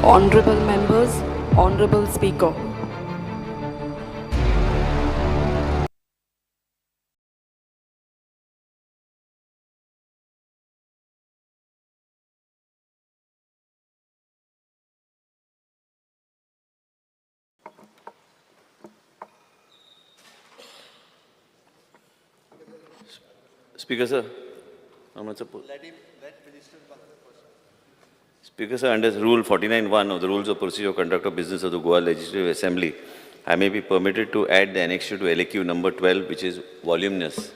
Honorable members, Honorable Speaker. Speaker sir, Speaker sir, under Rule 49(1) of the Rules of Procedure of Conduct of Business of the Goa Legislative Assembly, I may be permitted to add the annexure to LAQ number 12, which is voluminous.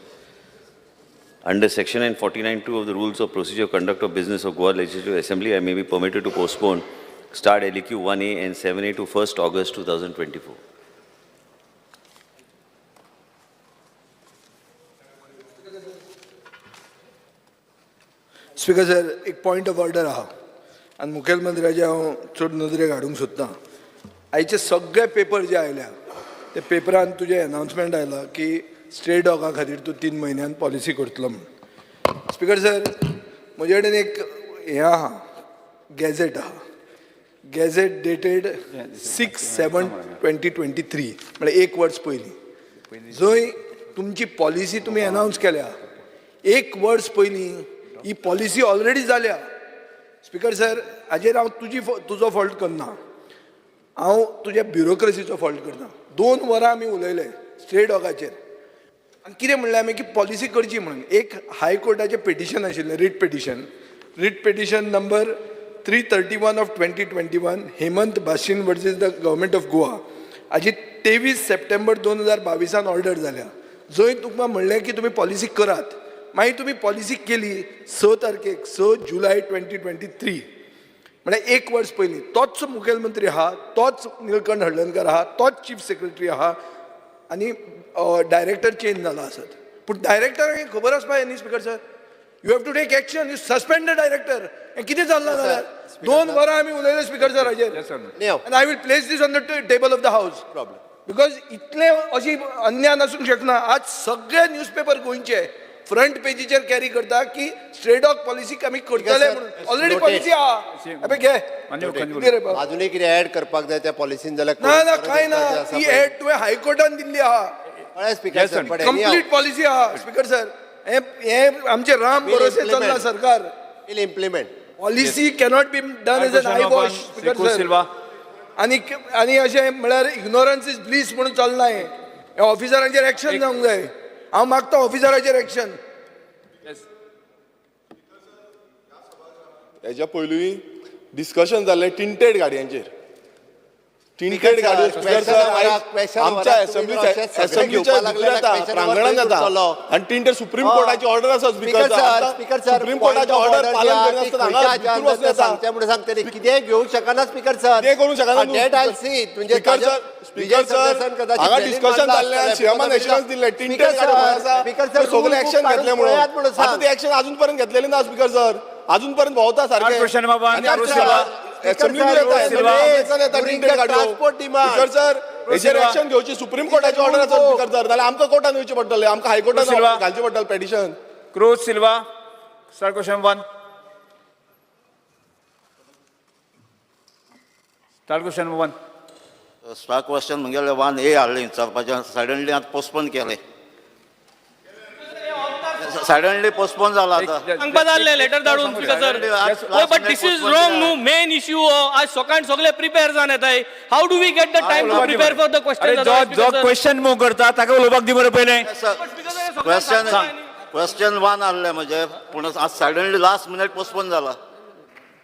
Under Section 49(2) of the Rules of Procedure of Conduct of Business of Goa Legislative Assembly, I may be permitted to postpone start LAQ 1A and 7A to 1st August 2024. Speaker sir, एक point of order आहा आणि मुखेलमंत्र्याचे हांव चड नदरेक हाडूंक सोदना. आयचे सगळे paper जे आयल्या ते पेपरान तुजें अनाउन्समेंट आयला की स्ट्रे डॉगा खातीर तूं 3 म्हयन्यान पॉलिसी करतलो म्हणून. स्पीकर सर, म्हजे कडेन एक हें आहा, गॅझेट आहा, गॅझेट डेटेड 6/7/2023, म्हणजे 1 वर्स पयलीं, जंय तुमची पॉलिसी तुमी अनाउन्स केल्या 1 वर्स पयलीं ही पॉलिसी ऑलरेडी जाल्या. स्पीकर सर, हाजेर हांव तुजो फॉल्ट करना, हांव तुज्या ब्युरोक्रेसीचो फॉल्ट करना. 2 वरां आमी उलयले स्ट्रे डॉगाचेर आनी कितें म्हणलें आमी की पॉलिसी करची म्हणून. एक हायकोर्टाचें पिटिशन आशिल्लें, writ petition number 331 of 2021, Hemant बाशिन versus the government of Goa. हाजी 23 सप्टेंबर 2022 ऑर्डर जाल्या, जंय तुमकां म्हणलें की तुमी पॉलिसी करात. मागीर तुमी पॉलिसी केली 6 जुलय 2023, म्हणजे 1 वर्स पयलीं. तोच मुखेलमंत्री आहा, तोच निलकंठ हळदणकर आहा, तोच चीफ सेक्रेटरी आहा आनी डायरेक्टर चेंज जाला आसत. पूण डायरेक्टराक खबर आसपा जाय न्ही speaker sir. You have to take action, you suspend the director. हें कितें जाल्लें जाल्यार 2 वरां आमी उलयले स्पीकर सर हाजेर. आनी I will place this on the table of the house. Because इतले अशी अन्याय आसूंक शकना. आज सगळे न्यूजपेपर गोंयचे फ्रंट पेजीचेर कॅरी करता की स्ट्रे डॉग पॉलिसी आमी करतले म्हणून. ऑलरेडी पॉलिसी आहा. अबे घे अजूनही कितें ऍड करपाक जाय त्या पॉलिसीन जाल्यार ना कांय ना. ती एड तुवें हायकोर्टान दिल्ली आहा. कंप्लीट पॉलिसी आहा स्पीकर सर. हे आमचे राम भरोसे चल्ला सरकार. Implement policy cannot be done as an eye wash speaker sir. आनी अशें म्हळ्यार इग्नोरन्स इज ब्लीस म्हणून चलना. हे ऑफिसरांचेर एक्शन जावंक जाय. हांव मागता ऑफिसराचेर एक्शन. हेच्या पयलीं डिस्कशन जाल्लें टिंटेड गाडयांचेर. टिंटेड गाडयो आमच्या असेंब्लीच्या प्रांगणान जाता आनी टिंटेड सुप्रीम कोर्टाची ऑर्डर आसा स्पीकर. सुप्रीम कोर्टाची ऑर्डर पालन करिनासतना सांगतले कितें घेवंक शकना स्पीकर सर. ते करूंक शकना. Date I'll see speaker sir, हांगा डिस्कशन जाल्लें आनी श्रीरामान एश्युरन्स दिल्ले टिंटेड गाडयो आसा सगळे एक्शन घेतले म्हणून. आतां ती एक्शन अजून पर्यंत घेतलेली ना स्पीकर सर. अजून पर्यंत भोंवता सारकें. हेचेर एक्शन घेवची. सुप्रीम कोर्टाची ऑर्डर आसा स्पीकर सर. नाल्यार आमकां कोर्टान येवचें पडटलें. आमकां हायकोर्टान घालचें पडटलें petition. Cruz Silva, start question 1. Start question number 1. Star question म्हणजे 1A हाडलें विचारपाचें. सडनली आतां पोस्टपोन केलें. सडनली पोस्टपोन जाला आतां. सांगपा जाल्लें लेटर धाडून speaker sir. But this is wrong न्हू. मेन इश्यू आज सकाळी सगळे प्रिपेर जावन येताय. How do we get the time to prepare for the question. जो क्वेश्चन मूव करता ताका उलोवपाक दी बरें पयलें. क्वेश्चन 1 हाडलें म्हणजे, पूण आज सडनली लास्ट मिनिट पोस्टपोन जाला.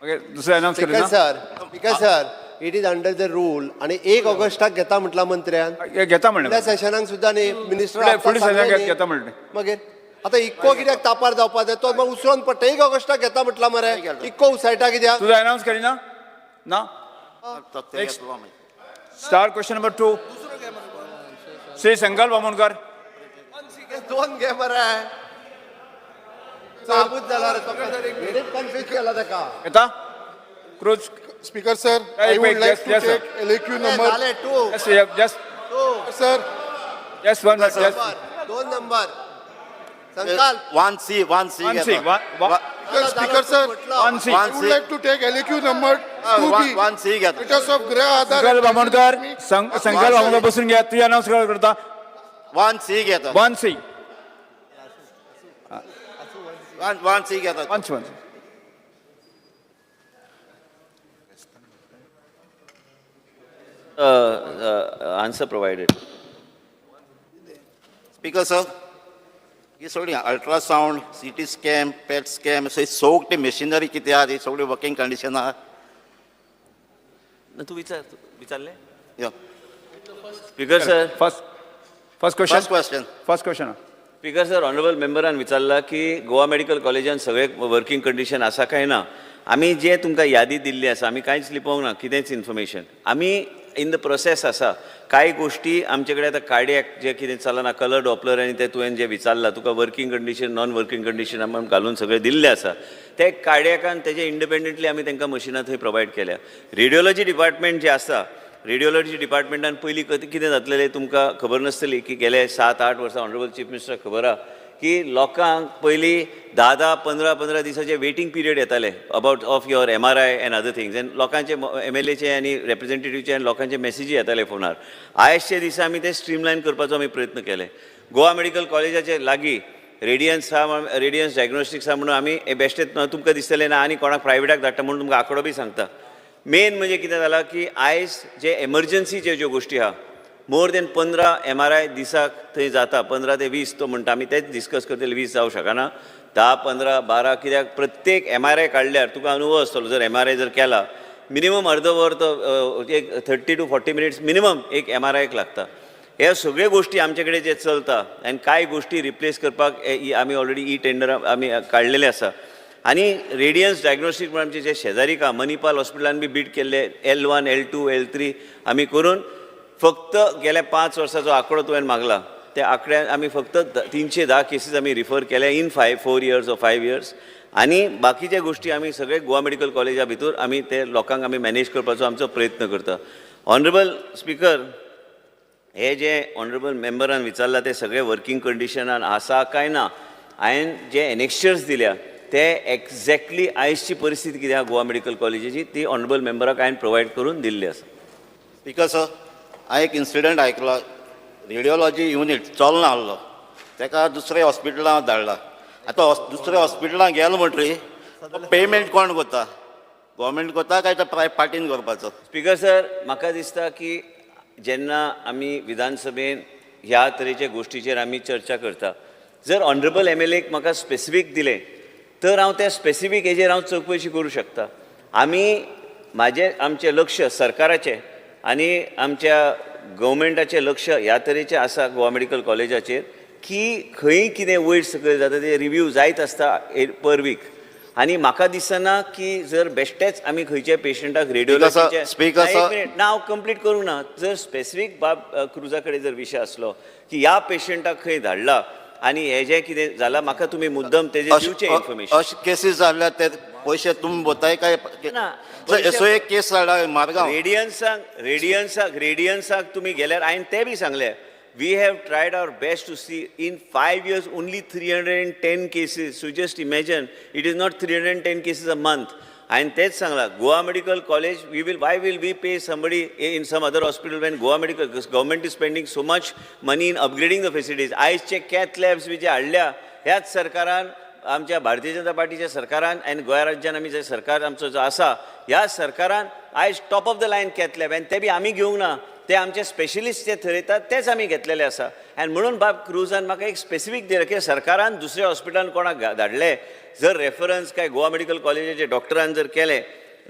ओके, दुसरें अनाउन्स केलें speaker sir, it is under the rule. आणि 1 ऑगस्टाक घेता म्हटला मंत्र्यान. घेता म्हणलें. त्या सेशनाक सुद्धा न्ही मिनिस्टर फुडल्या सेशनाक घेता म्हणलें. मागीर आता इक्को कित्याक तापार जावपा जाय तो मग उसरोन पडटा. 1 ऑगस्टाक घेता म्हटला मरे. इक्को उसायटा कित्याक. तुझं अनाउन्स केली ना. Start question number 2. श्री संकल्प बामणकर. 2 घे मरे. साबूत जाला रे तो. कन्फ्यूज केला ताका. येता cruise. Speaker sir, I would like to take LAQ number. झाले 2. Just 2 sir. Yes, one. Yes. 2 number. संकल्प 1C. 1C. Speaker sir, One C. I would like to take LAQ number 2B. One C घेता Status of Greh Aadhar. संकल्प बामणकर संकल्प बामणकर बसून घ्या. ती announce करता. वन सी घेता वन सी. वन सी घेता वन. Answer provided. स्पीकर सर ही सगळी ultrasound CT scan PET scan अशी सगळी मशिनरी किती आहा ती सगळी वर्किंग कंडिशन आहा तू विचारले या speaker sir first first question question. Speaker sir honourable मेंबरान विचारला की गोवा मेडिकल कॉलेजान सगळे वर्किंग कंडिशन आसा काय ना. आमी जे तुमकां यादी दिल्ली आसा आमी कांयच लिपोवंक ना कितेंच इन्फॉर्मेशन. आमी इन द प्रोसेस आसा. कांय गोश्टी आमचे कडेन आतां कार्डियॅक जे कितें चलना कलर डॉपलर आनी ते तुवें जे विचारला तुका working condition non working condition आमी घालून सगळे दिल्ले आसा. ते कार्डियॅकान तेजे इंडिपेंडंटली आमी तांकां मशिनां थंय प्रोवायड केल्या. रेडिओलॉजी डिपार्टमेंट जे आसा रेडिओलॉजी डिपार्टमेंटान पयलीं कितें जातलेलें तुमकां खबर नासतली की गेले 7-8 वर्सां ऑनरेबल चीफ मिनिस्टराक खबर आहा की लोकांक पयलीं 10-15 दिसाचे वेटिंग पिरियड येताले about of your MRI end other things end लोकांचे MLAचे आनी रेप्रेझेंटेटिव्हचे आनी लोकांचे मेसेजी येताले फोनार. आयजचे दिसा आमी ते स्ट्रीमलायन करपाचो आमी प्रयत्न केले. गोवा मेडिकल कॉलेजाचे लागीं रेडियन्स डायग्नोस्टिक्स आहा म्हणून आमी बेश्टेच तुमकां दिसतलें ना आनी कोणाक प्रायवेटाक धाडटा म्हणून तुमकां आंकडो बी सांगता. मेन म्हणजे कितें जालां की आयज जे एमर्जन्सीचे ज्यो गोश्टी आहा मोर देन 15 MRI दिसाक थंय जाता. 15 ते 20 तो म्हणटा आमी तेच डिस्कस करतले 20 जावं शकना. 10, 15, 12 कित्याक प्रत्येक MRI काडल्यार तुका अनुभव आसतलो. जर MRI जर केला मिनिमम अर्द वर तो एक 30 to 40 मिनिट्स मिनिमम एक MRI लागता. ह्या सगळ्यो गोश्टी आमचे कडेन जे चलता आनी कांय गोश्टी रिप्लेस करपाक आमी ऑलरेडी टेंडर आमी काडलेले आसा. आनी रेडियन्स डायग्नोस्टिक म्हणून आमचे जे शेजारी का मणिपाल हॉस्पिटलान बी बीट केल्ले L1, L2, L3 आमी करून फक्त गेल्या 5 वर्साचो आंकडो तुवें मागला त्या आंकड्यान आमी फक्त 310 केसीस आमी रिफर केल्या इन 4 इयर्स ऑर 5 इयर्स. आनी बाकीचे गोश्टी आमी सगळे गोवा मेडिकल कॉलेजा भितर आमी ते लोकांक आमी मॅनेज करपाचो आमचो प्रयत्न करता. ऑनरेबल स्पीकर हे जे ऑनरेबल मेंबरान विचारला ते सगळे वर्किंग कंडिशनान आसा काय ना. हांवें जे एनेक्शर्स दिल्या ते एक्झॅक्टली आयजची परिस्थिती कितें आहा गोवा मेडिकल कॉलेजीची ती ऑनरेबल मेंबराक हांवें प्रोवायड करून दिल्ली आसा. स्पीकर सर हांवें एक इन्सिडंट आयकलो रेडिओलॉजी युनिट चलना आसलो ताका दुसऱ्या हॉस्पिटलांत धाडला. आतां दुसऱ्या हॉस्पिटलांत गेलो म्हणटरी पेमेंट कोण करता गव्हर्मेंट करता काय तो पार्टीन करपाचो. स्पीकर सर म्हाका दिसता की जेन्ना आमी विधानसभेन ह्या तरेचे गोश्टीचेर आमी चर्चा करता जर ऑनरेबल MLAक म्हाका स्पेसिफीक दिलें तर हांव त्या स्पेसिफीक हेजेर हांव चवकशी करूं शकता. आमचें लक्ष सरकाराचें आनी आमच्या गव्हर्मेंटाचें लक्ष ह्या तरेचें आसा गोवा मेडिकल कॉलेजाचेर की खंय कितें वयर सकयल जाता ते रिव्यू जायत आसता पर वीक. आनी म्हाका दिसना की जर बेश्टेच आमी खंयच्या पेशंटाक रेडिओलॉजीचे ना हांव कंप्लीट करूं ना. जर स्पेसिफीक बाब क्रुजा कडेन जर विशय आसलो की ह्या पेशंटाक खंय धाडला आनी हे जें कितें जालां म्हाका तुमी मुद्दम तेजेर दिवचें इन्फॉर्मेशन. अशे केसीस जाल्ल्या ते पयशे तुमी भरताय काय असो एक केस जाला मारगांव रेडियन्साक तुमी गेल्यार हांवें तें बी सांगलें we have tried our best to see in 5 years only 310 cases. So just imagine it is not 310 cases a month. हांवें तेच सांगलां Goa medical college why will we pay somebody in some other hospital when government is spending so much money in upgrading the facilities. आयजचे cath labs बी जे हाडल्या ह्याच सरकारान आमच्या भारतीय जनता पार्टीच्या सरकारान आनी गोंय राज्यान आमी जे सरकार आमचो जो आसा ह्या सरकारान आयज top of the line cath lab आनी ते बी आमी घेवंक ना. ते आमचे स्पेशलिस्ट जे थरयतात तेच आमी घेतलेले आसा. आनी म्हणून बाब क्रुजान म्हाका एक स्पेसिफीक दिलें की सरकारान दुसऱ्या हॉस्पिटलान कोणाक धाडले जर रेफरन्स काय गोवा मेडिकल कॉलेजाचे डॉक्टरान जर केले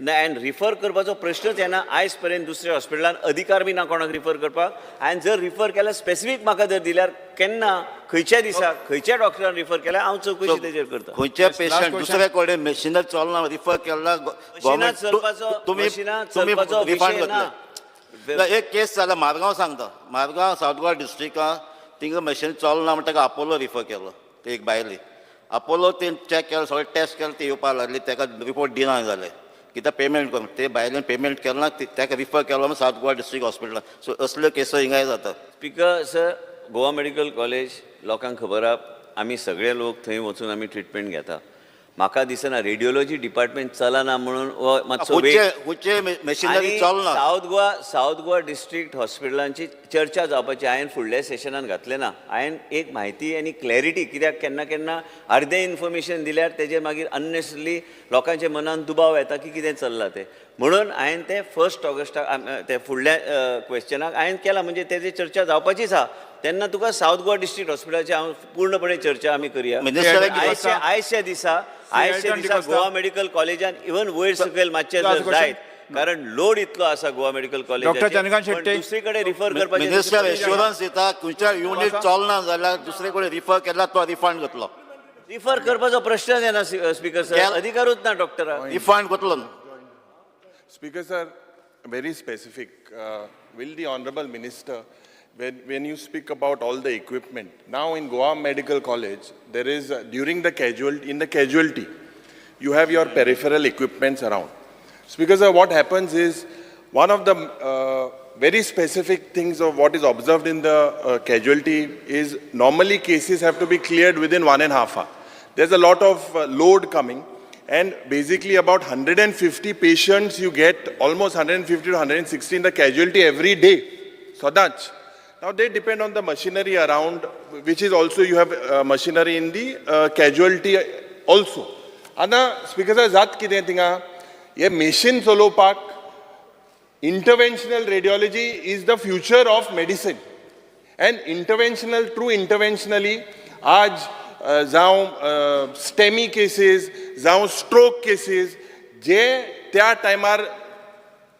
एंड रिफर करपाचो प्रश्नच येना. आयज पर्यंत दुसऱ्या हॉस्पिटलान अधिकार बी ना कोणाक रिफर करपाक. आनी जर रिफर केल्यार स्पेसिफीक म्हाका जर दिल्यार केन्ना खंयच्या दिसाक खंयच्या डॉक्टरान रिफर केल्यार हांव चवकशी तेजेर करता. खंयच्या पेशंट दुसऱ्या कडेन मशिनां चलना रिफर केला चलपाचो रिफंड करतले. एक केस जाला मारगांव सांगता मारगांव सावथ गोवा डिस्ट्रिक्टांत थिंगा मशीन चलना म्हणटा ताका आपोलो रिफर केलो. ते एक बायली आपोलो ते चॅक केलो सगळे टेस्ट केले ते येवपाक लागली ताका रिपोर्ट दिना जालें कित्याक पेमेंट करून ते बायलेन पेमेंट केलो ना ताका रिफर केलो सावथ गोवा डिस्ट्रिक्ट हॉस्पिटलान. सो असल्यो केसो हिंगाय जाता. Speaker sir Goa medical college लोकांक खबर आहा आमी सगळे लोक थंय वचून आमी ट्रिटमेंट घेता. म्हाका दिसना रेडिओलॉजी डिपार्टमेंट चलना म्हणून हो मातसो वेळ हुचे मशिनरी चलना साऊथ गोवा डिस्ट्रिक्ट हॉस्पिटलांची चर्चा जावपाची हांवें फुडल्या सेशनान घातलें ना हांवें एक म्हायती आनी क्लॅरिटी कित्याक केन्ना केन्ना अर्दें इन्फॉर्मेशन दिल्यार तेजेर मागीर अननेसरली लोकांच्या मनान दुबाव येता की कितें चल्लां तें म्हणून हांवें तें 1 ऑगस्टाक ते फुडल्या क्वेश्चनाक हांवें केलां म्हणजे तेजी चर्चा जावपाचीच आहा तेन्ना तुका साऊथ गोवा डिस्ट्रिक्ट हॉस्पिटलाची हांव पूर्णपणे चर्चा आमी करया आयच्या दिसा गोवा मेडिकल कॉलेजान इवन वयर सकयल मातशें जर जायत कारण लोड इतलो आसा गोवा मेडिकल कॉलेज दुसरे कडेन रिफर करपाचें मिनिस्टर एश्युरन्स दिता खंयच्या युनिट चलना जाल्यार दुसरे कडेन रिफर केल्यार तो रिफंड घेतलो रिफर करपाचो प्रश्न येना स्पीकर सर अधिकारूच ना डॉक्टराक रिफंड घेतलो Speaker sir, very specific. Will the Honorable Minister, when you speak about all the equipment, now in Goa Medical College, there is, during the casualty, you have your peripheral equipments around. Speaker sir, what happens is, one of the very specific things of what is observed in the casualty is, normally cases have to be cleared within 1.5 hours. There's a lot of load coming. And basically about 150 patients, you get almost 150 to 160 in the casualty every day. So that's. Now they depend on the machinery around, which is also you have machinery in the casualty also. Ana speaker sir, zat kide tinga, ye machine chalopak, interventional radiology is the future of medicine. And true interventionally, aaj जावं STEMI cases जावं stroke cases जे त्या टायमार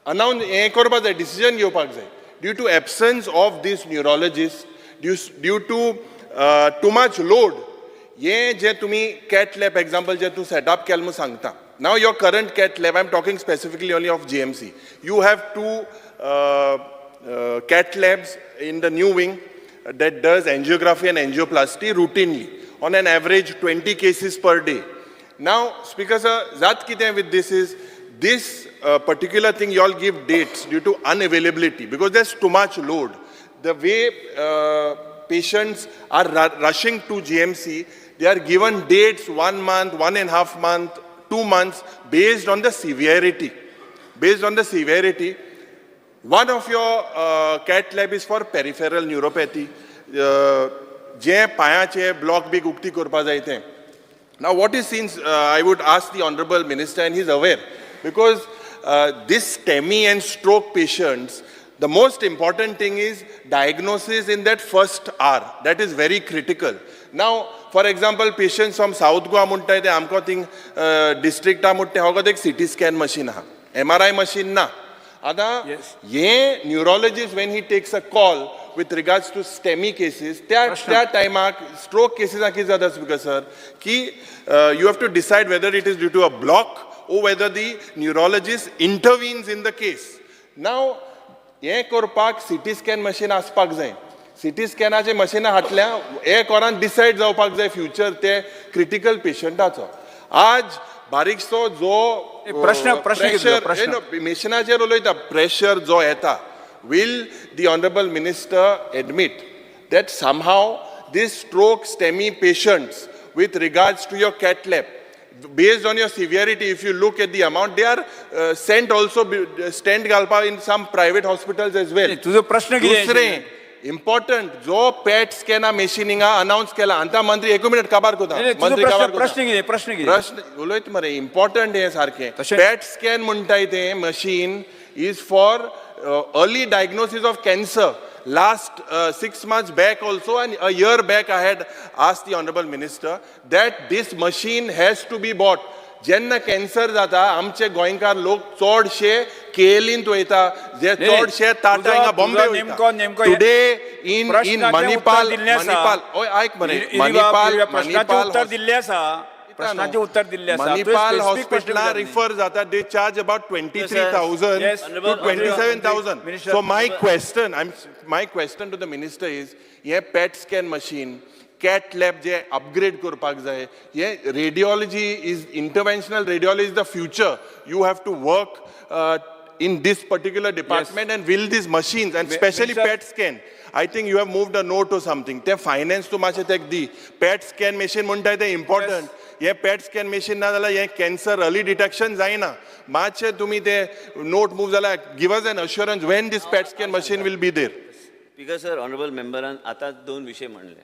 announce हें करपाक जाय decision घेवपाक जाय due to absence of this neurologist due to much load हें जे तुमी कॅट लॅब एग्जाम्पल जे तूं सेटअप केलें म्हूण सांगता नाव your current cath lab I am talking specifically only of GMC you have 2 cath labs in the new wing that does angiography and angioplasty routinely on an average 20 cases per day. Now, Speaker sir, zat kite with this is, this particular thing you all give dates due to unavailability because there's too much load. The way patients are rushing to GMC, they are given dates 1 month, 1.5 months, 2 months based on the severity. Based on the severity, one of your CAT lab is for peripheral neuropathy. जे पायाचे block बी उक्ती करपा जाय तें. Now what is seen, I would ask the Honorable Minister and he's aware because this STEMI and stroke patients, the most important thing is diagnosis in that first hour. That is very critical. Now, for example, patients from South Goa म्हणटाय ते आमकां thing डिस्ट्रिक्टा म्हणटा हांगा एक CT scan machine आहा, MRI machine ना. Ada, ye neurologist when he takes a call with regards to STEMI cases, that time stroke cases are ज़्यादा speaker sir, कि you have to decide whether it is due to a block or whether the neurologist intervenes in the case. Now, ये करपाक CT scan machine आसपाक जाय. CT scanनाचे machine हाटल्या हे कोरान decide जावपाक जाय future ते critical patientाचो. आज बारीकसो जो मिशनाचेर उलयता प्रेशर जो येता will the Honorable Minister admit that somehow these stroke STEMI patients with regards to your CAT lab based on your severity if you look at the amount they are sent also stent galpa in some private hospitals as well. तुझो प्रश्न कितें important जो पॅट स्कॅना मेशिनिंगा announce केला आतां मंत्री 1 minute काबार कोता मंत्री काबार प्रश्न उलयत मरे इम्पॉर्टंट हे सारखे पॅट स्कॅन म्हणटाय ते machine is for early diagnosis of cancer last 6 months back also and a year back I had asked the Honorable Minister that this machine has to be bought. जेन्ना कॅन्सर जाता आमचे गोंयकार लोक चडशे केएलींत वयता जे चडशे टाटा हिंगा बॉम्बे वयता टुडे इन मणिपाल ओय आयक मरे मणिपाल उत्तर दिल्ले आसा प्रश्नाचे उत्तर दिल्ले आसा मणिपाल हॉस्पिटलां रिफर जाता they charge about 23,000 to 27,000 so my question to the minister is ये PET scan machine CAT lab जे upgrade करपाक जाय ये radiology is interventional radiology is the future you have to work in this particular department and will these machines and especially PET scan I think you have moved a note or something ते finance to मातशें तेक दी PET scan machine म्हणटाय ते important हे पॅट scan machine ना जाल्यार हें cancer early detection जायना. मातशें तुमी ते नोट मूव जाल्यार give us an assurance when this PET scan machine will be there. Speaker sir, honourable मेंबरान आता 2 विशय म्हणले.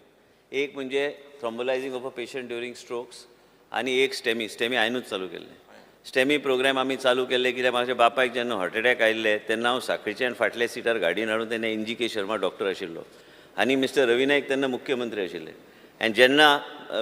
एक म्हणजे thrombolysing of a patient during strokes आणि एक स्टेमी हांवेंच चालू केल्ले. स्टेमी प्रोग्राम आमी चालू केल्ले कित्याक म्हाज्या बापायक जेन्ना हार्ट अटॅक आयिल्ले तेन्ना हांव साखळीच्यान फाटल्या सिटार गाडयेन हाडून तेन्ना NG के शर्मा डॉक्टर आशिल्लो आनी मिस्टर रवी नायक तेन्ना मुख्यमंत्री आशिल्ले. आनी जेन्ना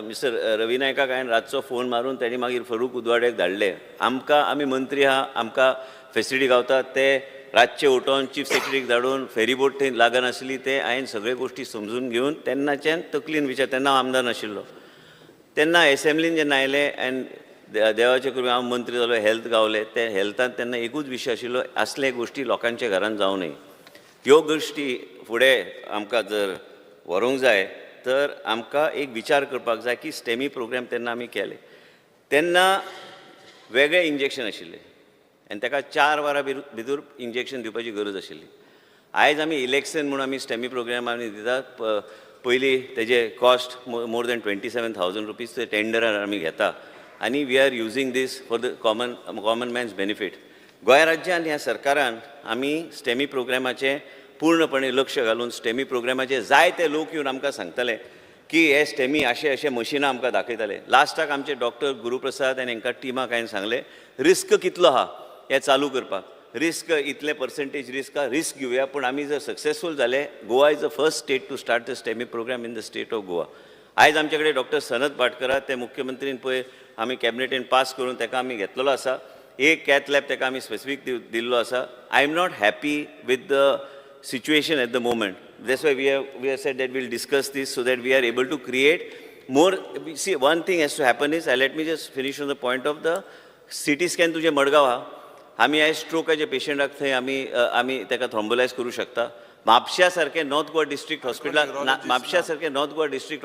मिस्टर रवी नायकाक हांवें रातचो फोन मारून तेणी मागीर फरूक उदवाड्याक धाडले. आमी मंत्री आहा, आमकां फेसिलिटी गावता ते रातचे उठोवन चीफ सेक्रेटरीक धाडून फेरीबोट थंय लागनासली ते हांवें सगळे गोश्टी समजून घेवन तेन्नाच्यान तकलीन विचार, तेन्ना हांव आमदार नाशिल्लो, तेन्ना एसेंब्लीन जेन्ना आयले आनी देवाचे कृपेन हांव मंत्री जालो, हेल्थ गावले. ते हेल्थान तेन्ना एकूच विशय आशिल्लो, असले गोश्टी लोकांच्या घरान जावं न्हय. ह्यो गोश्टी फुडें आमकां जर व्हरूंक जाय तर आमकां एक विचार करपाक जाय की स्टेमी प्रोग्राम तेन्ना आमी केले तेन्ना वेगळे इंजेक्शन आशिल्ले आनी ताका 4 वरां भितर इंजेक्शन दिवपाची गरज आशिल्ली. आयज आमी इलेक्शन म्हणून आमी स्टेमी प्रोग्राम आमी दितात. पयलीं तेजे कॉस्ट मोर दॅन 27,000 रुपीज ते टेंडरार आमी घेता आनी we are using this for the common man's benefit. Goem राज्यान ह्या सरकारान आमी स्टेमी प्रोग्रामाचें पूर्णपणे लक्ष घालून स्टेमी प्रोग्रामाचे जायते लोक येवन आमकां सांगताले की हे स्टेमी अशें मशिनां आमकां दाखयताले. लास्टाक आमचे डॉक्टर गुरुप्रसाद आनी हांकां टिमाक हांवें सांगलें रिस्क कितलो आहा हें चालू करपाक. रिस्क इतले पर्संटेज रिस्क घेवया, पूण आमी जर सक्सेसफूल जाले, Goa is the first state to start the STEMI programme in the state of Goa. आयज आमचे कडेन डॉक्टर सनत भाटकर ते मुख्यमंत्रीन पळय आमी कॅबिनेटीन पास करून ताका आमी घेतलेलो आसा. एक कॅथ लॅब ताका आमी स्पेसिफीक दिल्लो आसा. I am not happy with the situation at the moment. That's why we have said that we'll discuss this so that we are able to create more. See, one thing has to happen is, let me just finish on the point of the CT scan. तुझे मडगांव हा, आमी आयज स्ट्रोकाचे पेशंटाक थंय आमी ताका थ्रोम्बोलायज करू शकता. म्हापश्या सारखे नॉर्थ गोवा डिस्ट्रिक्ट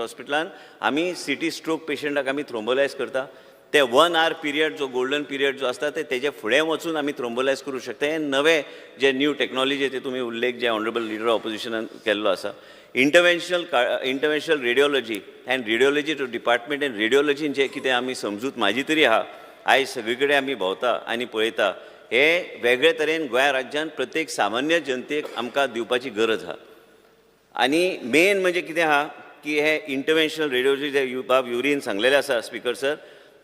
हॉस्पिटलान आमी CT स्ट्रोक पेशंटाक आमी थ्रोम्बोलायज करता. ते 1 hour पिरियड जो गोल्डन पिरियड जो असता तेजे फुडें वचून आमी थ्रोम्बोलायज करू शकता. हे नवे जे न्यू टेक्नॉलॉजी ते तुमी उल्लेख जे ऑनरेबल लिडर ऑफ ऑपोजिशनान केल्लो आसा. Interventional radiology and radiology two department and रेडिओलॉजीन जे कितें आमी समजूत म्हाजी तरी आहा, आयज सगळे कडेन आमी भोंवता आनी पळयता, हे वेगळे तरेन गोंय राज्यान प्रत्येक सामान्य जनतेक आमकां दिवपाची गरज आहा. आनी मेन म्हणजे कितें आहा की हे इंटरव्हेन्शनल रेडिओलॉजी जे बाब युरीन सांगलेले आसा स्पीकर सर.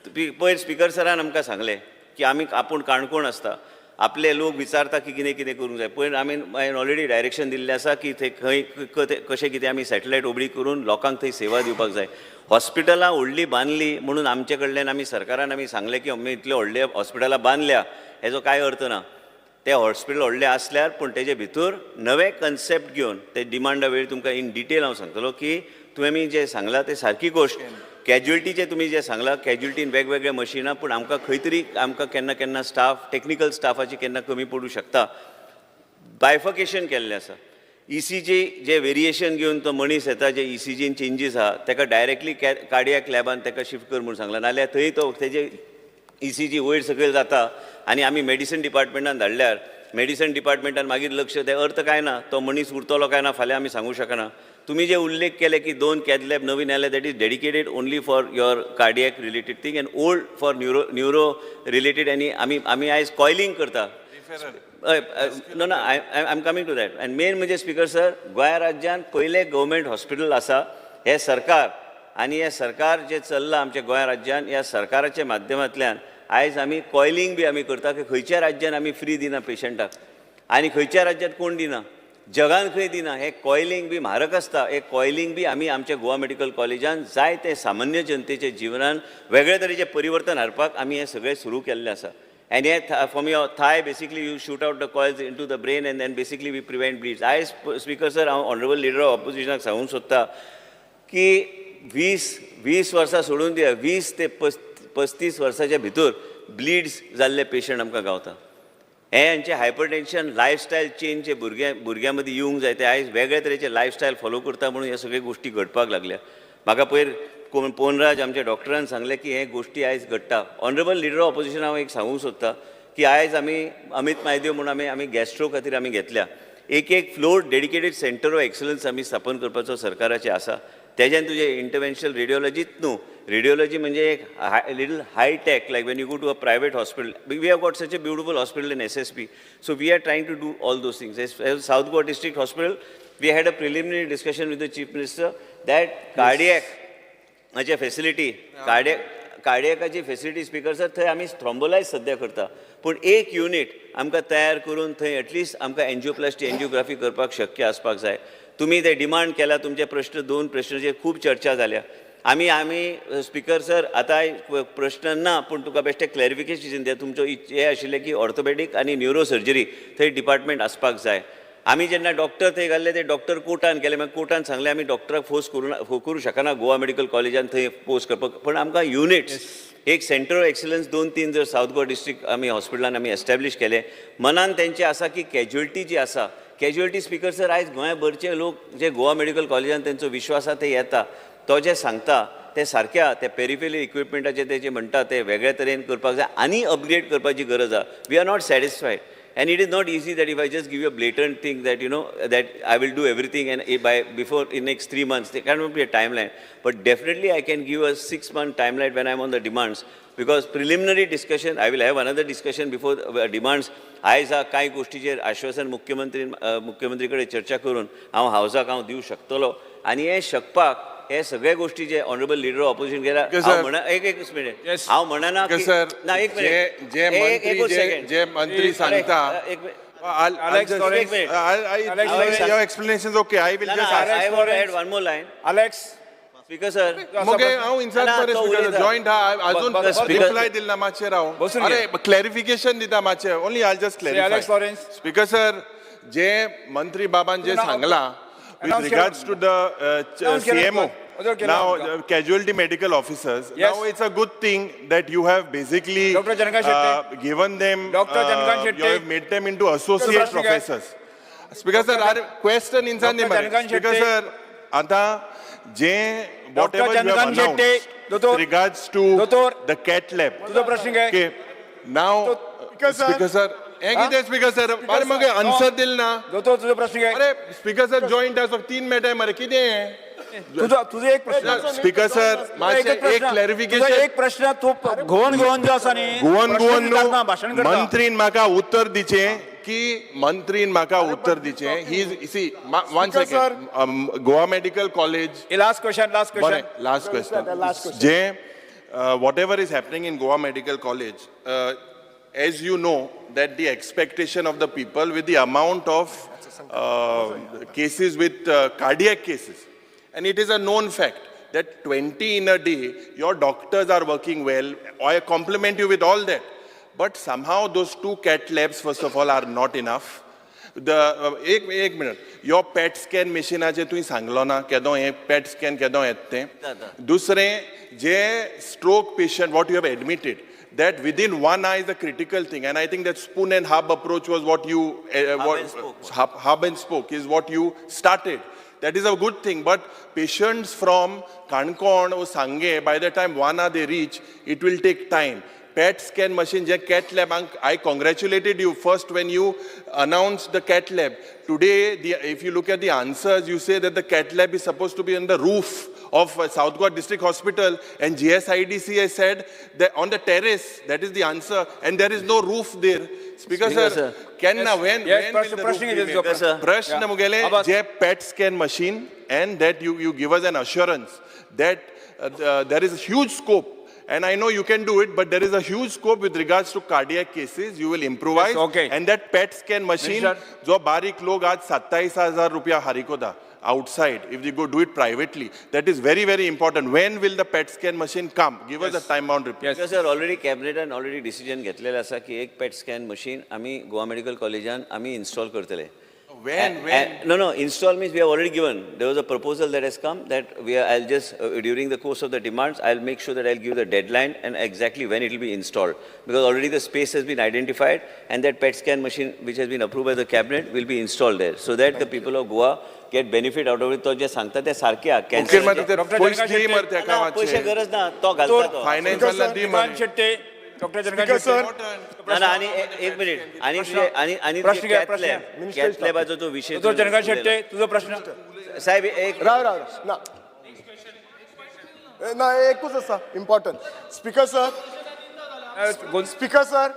पयर स्पीकर सरान आमकां सांगलें की आपूण काणकोण आसता, आपले लोक विचारता की कितें कितें करूंक जाय. पयर हांवें ऑलरेडी डायरेक्शन दिल्लें आसा की थंय खंय कशें कितें आमी सॅटेलायट उबडी करून लोकांक थंय सेवा दिवपाक जाय. हॉस्पिटलां व्हडलीं बांदली म्हणून आमचे कडल्यान आमी सरकारान आमी सांगलें की आमी इतले व्हडले हॉस्पिटलां बांदल्या हेजो कांय अर्थ ना. ते हॉस्पिटल व्हडले आसल्यार पूण तेजे भितर नवे कन्सेप्ट घेवन ते डिमांडा वेळी तुमकां इन डिटेल हांव सांगतलो की तुमी जे सांगला ते सारकी गोश्ट. कॅज्युअलिटीचे तुमी जे सांगला, कॅज्युअलिटीन वेगवेगळे मशिनां, पूण आमकां खंय तरी आमकां केन्ना केन्ना स्टाफ, टेक्निकल स्टाफाची केन्ना कमी पडूं शकता. बायफकेशन केल्लें आसा. ECG जे वेरिएशन घेवन तो मनीस येता, जे ECGन चेंजीस आहा ताका डायरेक्टली कार्डियाक लॅबान ताका शिफ्ट कर म्हणून सांगला. नाल्यार थंय तो तेजे ECG वयर सकयल जाता आनी आमी मेडिसीन डिपार्टमेंटान धाडल्यार मेडिसीन डिपार्टमेंटान मागीर लक्ष, ते अर्थ काय ना, तो मनीस उरतलो काय ना फाल्यां आमी सांगूं शकना. तुम्ही जे उल्लेख केले की 2 कॅथ लॅब नवीन आयले, that is dedicated only for your cardiac related thing and old for neuro related. आनी आमी आयज कॉयलिंग करता. No no I am coming to that. आनी मेन म्हणजे स्पीकर सर, गोंय राज्यान पयले गव्हर्मेंट हॉस्पिटल आसा. हे सरकार आनी हे सरकार जे चल्लां आमच्या गोंय राज्यान, ह्या सरकाराच्या माध्यमांतल्यान आयज आमी कॉयलिंग बी आमी करता की खंयच्या राज्यान आमी फ्री दिना पेशंटाक आनी खंयच्या राज्यांत कोण दिना, जगान खंय दिना. हे कॉयलिंग बी म्हारग आसता. हे कॉयलिंग बी आमी आमच्या गोवा मेडिकल कॉलेजान जाय ते सामान्य जनतेच्या जिवनान वेगळे तरेचे परिवर्तन हाडपाक आमी हे सगळे सुरू केल्ले आसा. एंड हे from your thigh basically you shoot out the coils into the brain and then basically we prevent bleeds. आयज स्पीकर सर हांव ऑनरेबल लिडर ऑफ ऑपोजिशनाक सांगूंक सोदता की 20 वर्सां सोडून दिया, 20 ते 35 वर्साच्या भितर ब्लीड्स जाल्ले पेशंट आमकां गावता. हे हांचे हायपरटेन्शन, लायफस्टायल चेंज जे भुरग्यां मदीं येवंक जाय, ते आयज वेगळे तरेचे लायफस्टायल फॉलो करता म्हणून हे सगळे गोश्टी घडपाक लागल्या. म्हाका पयर पोनराज आमच्या डॉक्टरान सांगलें की हे गोश्टी आयज घडटा. ऑनरेबल लिडर ऑफ ऑपोजिशन हांव एक सांगूंक सोदता की आयज आमी अमित मायदेव म्हणून आमी गॅस्ट्रो खातीर आमी घेतल्या. एक floor dedicated centre of excellence आमी स्थापन करपाचो सरकाराचें आसा. तेज्यान तुजे इंटरव्हेन्शनल रेडिओलॉजीत न्हू, रेडिओलॉजी म्हणजे एक little high tech, like when you go to a private hospital. We have got such a beautiful hospital in SSP. So we are trying to do all those things. As South Goa District Hospital, we had a preliminary discussion with the Chief Minister that cardiac facility, कार्डियाकाची facility speaker sir थंय आमी थ्रोम्बोलायज सध्या करता, पूण एक unit आमकां तयार करून थंय एटलिस्ट आमकां एंजिओप्लास्टी एंजिओग्राफी करपाक शक्य आसपाक जाय. तुमी ते डिमांड केला, तुमचे प्रश्न 2 प्रश्नाचेर खूब चर्चा जाल्या. आमी स्पीकर सर आतां प्रश्न ना, पूण तुका बेश्टें क्लॅरिफिकेशन दिया. तुमचो हें आशिल्लें की ऑर्थोपॅडीक आनी न्युरो सर्जरी थंय डिपार्टमेंट आसपाक जाय. आमी जेन्ना डॉक्टर थंय घाल्ले, ते डॉक्टर कोर्टान गेले, मागीर कोर्टान सांगलें आमी डॉक्टराक फोर्स करूं शकना गोवा मेडिकल कॉलेजान थंय पोस्ट करपाक, पण आमकां युनिट्स एक सेंटर ऑफ एक्सलन्स 2-3 जर सावथ गोवा डिस्ट्रिक्ट आमी हॉस्पिटलान आमी एस्टॅब्लीश केले. मनान तेंचे आसा की कॅज्युअलिटी जी आसा, कॅज्युअलिटी स्पीकर सर आयज गोंयभरचे लोक जे गोवा मेडिकल कॉलेजान तेंचो विश्वास आसा ते येता, तो जे सांगता ते सारक्या ते पेरिफेरल इक्विपमेंटाचे ते जे म्हणटा ते वेगळ्या तरेन करपाक जाय आनी अपग्रेड करपाची गरज आसा. We are not satisfied. And it is not easy that if I just give you a blatant thing that, that I will do everything and before in next 3 months, there cannot be a timeline. But definitely I can give a 6-month timeline when I'm on the demands. Because preliminary discussion, I will have another discussion before demands. आयज कांय गोष्टीचेर आश्वासन मुख्यमंत्री कडेन चर्चा करून हांव हावजाक हांव दिवं शकतलो. आनी हे शकपाक हे सगळे गोष्टी जे ऑनरेबल लिडर ऑफ ऑपोजिशन केला, एक मिनिट हांव म्हणना की ना, एक मिनिट जे मंत्री सांगता, your explanations okay. I will just I want to add one more line. Alex, Speaker sir. मगे हांव इन्सर्ट करे स्पीकर जॉइंट अजून रिप्लाय दिला मातशें राव. अरे क्लॅरिफिकेशन दिता मातशें. Only I just clarify. Speaker sir, जे मंत्री बाबान जे सांगला with regards to the CMO, now casualty medical officers, now it's a good thing that you have basically given them, you have made them into associate professors. Speaker sir, our question inside the Speaker sir, ata je whatever you have announced with regards to the cat lab, okay, now Speaker sir, speaker sir, अरे मग answer दिल ना. तुझा प्रश्न काय? अरे speaker sir, joint असो 3 minute आहे मरे, किती आहे तुझं एक प्रश्न. स्पीकर सर, माझे एक क्लॅरिफिकेशन. एक प्रश्न तू घोवन जो आसा न्ही, घोवन मंत्रीन म्हाका उत्तर दिचे की मंत्रीन म्हाका उत्तर दिचे. ही सी 1 second. Goa medical college. Last question. Last question. जे whatever is happening in Goa Medical College, as you know that the expectation of the people with the amount of cases with cardiac cases, and it is a known fact that 20 in a day, your doctors are working well. I compliment you with all that, but somehow those 2 cat labs first of all are not enough. एक minute, यो पेट scan मशिनाचे तुवें सांगलो ना केदो हे पेट scan केदो येत तें. दुसरें, जे stroke patient what you have admitted that within 1 eye is a critical thing, and I think that spoon and hub approach was what you hub and spoke is what you started. That is a good thing, but patients from Kankon or Sange, by the time 1 eye they reach, it will take time. PET scan machine, cat lab, I congratulated you first when you announced the cat lab. Today, if you look at the answers, you say that the cat lab is supposed to be on the roof of South Goa District Hospital, and GSIDC has said that on the terrace, that is the answer, and there is no roof there. Speaker sir, when will the roof be made? Prashna mugele, je PET scan machine, and that you give us an assurance that there is a huge scope. And I know you can do it, but there is a huge scope with regards to cardiac cases. You will improvise. Yes, okay. And that PET scan machine, जो बारीक लोग आज 27,000 रुपया haricot दा outside, if they go do it privately, that is very, very important. When will the PET scan machine come? Give us a time bound report. Yes, sir. Already cabinet and already decision घेतलेला आसा की एक PET scan machine आम्ही Goa medical कॉलेजान आम्ही install करतले. When? No, install means we have already given. There was a proposal that has come that I'll just, during the course of the demands, I'll make sure that I'll give the deadline and exactly when it will be installed. Because already the space has been identified and that PET scan machine, which has been approved by the cabinet, will be installed there. So that the people of Goa get benefit out of it. तो जे सांगता ते सारखे आहे. पैसे गरज ना, तो घालता तो. फायनान्शियल आणि एक मिनिट आणि कॅथ लॅबाचा जो विषय जनगण शेट्टे तुझा प्रश्न साहेब एक ना एकूच आसा इम्पॉर्टंट स्पीकर सर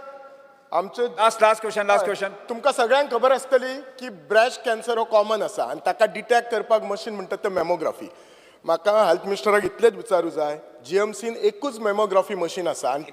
आमचे लास्ट क्वेश्चन तुमकां सगळ्यांक खबर आसतली की ब्रेस्ट कॅन्सर हो कॉमन आसा आनी ताका डिटेक्ट करपाक मशीन म्हणटा ते मॅमोग्राफी म्हाका हेल्थ मिनिस्टराक इतलेच विचारूं जाय जीएमसीन एकूच मॅमोग्राफी मशीन आसा आनी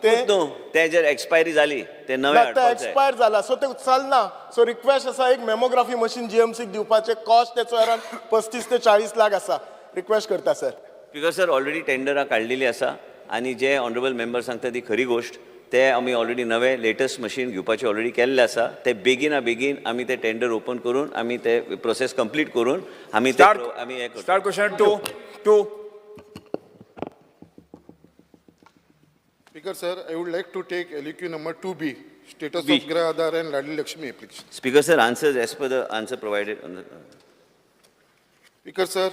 ते जर एक्सपायरी जाली ते नवे एक्सपायर जाला सो ते चलना सो रिक्वेस्ट आसा एक मॅमोग्राफी मशीन जीएमसीक दिवपाचे कॉस्ट त्याचो अराउंड 35 ते 40 लाख आसा रिक्वेस्ट करता सर स्पीकर सर ऑलरेडी टेंडरां काडलेली आसा आनी जे ऑनरेबल मेंबर सांगता ती खरी गोष्ट ते आमी ऑलरेडी नवे लेटस्ट मशीन घेवपाचे ऑलरेडी केल्ले आसा ते बेगीना बेगीन आमी ते टेंडर ओपन करून आमी ते प्रोसेस कंप्लीट करून आमी हे start question to Speaker sir, I would like to take LEQ number 2B, status of Grah Aadhaar and Ladli Lakshmi application. Speaker sir, answers as per the answer provided on the Speaker sir,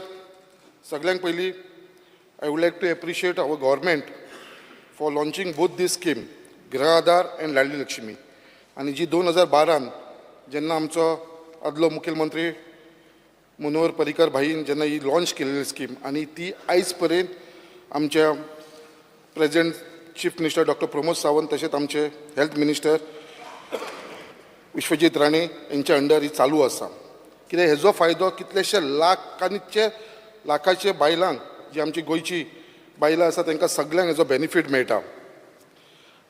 सगळ्यांक पयली I would like to appreciate our government for launching both this scheme, Grah Aadhaar and Ladli Lakshmi. आणि जी 2012 जेन्ना आमचो आदलो मुखेलमंत्री मनोहर पर्रीकर भाईन जेन्ना ही launch केलेली scheme आणि ती आयज पर्यंत आमच्या present chief minister doctor Pramod Sawant तशेंच आमचे हेल्थ मिनिस्टर विश्वजीत राणे यांच्या अंडर ही चालू आसा कित्याक हेजो फायदो कितलेशे लाखाचे बायलांक जी आमची गोंयची बायलां आसा तांकां सगळ्यांक हेजो बेनिफीट मेळटा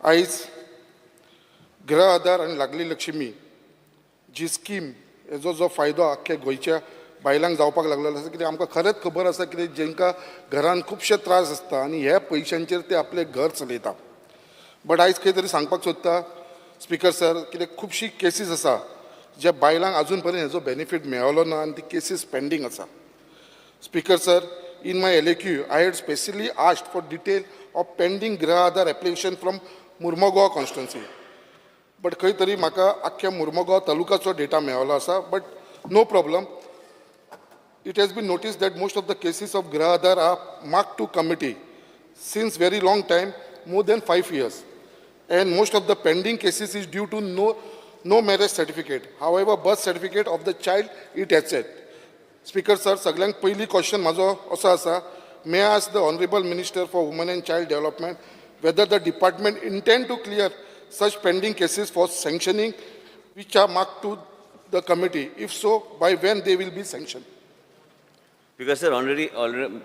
आयज ग्रह आधार आनी लागली लक्ष्मी जी स्कीम हेजो जो फायदो आख्ख्या गोंयच्या बायलांक जावपाक लागलेलो आसा कित्याक आमकां खरेंच खबर आसा कितें जेंकां घरान खुबशे त्रास आसता आनी ह्या पयशांचेर ते आपलें घर चलयता बट आयज खंय तरी सांगपाक सोदता स्पीकर सर कित्याक खुबशी केसीस आसा ज्या बायलांक अजून पर्यंत हेजो बेनिफीट मेळलो ना आनी ती केसीस पेंडींग आसा speaker sir in my LAQ I had specially asked for detail of pending Grah Aadhaar application from Murmagaon constituency but खंय तरी म्हाका आख्ख्या मुर्मगांव तालुकाचो डेटा मेळलो आसा but no problem It has been noticed that most of the cases of Grah Aadhaar are marked to committee since very long time, more than 5 years. And most of the pending cases is due to no marriage certificate. However, birth certificate of the child, it has set. Speaker sir, सगळ्यांक पयली question म्हाजो असो आसा, may I ask the Honorable Minister for Women and Child Development whether the department intend to clear such pending cases for sanctioning which are marked to the committee. If so, by when they will be sanctioned? Because sir already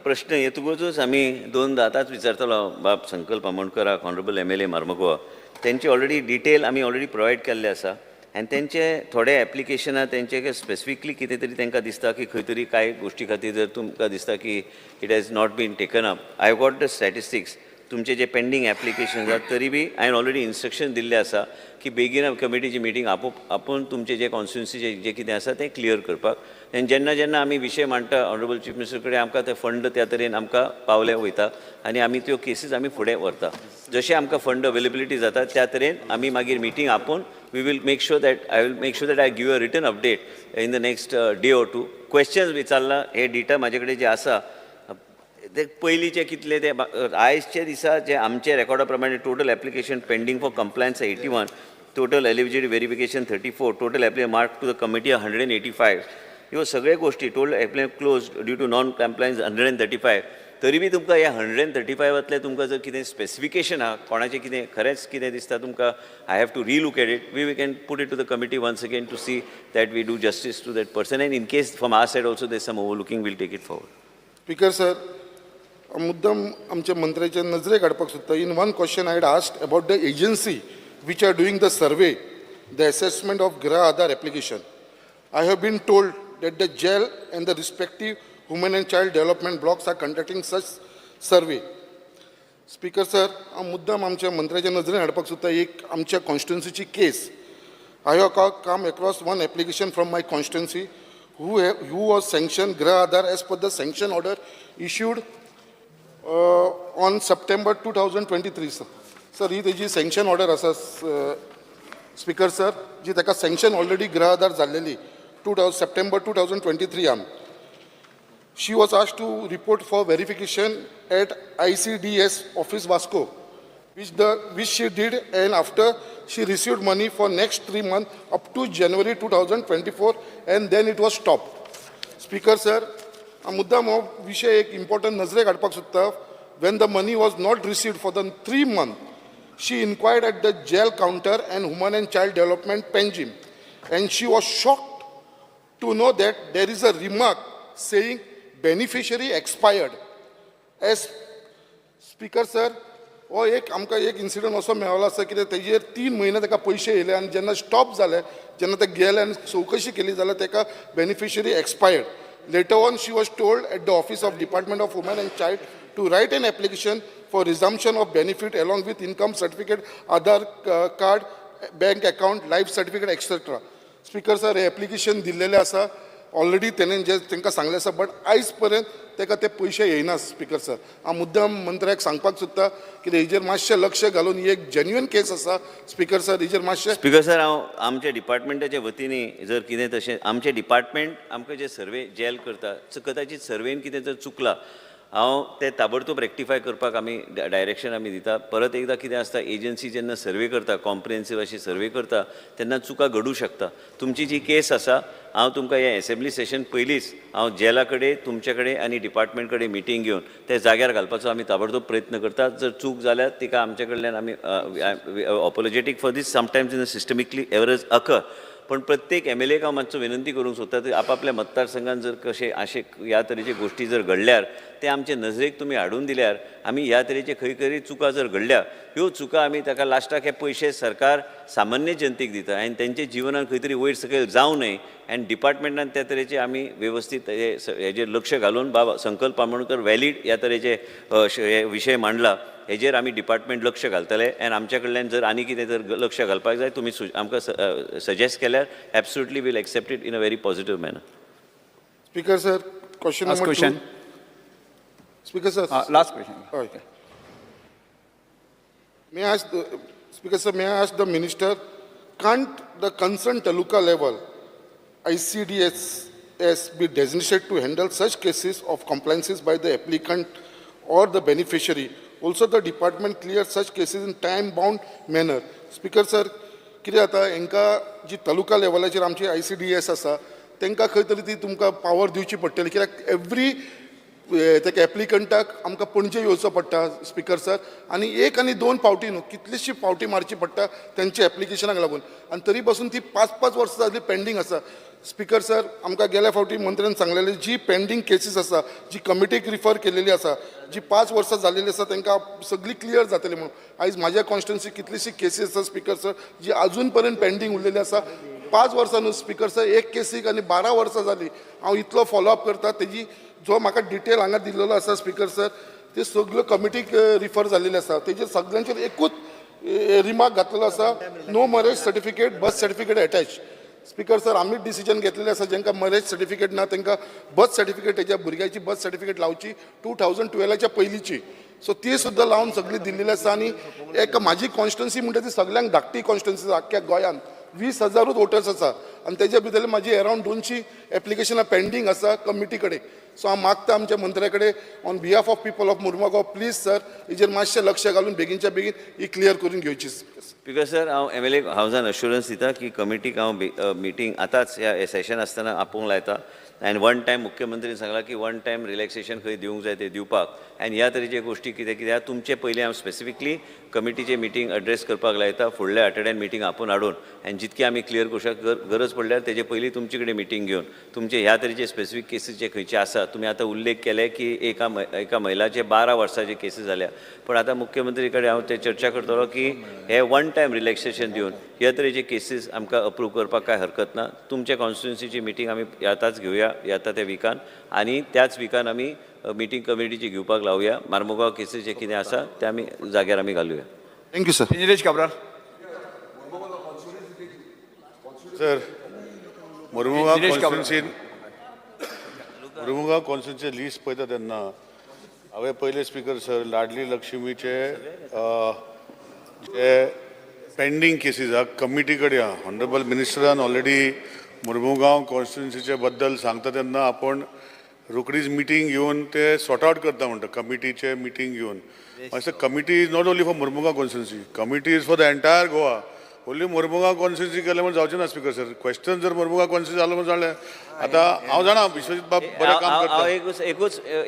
प्रश्न येतकूच आमी दोनदा आतांच विचारतलो बाब संकल्प आमोणकराक honourable MLA Marmagoa तेंची already detail आमी already provide केल्ले आसा आनी तेंचे थोडे एप्लिकेशनां तेंचे स्पेसिफिकली कितें तरी तांकां दिसता की खंय तरी कांय गोश्टी खातीर जर तुमकां दिसता की it has not been taken up I got the statistics तुमचे जे पेंडींग एप्लिकेशन आसात तरी बी हांवें ऑलरेडी इन्स्ट्रक्शन दिल्ले आसा की बेगीन कमिटीची मिटींग आपूण तुमचे जे कॉन्स्टिट्युन्सीचे जे कितें आसा तें क्लियर करपाक आनी जेन्ना आमी विशय मांडटा ऑनरेबल चीफ मिनिस्टर कडेन आमकां ते फंड त्या तरेन आमकां पावले वयता आनी आमी त्यो केसीस आमी फुडें व्हरता जशें आमकां फंड अवेलेबिलिटी जाता त्या तरेन आमी मागीर मिटींग आपूण we will make sure that I will make sure that I give a written update in the next day or two questions विचारला हे डेटा म्हाजे कडेन जे आसा ते पयलींचे कितले ते आयजचे दिसा जे आमचे रेकॉर्डा प्रमाणे total application pending for compliance 81 total eligibility verification 34 total application mark to the committee 185 ह्यो सगळे गोष्टी total application close due to non compliance 135 तरी बी तुमकां ह्या 135तले तुमकां जर कितें स्पेसिफिकेशन आहा कोणाचें कितें खरेंच कितें दिसता तुमकां I have to relook at it we can put it to the committee once again to see that we do justice to that person and in case from our side also there some overlooking will take it forward speaker sir मुद्दम आमच्या मंत्र्याचे नजरे काडपाक सोदता in one question I had asked about the agency which are doing the survey, the assessment of Grah Aadhaar application. I have been told that the jail and the respective women and child development blocks are conducting such survey. Speaker sir, मुद्दाम आमच्या मंत्र्याच्या नजरेन हाडपाक सोदता एक आमच्या कॉन्स्टिट्युन्सीची केस. I have come across one application from my constituency who was sanctioned Grah Aadhaar as per the sanction order issued on September 2023, sir. Sir ही तेजी sanction order आसा स्पीकर सर जी ताका सँक्शन ऑलरेडी ग्रह आधार जाल्लेली September 2023 she was asked to report for verification at ICDS office Vasco which she did and after she received money for next 3 months up to January 2024 and then it was stopped. Speaker sir मुद्दाम हो विशय एक important नजरे काडपाक सोदता when the money was not received for the 3 months, she inquired at the jail counter and Women and Child Development Panjim, and she was shocked to know that there is a remark saying beneficiary expired. As Speaker sir, हो एक आमकां एक incident असो मेळ्ळो आसा की तेजेर 3 म्हयने ताका पयशे येयले आनी जेन्ना स्टॉप जाले जेन्ना ते गेले आनी चवकशी केली जाल्यार ताका beneficiary expired. Later on, she was told at the Office of Department of Women and Child to write an application for resumption of benefit along with income certificate, Aadhaar card, bank account, life certificate, etc. Speaker sir, application दिल्लेले आसा already तेणें जे तांकां सांगलें आसा but आयज पर्यंत ताका ते पयशे येयना. स्पिकर सर, हांव मुद्दाम मंत्र्याक सांगपाक सोदता की हेजेर मातशें लक्ष घालून ही एक जेन्युइन केस आसा. स्पिकर सर, हेजेर मातशें स्पीकर सर, हांव आमच्या डिपार्टमेंटाच्या वतीने जर कितें तशें आमचे डिपार्टमेंट आमकां जे सर्वे जेल करता कदाचित सर्वेन कितें जर चुकलां हांव ते ताबडतोब रेक्टिफाय करपाक आमी डायरेक्शन आमी दिता. परत एकदां कितें आसता एजन्सी जेन्ना सर्वे करता कॉम्प्रिहेन्सीव अशी सर्वे करता तेन्ना चुका घडूं शकता. तुमची जी केस आसा हांव तुमकां ह्या असेंब्ली सेशन पयलींच हांव जेला कडेन तुमचे कडेन आनी डिपार्टमेंट कडेन मिटींग घेवन ते जाग्यार घालपाचो आमी ताबडतोब प्रयत्न करतात. जर चूक जाल्यार तिका आमचे कडल्यान आमी apologetic for this sometimes in systemically errors occur. पण प्रत्येक MLA हांव मातसो विनंती करूंक सोदता आपापल्या मतदारसंघात जर कशे अशे ह्या तरेचे गोश्टी जर घडल्यार ते आमचे नजरेक तुमी हाडून दिल्यार आमी ह्या तरेचे खंय खंय चुका जर घडल्या ह्यो चुका आमी ताका लास्टाक हे पयशे सरकार सामान्य जनतेक दिता आनी तेंचे जिवनान खंय तरी वयर सकयल जावं न्हय आनी डिपार्टमेंटान त्या तरेचे आमी वेवस्थीत हेजेर लक्ष घालून बाबा संकल्प आमोणकर वॅलीड ह्या तरेचे विशय मांडला हेजेर आमी डिपार्टमेंट लक्ष घालतले आनी आमच्या कडल्यान जर आनी कितें जर लक्ष घालपाक जाय तुमी आमकां सजेस्ट केल्यार absolutely will accept it in a very positive manner. Speaker sir, question Last number question. 2. Speaker sir. Last question. Okay. May I ask Speaker sir, may I ask the minister, can't the concerned taluka level ICDS be designated to handle such cases of compliances by the applicant or the beneficiary? Also, the department clears such cases in time-bound manner. Speaker sir, कितें जाता हांकां जी तालुका लेवलाचेर आमची ICDS आसा तांकां खंय तरी ती तुमकां पावर दिवची पडटली कित्याक एवरी ताका एप्लिकंटाक आमकां पणजे येवचो पडटा. स्पिकर सर, आनी 1 आनी 2 फावटी न्हू कितलीशी फावटी मारची पडटा तेंच्या एप्लिकेशनाक लागून आनी तरी पासून ती 5-5 वर्सां जाली पेंडींग आसा. स्पिकर सर, आमकां गेल्या फावटी मंत्र्यान सांगलेले जी पेंडींग केसीस आसा जी कमिटीक रिफर केलेली आसा जी 5 वर्सां जालेली आसा तांकां सगळी क्लियर जातली म्हणून. आयज म्हाज्या कॉन्स्टिट्युन्सी कितलीशी केसीस आसा स्पिकर सर जी अजून पर्यंत पेंडींग उरलेली आसा. 5 वर्सां न्हू स्पिकर सर, एक केसीक आनी 12 वर्सां जाली. हांव इतलो फॉलोअप करता तेजी जो म्हाका डिटेल हांगा दिल्लो आसा स्पिकर सर ते सगळ्यो कमिटीक रिफर जाल्लेले आसा. तेजेर सगळ्यांचेर एकूच रिमार्क घातलेलो आसा, no marriage certificate birth certificate attach. Speaker sir, आम्हीच डिसिजन घेतलेले आसा जांकां मॅरेज सर्टिफिकेट ना तांकां बर्थ सर्टिफिकेट तेज्या भुरग्याची बर्थ सर्टिफिकेट लावची 2012च्या पयलींची. सो ती सुद्दां लावन सगळी दिल्लेली आसा. आनी एक म्हाजी कॉन्स्टिट्युन्सी म्हणटा ती सगळ्यांक धाकटी कॉन्स्टिट्युन्सी आसा आख्ख्या गोंयांत. 20,000 वोटर्स आसा आनी तेज्या भितर म्हाजी अरावंड 200 एप्लिकेशनां पेंडींग आसा कमिटी कडेन. सो हांव मागता आमच्या मंत्र्या कडेन on behalf of people of Mormugao please sir हेजेर मातशें लक्ष घालून बेगीनच्या बेगीन ही क्लियर करून घेवची. स्पिकर सर, हांव MLA हावजान अश्युरन्स दिता की कमिटीक हांव मिटींग आतांच ह्या सेशन आसतना आपोवंक लायता आनी वन टायम मुख्यमंत्रीन सांगला की वन टायम रिलॅक्सेशन खंय दिवंक जाय ते दिवपाक आनी ह्या तरेचे गोश्टी कितें कित्याक तुमचे पयलीं हांव स्पेसिफिकली कमिटीचे मिटींग एड्रेस करपाक लायता फुडल्या आठवड्यान मिटींग आपूण हाडून आनी जितकी आमी क्लियर करूं शकता गरज पडल्यार तेजे पयलीं तुमचे कडेन मिटींग घेवन तुमचे ह्या तरेचे स्पेसिफीक केसीस जे खंयचे आसा तुमी आतां उल्लेख केले की एका महिलाचे 12 वर्साचे केसीस जाल्या पण आतां मुख्यमंत्री कडेन हांव ते चर्चा करतलो की हे वन टायम रिलॅक्सेशन दिवन ह्या तरेचे केसीस आमकां अप्रूव करपाक काय हरकत ना. तुमच्या कॉन्स्टिट्युन्सीची मिटींग आमी आतांच घेवया येता त्या विकान आनी त्याच विकान आमी मिटींग कमिटीची घेवपाक लावया. मार्मुगांव केसीस जे कितें आसा ते आमी जाग्यार आमी घालुया. Thank you sir. Nilesh Cabral. Sir, Mormugao constituency list पळयता तेन्ना हांवें पयले स्पीकर सर लाडली लक्ष्मीचे जे पेंडींग केसीस आहा कमिटी कडेन आहा ऑनरेबल मिनिस्टरान ऑलरेडी मुर्मुगांव कॉन्स्टिट्युन्सीचे बद्दल सांगता तेन्ना आपण रोकडीच मिटींग घेवन ते सॉर्ट आउट करता म्हणटा कमिटीचे मिटींग घेवन. Committee is not only for Mormugao constituency, committee is for the entire Goa only Mormugao constituency केलें म्हणून जावचें ना स्पीकर सर. क्वेश्चन जर मुर्मुगांव कॉन्स्टिट्युन्सी जालो म्हणून जालें आतां हांव जाणा विश्वजीत बाब बरें काम हांव करता.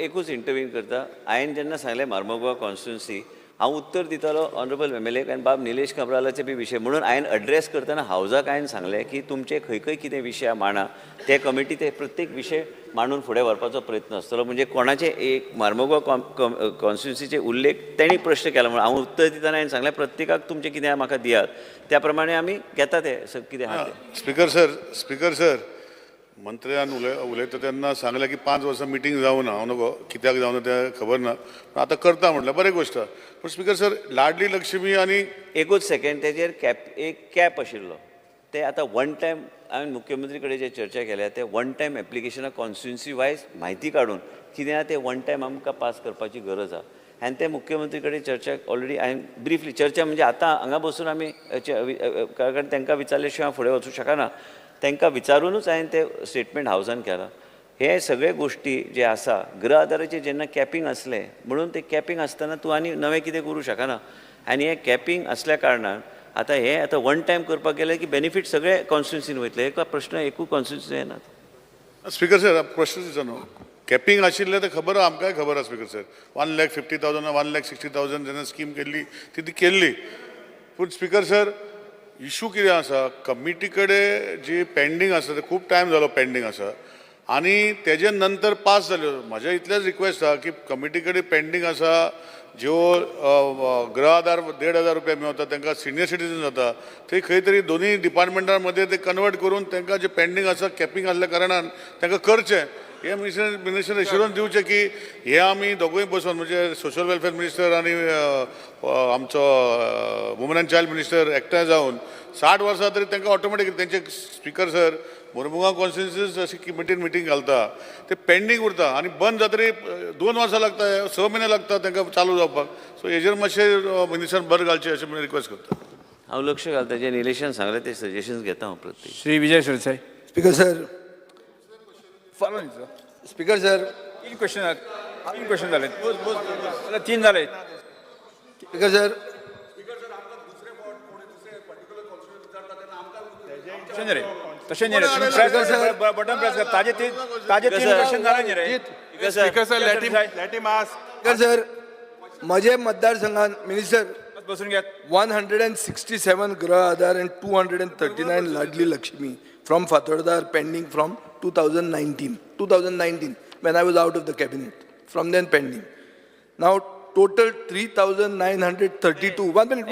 एकूच इंटरव्यू करता. हांवें जेन्ना सांगलें मार्मोगोवा कॉन्स्टिट्युन्सी हांव उत्तर दितालो ऑनरेबल एम एल आनी बाब निलेश काब्रालाचे बी विशय म्हणून हांवें एड्रेस करतना हावजाक हांवें सांगलें की तुमचे खंय खंय कितें विशय मांडा ते कमिटी ते प्रत्येक विशय मांडून फुडें व्हरपाचो प्रयत्न आसतलो. म्हणजे कोणाचे एक मार्मोगोवा कॉन्स्टिट्युन्सीचे उल्लेख तेणी प्रश्न केला म्हणून हांव उत्तर दितना हांवें सांगलें प्रत्येकाक तुमचें कितें म्हाका दियात त्या प्रमाणे आमी घेता ते कितें आहा तें. स्पीकर सर मंत्र्यान उलयता तेन्ना सांगलें की 5 वर्सां मिटींग जावना. हांव नको कित्याक जावना तें खबर ना पूण आतां करता म्हटलें बरें गोश्ट. पूण स्पीकर सर लाडली लक्ष्मी आनी एकूच सेकंड तेजेर एक कॅप आशिल्लो ते आतां वन टायम हांवें मुख्यमंत्री कडेन जे चर्चा केल्या ते वन टायम एप्लिकेशनां कॉन्स्टिट्युन्सी वायज म्हायती काडून कितें आहा ते वन टायम आमकां पास करपाची गरज आहा. आनी ते मुख्यमंत्री कडेन चर्चा ऑलरेडी हांवें ब्रिफली चर्चा म्हणजे आतां हांगा बसून आमी कारण तांकां विचारले शिवाय फुडें वचूं शकना. तांकां विचारूनच हांवें ते स्टेटमेंट हावजान केला. हे सगळे गोश्टी जे आसा गृह आदाराचें जेन्ना कॅपिंग आसलें म्हणून ते कॅपिंग आसतना तूं आनी नवें कितें करूं शकना. आनी हें कॅपिंग आसल्या कारणान आतां वन टायम करपाक गेले की बेनिफीट सगळे कॉन्स्टिट्युन्सीन वयतले. एक प्रश्न एकूच कॉन्स्टिट्युन्सी येनात. स्पीकर सर प्रश्न दिसता न्हू कॅपिंग आशिल्लें तें खबर आहा आमकांय खबर आहा स्पीकर सर. 1,50,000 1,60,000 जेन्ना स्कीम केल्ली ती केल्ली. पूण स्पीकर सर इशू कितें आसा कमिटी कडेन जी पेंडींग आसा ते खूब टायम जालो पेंडींग आसा आनी तेजे नंतर पास जाल्यो. म्हजें इतलेंच रिक्वेस्ट आहा की कमिटी कडेन पेंडींग आसा ज्यो गृह आदार 1,500 रुपया मेळटा तांकां सिनियर सिटीजन जाता थंय खंय तरी दोनूय डिपार्टमेंटां मदें ते कन्वर्ट करून तांकां जे पेंडींग आसा कॅपिंग आसल्या कारणान तांकां करचें. हे मिनिस्टर एश्युरन्स दिवचे की हे आमी दोगूय बसून म्हणजे सोशल वेलफेअर मिनिस्टर आनी आमचो वुमन अँड चायल्ड मिनिस्टर एकठांय जावन 60 वर्सां तरी तांकां ऑटोमॅटीक तेंचे स्पीकर सर मुर्मुगांव कॉन्स्टिट्युन्सीज अशी कमिटीन मिटींग घालता ते पेंडींग उरता आनी बंद जातरी 2 वर्सां लागता 6 म्हयने लागता तांकां चालू जावपाक. सो हेजेर मातशें मिनिस्टरान बरें घालचें अशें म्हणून रिक्वेस्ट करता. हांव लक्ष घालता जे निलेशान सांगलें ते सजेशन्स घेता हांव प्रत्येक. Shri Vijay Sardesai. Speaker sir speaker sir 3 question जाले 3 जाले. स्पीकर सर तशें न्ही रे बटन प्रेस कर ताजे 3 क्वेश्चन जाले न्ही रे. Speaker sir, let him ask. Speaker sir म्हजे मतदारसंघात मिनिस्टर बसून घ्या. 167 गृह आधार and 239 Ladli Lakshmi from Fatordar pending from 2019 when I was out of the cabinet. From then pending. Now total 3,932. 1 minute.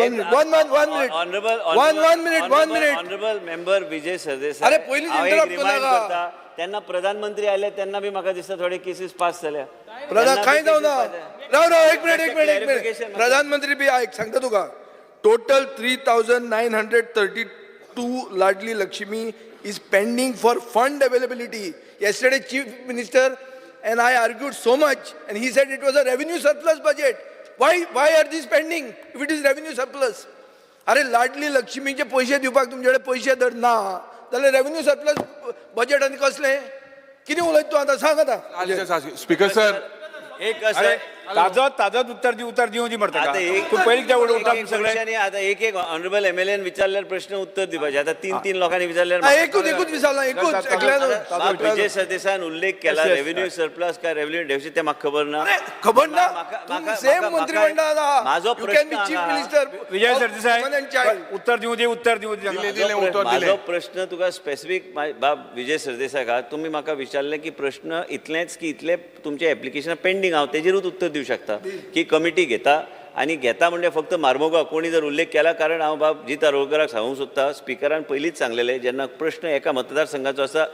Honorable member Vijay Sardesai. अरे पहिलीच interrupt करू नका. त्यांना प्रधानमंत्री आले त्यांना बी म्हाका दिसता थोडे केसीस पास झाल्या. काय जाऊ ना राव एक मिनिट प्रधानमंत्री बी ऐक सांगता तुका total 3,932 Ladli Laxmi is pending for fund availability. Yesterday Chief Minister and I argued so much and he said it was a revenue surplus budget. Why are these pending if it is revenue surplus? अरे लाडली लक्ष्मीचे पैसे दिवपाक तुमच्याकडे पैसे धर ना जाल्यार revenue surplus budget आनी कसले कितें उलयता तूं आतां सांग आतां. स्पीकर सर एक ताजोच उत्तर दिवं दी म्हणटा तूं पयलीं त्या उठा सगळे. आता एक ऑनरेबल एमएलएन विचारल्यार प्रश्न उत्तर दिवपाचे. आता 3 लोकांनी विचारल्यार एकूच विचारला एकूच विजय सरदेसायान उल्लेख केला रेव्हेन्यू सरप्लस काय रेव्हेन्यू डेफिसीट ते म्हाका खबर ना सेम मंत्रिमंडळात माझो विजय सरदेसाय उत्तर दिवं दी. माझो प्रश्न तुका स्पेसिफीक बाब विजय सरदेसाय का तुम्ही म्हाका विचारले की प्रश्न इतलेच की इतले तुमचे एप्लिकेशन पेंडिंग हांव तेजेरूच उत्तर दिवं शकता की कमिटी घेता आनी घेता म्हणजे फक्त मार्मोगांव कोणी जर उल्लेख केला कारण हांव बाब जिता रोळकराक सांगूंक सोदता स्पिकरान पयलींच सांगलेलें जेन्ना प्रश्न एका मतदारसंघाचो आसा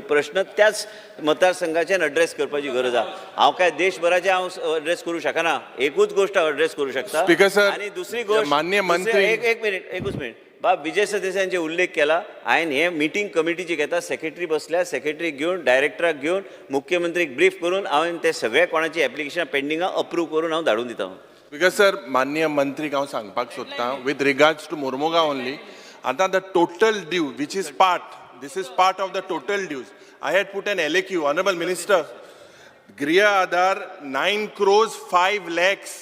प्रश्न त्याच मतदारसंघाच्यान एड्रेस करपाची गरज आहा. हांव काय देशभराचे हांव एड्रेस करूं शकना एकूच गोश्ट हांव एड्रेस करूं शकता. स्पीकर सर आनी दुसरी गोश्ट माननीय मंत्री एकूच मिनिट बाब विजय सरदेसायांचे उल्लेख केला हांवें हे मिटींग कमिटीची घेता सेक्रेटरी बसल्या सेक्रेटरी घेवन डायरेक्टराक घेवन मुख्यमंत्रीक ब्रीफ करून हांवें ते सगळे कोणाची एप्लिकेशन पेंडिंग अप्रूव्ह करून हांव धाडून दिता. बिकॉज सर माननीय मंत्रीक हांव सांगपाक सोदतां with regards to Mormugao only आतां the total due which is this is part of the total dues I had put an LAQ honourable minister Griha Aadhar 9 crores 5 lakhs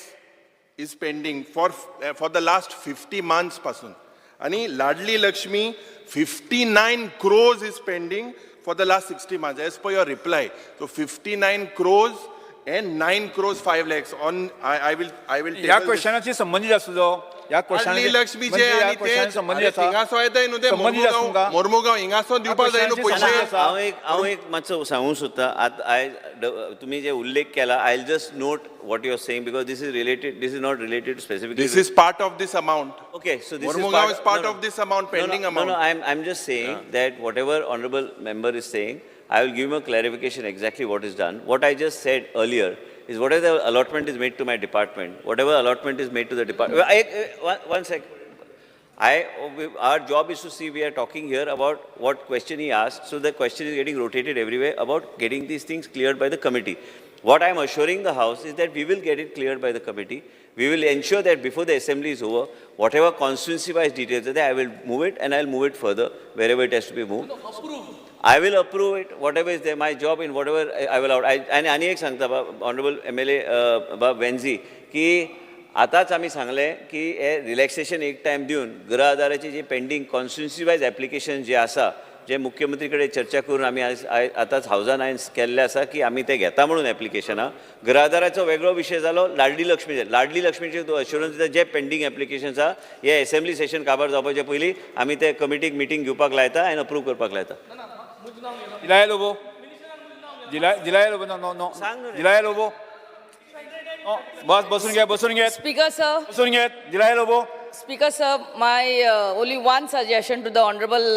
is pending for the last 50 months पासून आणि लाडली Lakshmi 59 crores is pending for the last 60 months as per your reply. So 59 crores and 9 crores 5 lakhs on I will या table this. क्वेश्चनाची संबंधित आसूं जो या लाडली लक्ष्मीचे या आणि ते क्वेश्चनाची संबंधित आसा हिंगासो येताय न्हू ते संबंधित आसा तुमकां? मोरमुगांव हिंगासो दिवपाक जाय न्हू क्वेश्चनाची पयशे संबंधित हांव एक मातसो सांगूंक सोदतां तुम्ही जे उल्लेख केला I just note what you are saying because this is not related to specifically This is part of this amount. Okay, so this Mormugao is part no, of this amount, pending amount. No, I'm just saying that whatever honorable member is saying, I will give him a clarification exactly what is done. What I just said earlier is whatever allotment is made to my department, whatever allotment is made to the department. One sec. Our job is to see, we are talking here about what question he asked. So the question is getting rotated everywhere about getting these things cleared by the committee. What I am assuring the House is that we will get it cleared by the committee. We will ensure that before the assembly is over, whatever constituency-wise details are there, I will move it and I will move it further wherever it has to be moved. I will approve it, whatever is there. My job in whatever I will out. आणि एक सांगता honorable MLA वेन्झी की आताच आम्ही सांगले की हे relaxation एक टायम दिवन गृह आदाराची जी पेंडिंग कॉन्स्टिट्युन्सी ॲप्लिकेशन जे आसा जे मुख्यमंत्री कडेन चर्चा करून आमी आतांच हावजान हांवें केल्लें आसा की आमी ते घेता म्हणून ॲप्लिकेशनां गृह आदाराचो वेगळो विशय जालो लाडली लक्ष्मीचे तो अश्युरन्स दिता जे पेंडींग ॲप्लिकेशन्स आहा हे असेंब्ली सेशन काबार जावपाचे पयलीं आमी ते कमिटीक मिटींग घेवपाक लायता आनी अप्रूव करपाक लायता जिलाय लोबो जिलाय लोबो नो जिलाय लोबो बस बसून घे Speaker sir, बसून घे जिलाय Lobo Speaker sir, my only one suggestion to the honorable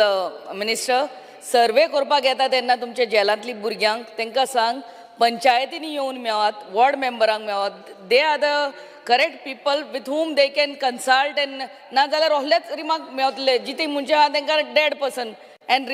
minister, survey करपाक येता तेन्ना तुमच्या जेलांतली भुरग्यांक तांकां सांग पंचायतींनी येवन मेळात वॉर्ड मेंबरांक मेळात they are the correct people with whom they can consult and ना जाल्यार असलेच रिमार्क मेळटले जिथे म्हणजे आहा तांकां डेड पर्सन and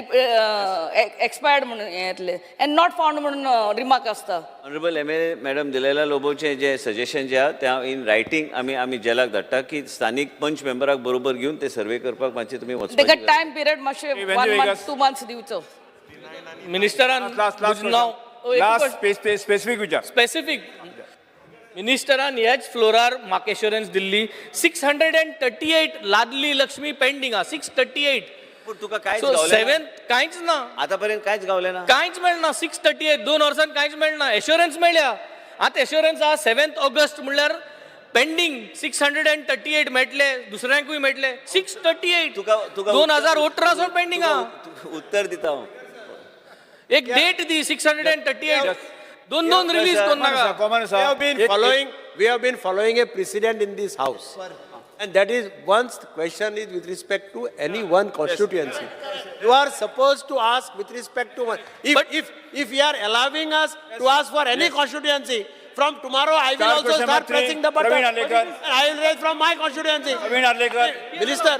expired म्हणून येतले and not found म्हणून रिमार्क आसता. ऑनरेबल MLA मॅडम दिलेला लोबोचे जे सजेशन जे आहा त्या इन रायटींग आमी जेलाक धाडटा की स्थानीक पंच मेंबराक बरोबर घेवन ते सर्वे करपाक मातशे तुमी ताका टायम पिरियड मातशे 1 month 2 months दिवचो. मिनिस्टरान स्पेसिफिक विचार स्पेसिफीक मिनिस्टरान ह्याच फ्लोरार म्हाका एश्युरन्स दिल्ली 638 लाडली लक्ष्मी पेंडींग आहा 638 पूण तुका कांयच सो गावलें ना 7 कांयच ना आतापर्यंत कांयच गावलें ना कांयच मेळना 638 2 वर्सान कांयच मेळना एश्युरन्स मेळ्ळ्या आतां एश्युरन्स आहा 7 ऑगस्ट म्हणल्यार पेंडींग 638 मेळटले दुसऱ्यांकूय मेळटले 638 तुका 2018 सावन पेंडींग आहा उत्तर दिता हांव एक डेट दी 638 दोन रिलीज कोण नाका कॉमन आसा We have been following a precedent in this house. And that is, once the question is with respect to any one constituency, you are supposed to ask with respect to one. If you are allowing us to ask for any constituency, from tomorrow I will also start pressing the button. And I will raise from my constituency. Minister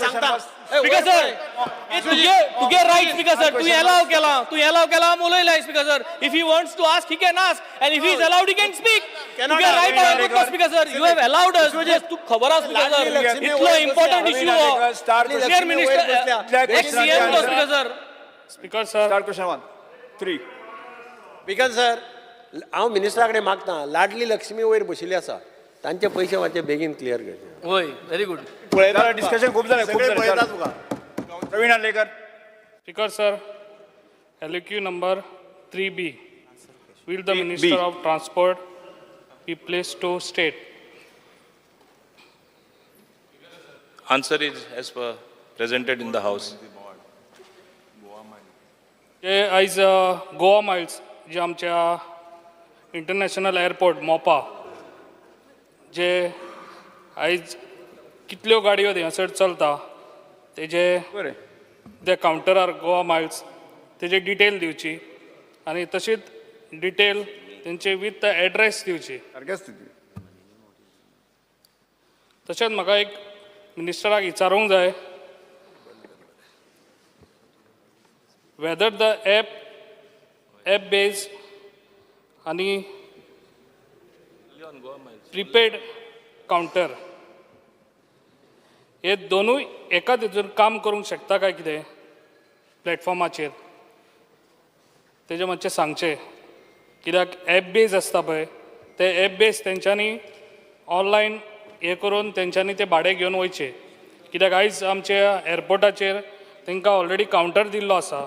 सांगता. Speaker sir, तुगे right, Speaker sir. तू allow केला उलयलाय Speaker sir. If he wants to ask, he can ask, and if he is allowed, he can speak. तुगे right आहे Speaker sir. You have allowed us. तू खबर आहा Speaker sir. इतलो important issue हो. Senior Minister, ex-CM तो Speaker sir. Speaker sir. Start question 1 3 Speaker sir, हांव मिनिस्टरा कडेन मागता लाडली लक्ष्मी वयर बशिल्ली आसा तांचे पयशे मातशे बेगीन क्लियर करचे. होय व्हेरी गुड डिस्कशन खूप झालं Pravin Alekar Speaker sir, LQ number 3B. Will the Minister of Transport be placed to state? Answer is as per presented in the House. जे आयज गोवा माइल्स जे आमच्या इंटरनॅशनल एअरपोर्ट मोपा जे आयज कितल्यो गाडयो थंयसर चलता तेजे ते कावंटरार गोवा माइल्स तेजे डिटेल दिवची आनी तशीच डिटेल तेंचे विथ द एड्रेस दिवची. तशेंच म्हाका एक मिनिस्टराक विचारूंक जाय whether the app based आणि प्रीपेड काउंटर हे दोनूय एकाच हेतून काम करूंक शकता काय कितें प्लॅटफॉर्माचेर तेजें मातशें सांगचें कित्याक ॲप बेज आसता पळय ते ॲप बेज तेंच्यांनी ऑनलायन हे करून तेंच्यांनी ते भाडें घेवन वयचे कित्याक आयज आमच्या एअरपोर्टाचेर तांकां ऑलरेडी कावंटर दिल्लो आसा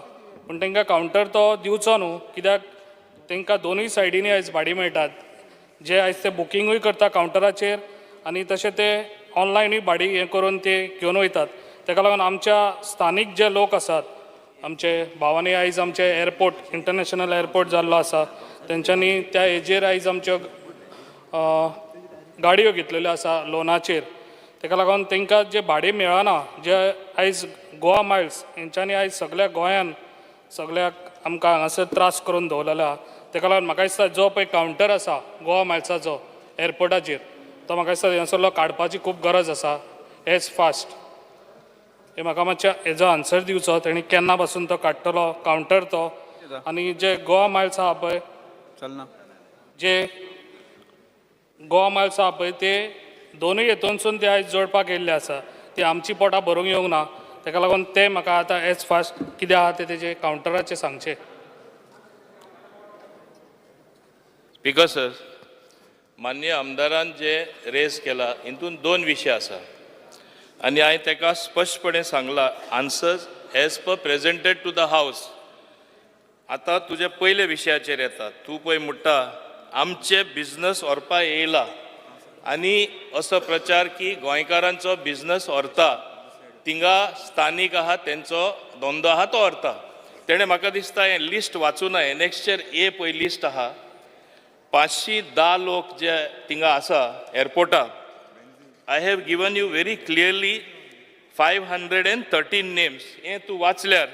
पूण तांकां कावंटर तो दिवचो न्हू कित्याक तांकां दोनूय सायडीनी आयज भाडी मेळटात जे आयज ते बुकिंगूय करता कावंटराचेर आनी तशें ते ऑनलायनूय भाडी हें करून ते घेवन वयतात ताका लागून आमच्या स्थानीक जे लोक आसात आमचे भावांनी आयज आमचे एअरपोर्ट इंटरनॅशनल एअरपोर्ट जाल्लो आसा तेंच्यांनी त्या हेजेर आयज आमच्यो गाडयो घेतलेल्यो आसा लोनाचेर ताका लागून तांकां जे भाडें मेळना जे आयज गोवा मायल्स हेंच्यांनी आयज सगळ्या गोंयान सगळ्याक आमकां हांगासर त्रास करून दवरलेला ताका लागून म्हाका दिसता जो पळय कावंटर आसा गोवा मायल्साचो एअरपोर्टाचेर तो म्हाका दिसता हांगासरलो काडपाची खूब गरज आसा एज फास्ट हे म्हाका मातशें हेजो आन्सर दिवचो तेणी केन्ना पासून तो काडटलो कावंटर तो आनी जे गोवा मायल्स आहा पळय चलना जे गोवा मायल्स आहा पळय ते दोनूय हेतूनसून ते आयज जोडपाक येयल्ले आसा ती आमची पोटां भरूंक येवंक ना ताका लागून ते म्हाका आतां एज फास्ट कितें आहा ते तेजे कावंटराचेर सांगचें. स्पीकर सर, माननीय आमदारान जे रेज केला हितून दोन विशय आसा आनी हांवें ताका स्पश्टपणे सांगला answers as per presented to the house. आतां तुजे पयले विशयाचेर येता तूं पळय म्हणटा आमचे बिझनस व्हरपा येयला आनी असो प्रचार की गोंयकारांचो बिझनस व्हरता थिंगा स्थानीक आहा तेंचो धंदो आहा तो व्हरता. तेणें म्हाका दिसता हें लिस्ट वाचूं ना नेक्स्टचेर ए पळय लिस्ट आहा 510 लोक जे थिंगा आसा एअरपोर्टार. I have given you very clearly 513 names. हें तूं वाचल्यार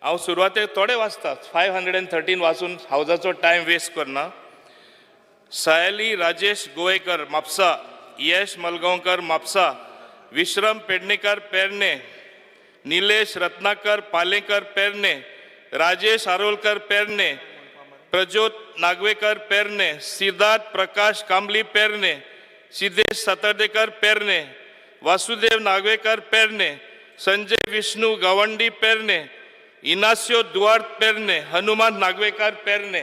हांव सुरवातेक थोडे वाचता 513 वाचून हावजाचो टायम वेस्ट करना. सायली राजेश गोवेकर म्हापसा, यश मलगांवकर म्हापसा, विश्रम पेडणेकर पेरणे, निलेश रत्नाकर पालेकर पेरणे, राजेश आरोलकर पेरणे, प्रज्योत नागवेकर पेरणे, सिद्धार्थ प्रकाश कांबली पेरणे, सिद्धेश सातर्डेकर पेरणे, वासुदेव नागवेकर पेरणे, संजय विष्णू गावंडी पेरणे, इनासियो दुआर्त पेरणे, हनुमान नागवेकर पेरणे.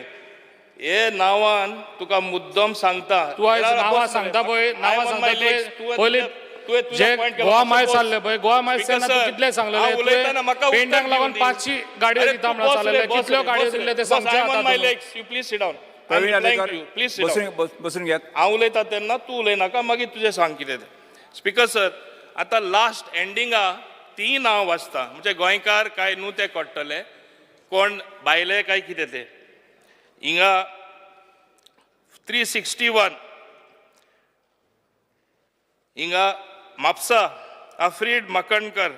हे नांवान तुका मुद्दम सांगता. तूं आयज नांवां सांगता पळय नांवां सांगता पळय पयलीं जे गोवा मायल्स जाल्ले पळय गोवा मायल्स तेन्ना तूं कितले सांगलेले पेंडाक लागून 500 गाडयो दिता म्हणून सांगलेले कितल्यो गाडयो दिल्ले ते सांगचे आतां please sit down. Pravin Arlekar please बसून घेयात. हांव उलयता तेन्ना तूं उलयनाका मागीर तुजें सांग कितें तें. स्पीकर सर, आतां लास्ट एंडिंगा तीं नांव वाचता म्हणजे गोंयकार काय न्हू ते कळटले कोण भायले काय कितें ते. हिंगा 361 हिंगा म्हापसा अफ्रीड मकणकर,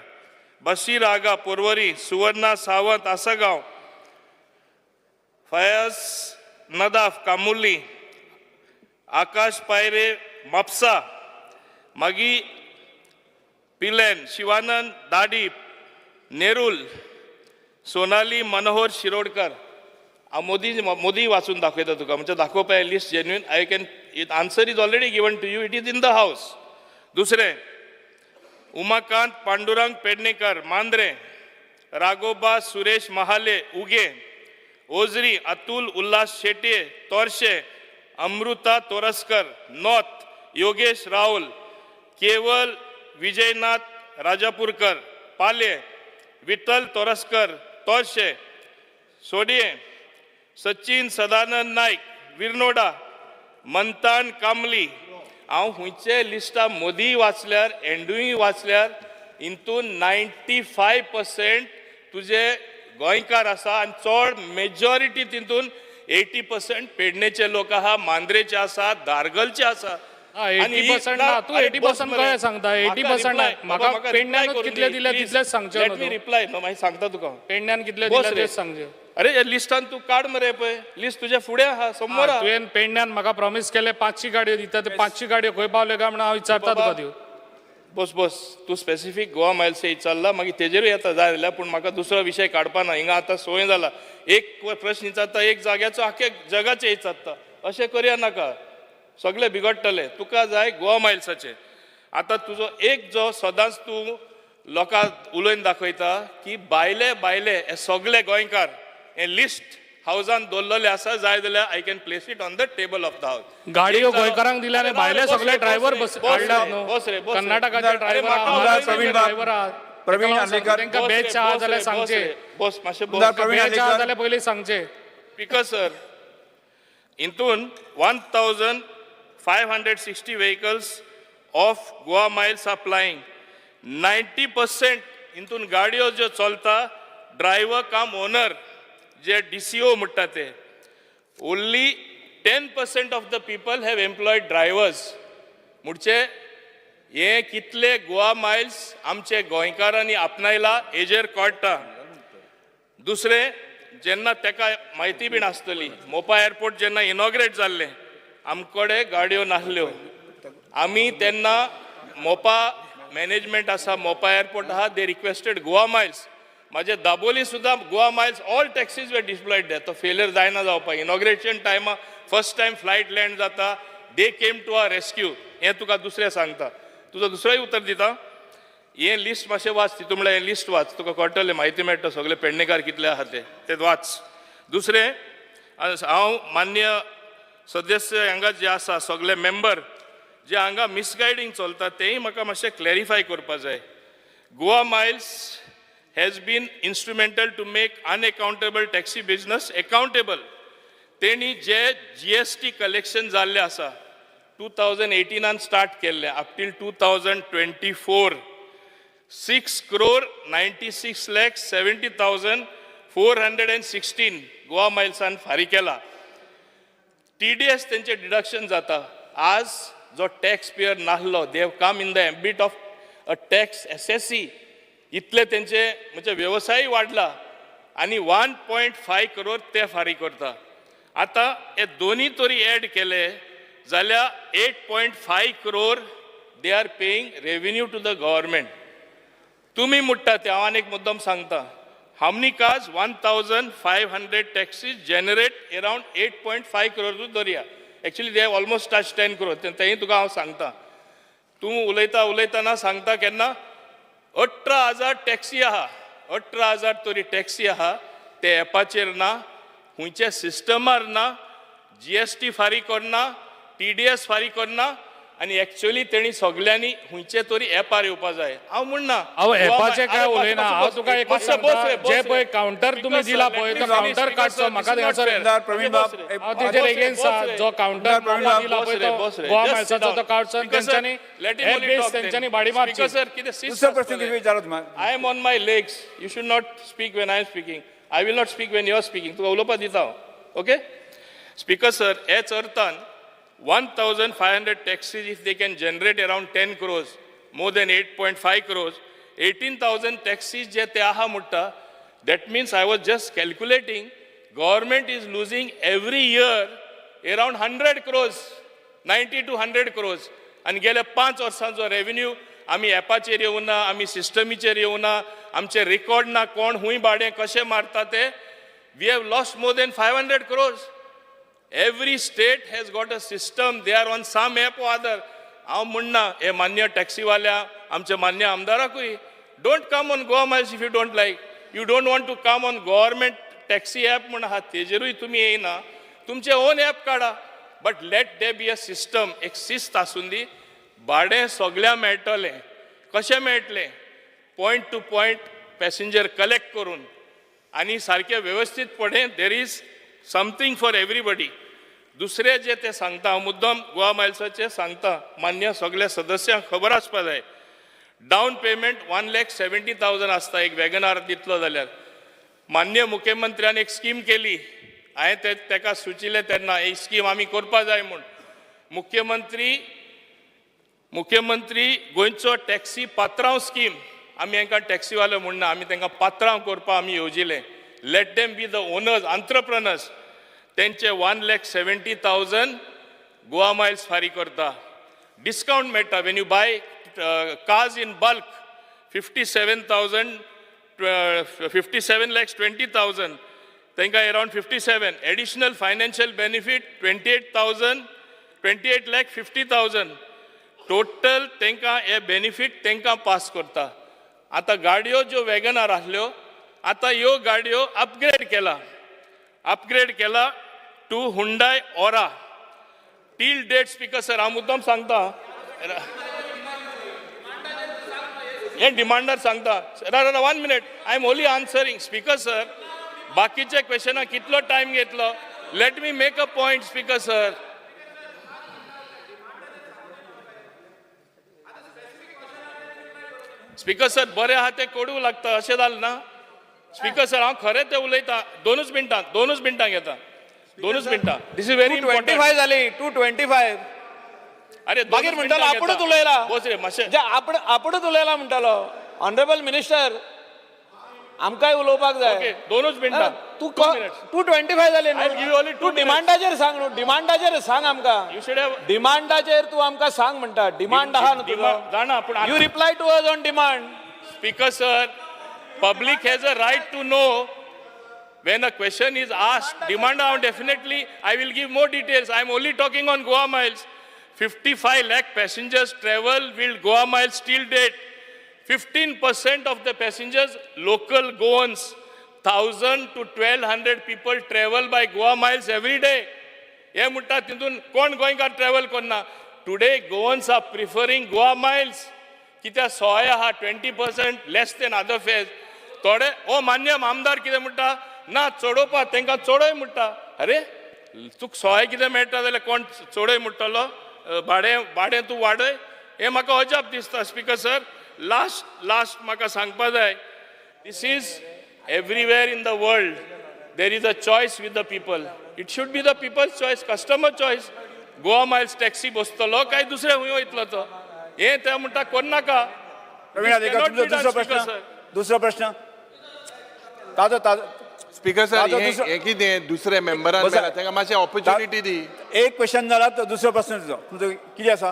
बशीर आगा पोरवरी, सुवर्णा सावंत आसगांव, फयाज नदाफ कामुर्ली, आकाश पायरे म्हापसा, मागी पिलेन शिवानंद दाडी नेरूल, सोनाली मनोहर शिरोडकर. हांव मोदी वाचून दाखयता तुका म्हणजे दाखोवपा list genuine. I can it answer is already given to you. It is in the house. दुसरें उमाकांत पांडुरंग पेडणेकर मांद्रे, राघोबा सुरेश महाले उगे, ओझरी अतुल उल्हास शेट्ये तोरशे, अमृता तोरसकर नॉर्थ, योगेश राहुल, केवल विजयनाथ राजापूरकर पाले, विठ्ठल तोरसकर तोरशे सोडये, सचिन सदानंद नाईक विरनोडा, मंतान कामली. हांव खुंयचे लिस्टा मोदी वाचल्यार एंडूय वाचल्यार हितून 95% तुजे गोंयकार आसा आनी चड मेजॉरिटी तितून 80% पेडणेचे लोक आहा, मांद्रेचे आसा, दारगलचे आसा. 80% ना तूं 80% कशें सांगता 80% म्हाका पेडण्यानूच कितले दिले तितलेच सांगचे. लेट मी रिप्लाय नो मागीर सांगता तुका पेडण्यान कितले दिले तेच सांगचे. अरे या लिस्टान तू काड मरे पळय लिस्ट तुज्या फुडें आहा समोर आहा. तुवें पेडण्यान म्हाका प्रॉमिस केले 500 गाडयो दिता ते 500 गाडयो खंय पावले काय म्हणून हांव विचारता तुका त्यो. बस तू स्पेसिफीक गोवा मायल्स विचारला मागीर तेजेरूय येता जाय जाल्यार पूण म्हाका दुसरो विशय काडपा ना. हिंगा आतां सोय जाला एक प्रश्न विचारता एक जाग्याचो आख्या जगाचे विचारता. अशें करया नाका सगळे बिगडटले. तुका जाय गोवा मायल्साचे. आतां तुजो एक जो सदांच तूं लोकांक उलयन दाखयता की बायले हे सगळे गोंयकार हें लिस्ट हावजान दवरलेले आसा जाय जाल्यार I can place it on the table of the हावस. गाडयो गोंयकारांक दिल्या आनी भायले सगळे ड्रायव्हर काढल्यात बस रे न्हू कर्नाटकाचे ड्रायव्हर प्रवीण हार्लेकर तांकां बॅच आहा जाल्यार सांगचे बस मातशें आमदार बस प्रवीण बॅच आहा हार्लेकर जाल्यार पयलीं सांगचे. स्पीकर सर, इंतून 1,560 vehicles of Goa miles are flying. 90% इंतून गाडयो ज्यो चलता ड्रायव्हर काम ओनर जे DCO म्हणटा ते. Only 10% of the people have employed drivers. म्हणचे हे कितले गोवा मायल्स आमचे गोंयकारांनी आपणायला हेजेर कळटा. दुसरें, जेन्ना तेका म्हायती बीन आसतली, मोपा एअरपोर्ट जेन्ना इनॉग्रेट जाल्लें, आमकडे गाडयो नासल्यो. आमी तेन्ना मोपा मॅनेजमेंट आसा, मोपा एअरपोर्ट आहा, दे रिक्वेस्टेड गोवा मायल्स. म्हाजे दाबोली सुद्दां गोवा मायल्स ऑल टॅक्सीज वे डिप्लॉयड दे. तो फेलियर जायना जावपाक. इनॉग्रेशन टायमा फर्स्ट टायम फ्लायट लँड जाता, दे केम टू आवर रेस्क्यू. हें तुका दुसरें सांगता. तुजो दुसरोय उत्तर दिता. हें लिस्ट मातशें वाच, तितून म्हळ्यार हें लिस्ट वाच, तुका कळटलें, म्हायती मेळटा सगळे पेडणेकार कितले आहा ते वाच. दुसरें, हांव मान्य सदस्य हांगा जे आसा सगळे मेंबर जे हांगा मिसगायडींग चलता तेंय म्हाका मातशें क्लॅरिफाय करपा जाय. Goa miles has been instrumental to make unaccountable taxi business accountable. तेणी जे GST कलेक्शन जाल्लें आसा 2018 स्टार्ट केल्लें अप टील 2024, 6,96,70,416 गोवा मायल्सान फारीक केला. TDS तेंचे डिडक्शन जाता. आज जो टॅक्स पेयर नासलो, they have come in the ambit of a tax SSE. इतले तेंचे म्हणजे व्यवसाय वाडला आनी 1.5 crore ते फारीक करता. आतां हे दोनी तरी एड केले जाल्यार 8.5 crore they are paying revenue to the government. तुम्ही म्हणटा ते हांव आनी एक मुद्दम सांगता. How many cars 1,500 taxis generate around 8.5 crore धरया. Actually they have almost touch 10 crore. तेंय तुका हांव सांगता. तूं उलयतना सांगता केन्ना 18,000 टॅक्सी आहा, 18,000 तरी टॅक्सी आहा, ते एपाचेर ना, खुंयच्या सिस्टमार ना, GST फारीक करना, TDS फारीक करना, आनी एक्चुअली तेणी सगळ्यांनी खुंयचे तरी एपार येवपा जाय. हांव म्हणना हांव एपाचें काय उलयना. हांव तुका एकच सांगता, जे पळय कावंटर तुमी दिला पळय तो कावंटर काडचो. म्हाका आमदार प्रवीण बाब हांव तेजेर एगेन्स्ट आहा. जो कावंटर दिला पळय तो गोवा मायल्साचो तो काडचो. तेंच्यांनी हे बेस तेंच्यांनी भाडी मारची. दुसरो प्रश्न कितें विचारत तुम्हाला? I am on my legs. You should not speak when I am speaking. I will not speak when you are speaking. तुका उलोवपा दिता हांव. ओके स्पीकर सर, हेच अर्थान 1,500 taxis, if they can generate around 10 crores, more than 8.5 crores, 18,000 taxis je te aha mutta. That means I was just calculating, government is losing every year around 100 crores, 90 to 100 crores. And गेल्या 5 वर्सांचो revenue आमी एपाचेर येवना, आमी सिस्टमीचेर येवना, आमचे record ना, कोण हुंय भाडें कशें मारता ते. We have lost more than 500 crores. Every state has got a system. They are on some app or other. हांव म्हणना हे मान्य टॅक्सीवाल्या आमचे मान्य आमदाराकूय, don't come on Goa Miles if you don't like. You don't want to come on government taxi app म्हण आहा तेजेरूय तुमी येयना. तुमचे ओन ॲप काडा. But let them be a system. एक शिस्त आसून दी. भाडें सगळ्यांक मेळटलें. कशें मेळटलें? Point to point passenger collect करून आनी सारकें व्यवस्थीतपणे there is something for everybody. दुसरे जे ते सांगता, हांव मुद्दम गोवा मायल्साचे सांगता, मान्य सगळ्या सदस्यांक खबर आसपा जाय. डावन पेमेंट 1,70,000 आसता एक वॅगनार दितलो जाल्यार. मान्य मुख्यमंत्र्यान एक स्कीम केली. हांवें तेका सुचिल्लें तेन्ना ही स्कीम आमी करपा जाय म्हूण. मुख्यमंत्री गोंयचो टॅक्सी पात्रांव स्कीम, आमी हांकां टॅक्सीवाले म्हणना, आमी तांकां पात्रांव करपा आमी येवजिल्लें. Let them be the owners, entrepreneurs. तेंचे 1,70,000 गोवा मायल्स फारीक करता. डिस्काउंट मेळटा. When you buy cars in bulk 57,20,000 तांकां around 57. Additional financial benefit 28,50,000. Total तांकां हे बेनिफीट तांकां पास करता. आतां गाडयो ज्यो वॅगनार आसल्यो, आतां ह्यो गाडयो अपग्रेड केला. अपग्रेड केला to Hyundai Aura till date speaker sir हांव मुद्दाम सांगता हे डिमांडर सांगता 1 minute I am only answering speaker sir बाकीचे क्वेश्चना कितलो टाइम घेतलो let me make a point speaker sir speaker sir बरे आहा ते कोडू लागता अशें जालें ना स्पीकर सर हांव खरें ते उलयतां 2 मिनटां घेता 2 मिनटां दिस इज व्हेरी 25 जाली 225 अरे मागीर म्हणटालो आपुणूच उलयला बोस रे मातशें जे आपुणूच उलयला म्हणटालो ऑनरेबल मिनिस्टर आमकांय उलोवपाक ओके जाय 2 मिनटां तू 225 जाले I'll give you only तू 2 डिमांडाचेर सांग न्हू डिमांडाचेर सांग आमकां यू शुड हॅव डिमांडाचेर तू आमकां सांग म्हणटा डिमांड आहा न्हू तुजो जाणा पूण you reply to us on demand speaker sir public has a right to know when a question is asked demand definitely I will give more details I am only talking on Goa miles 55 lakh passengers travel with Goa miles till date 15% of the passengers local Goans 1000 to 1200 people travel by Goa miles every day हे म्हणटा तितून कोण गोंयकार travel करना today Goans are preferring Goa Miles कित्याक सोय आहा 20% less than other phase थोडे ओ मान्य आमदार कितें म्हणटा ना चडोवपा तांकां चोडय म्हणटा अरे तुका सोय कितें मेळटा जाल्यार कोण चोडय म्हणटलो भाडें तूं वाडय हें म्हाका अजाप दिसता स्पीकर सर लास्ट म्हाका सांगपा जाय this is everywhere in the world there is a choice with the people it should be the people's choice customer choice Goa Miles taxi बसतलो काय दुसरे हूंय वयतलो तो हे ते म्हणटा कोन्नाका प्रवीण आदेकर तुमचो दुसरो प्रश्न ताजो स्पीकर सर ताजो हे कितें दुसरे मेंबरान मेळ्ळा ताका मातशें ऑपॉर्च्युनिटी दी एक क्वेश्चन जाला तो दुसरो प्रश्न तुजो कितें आसा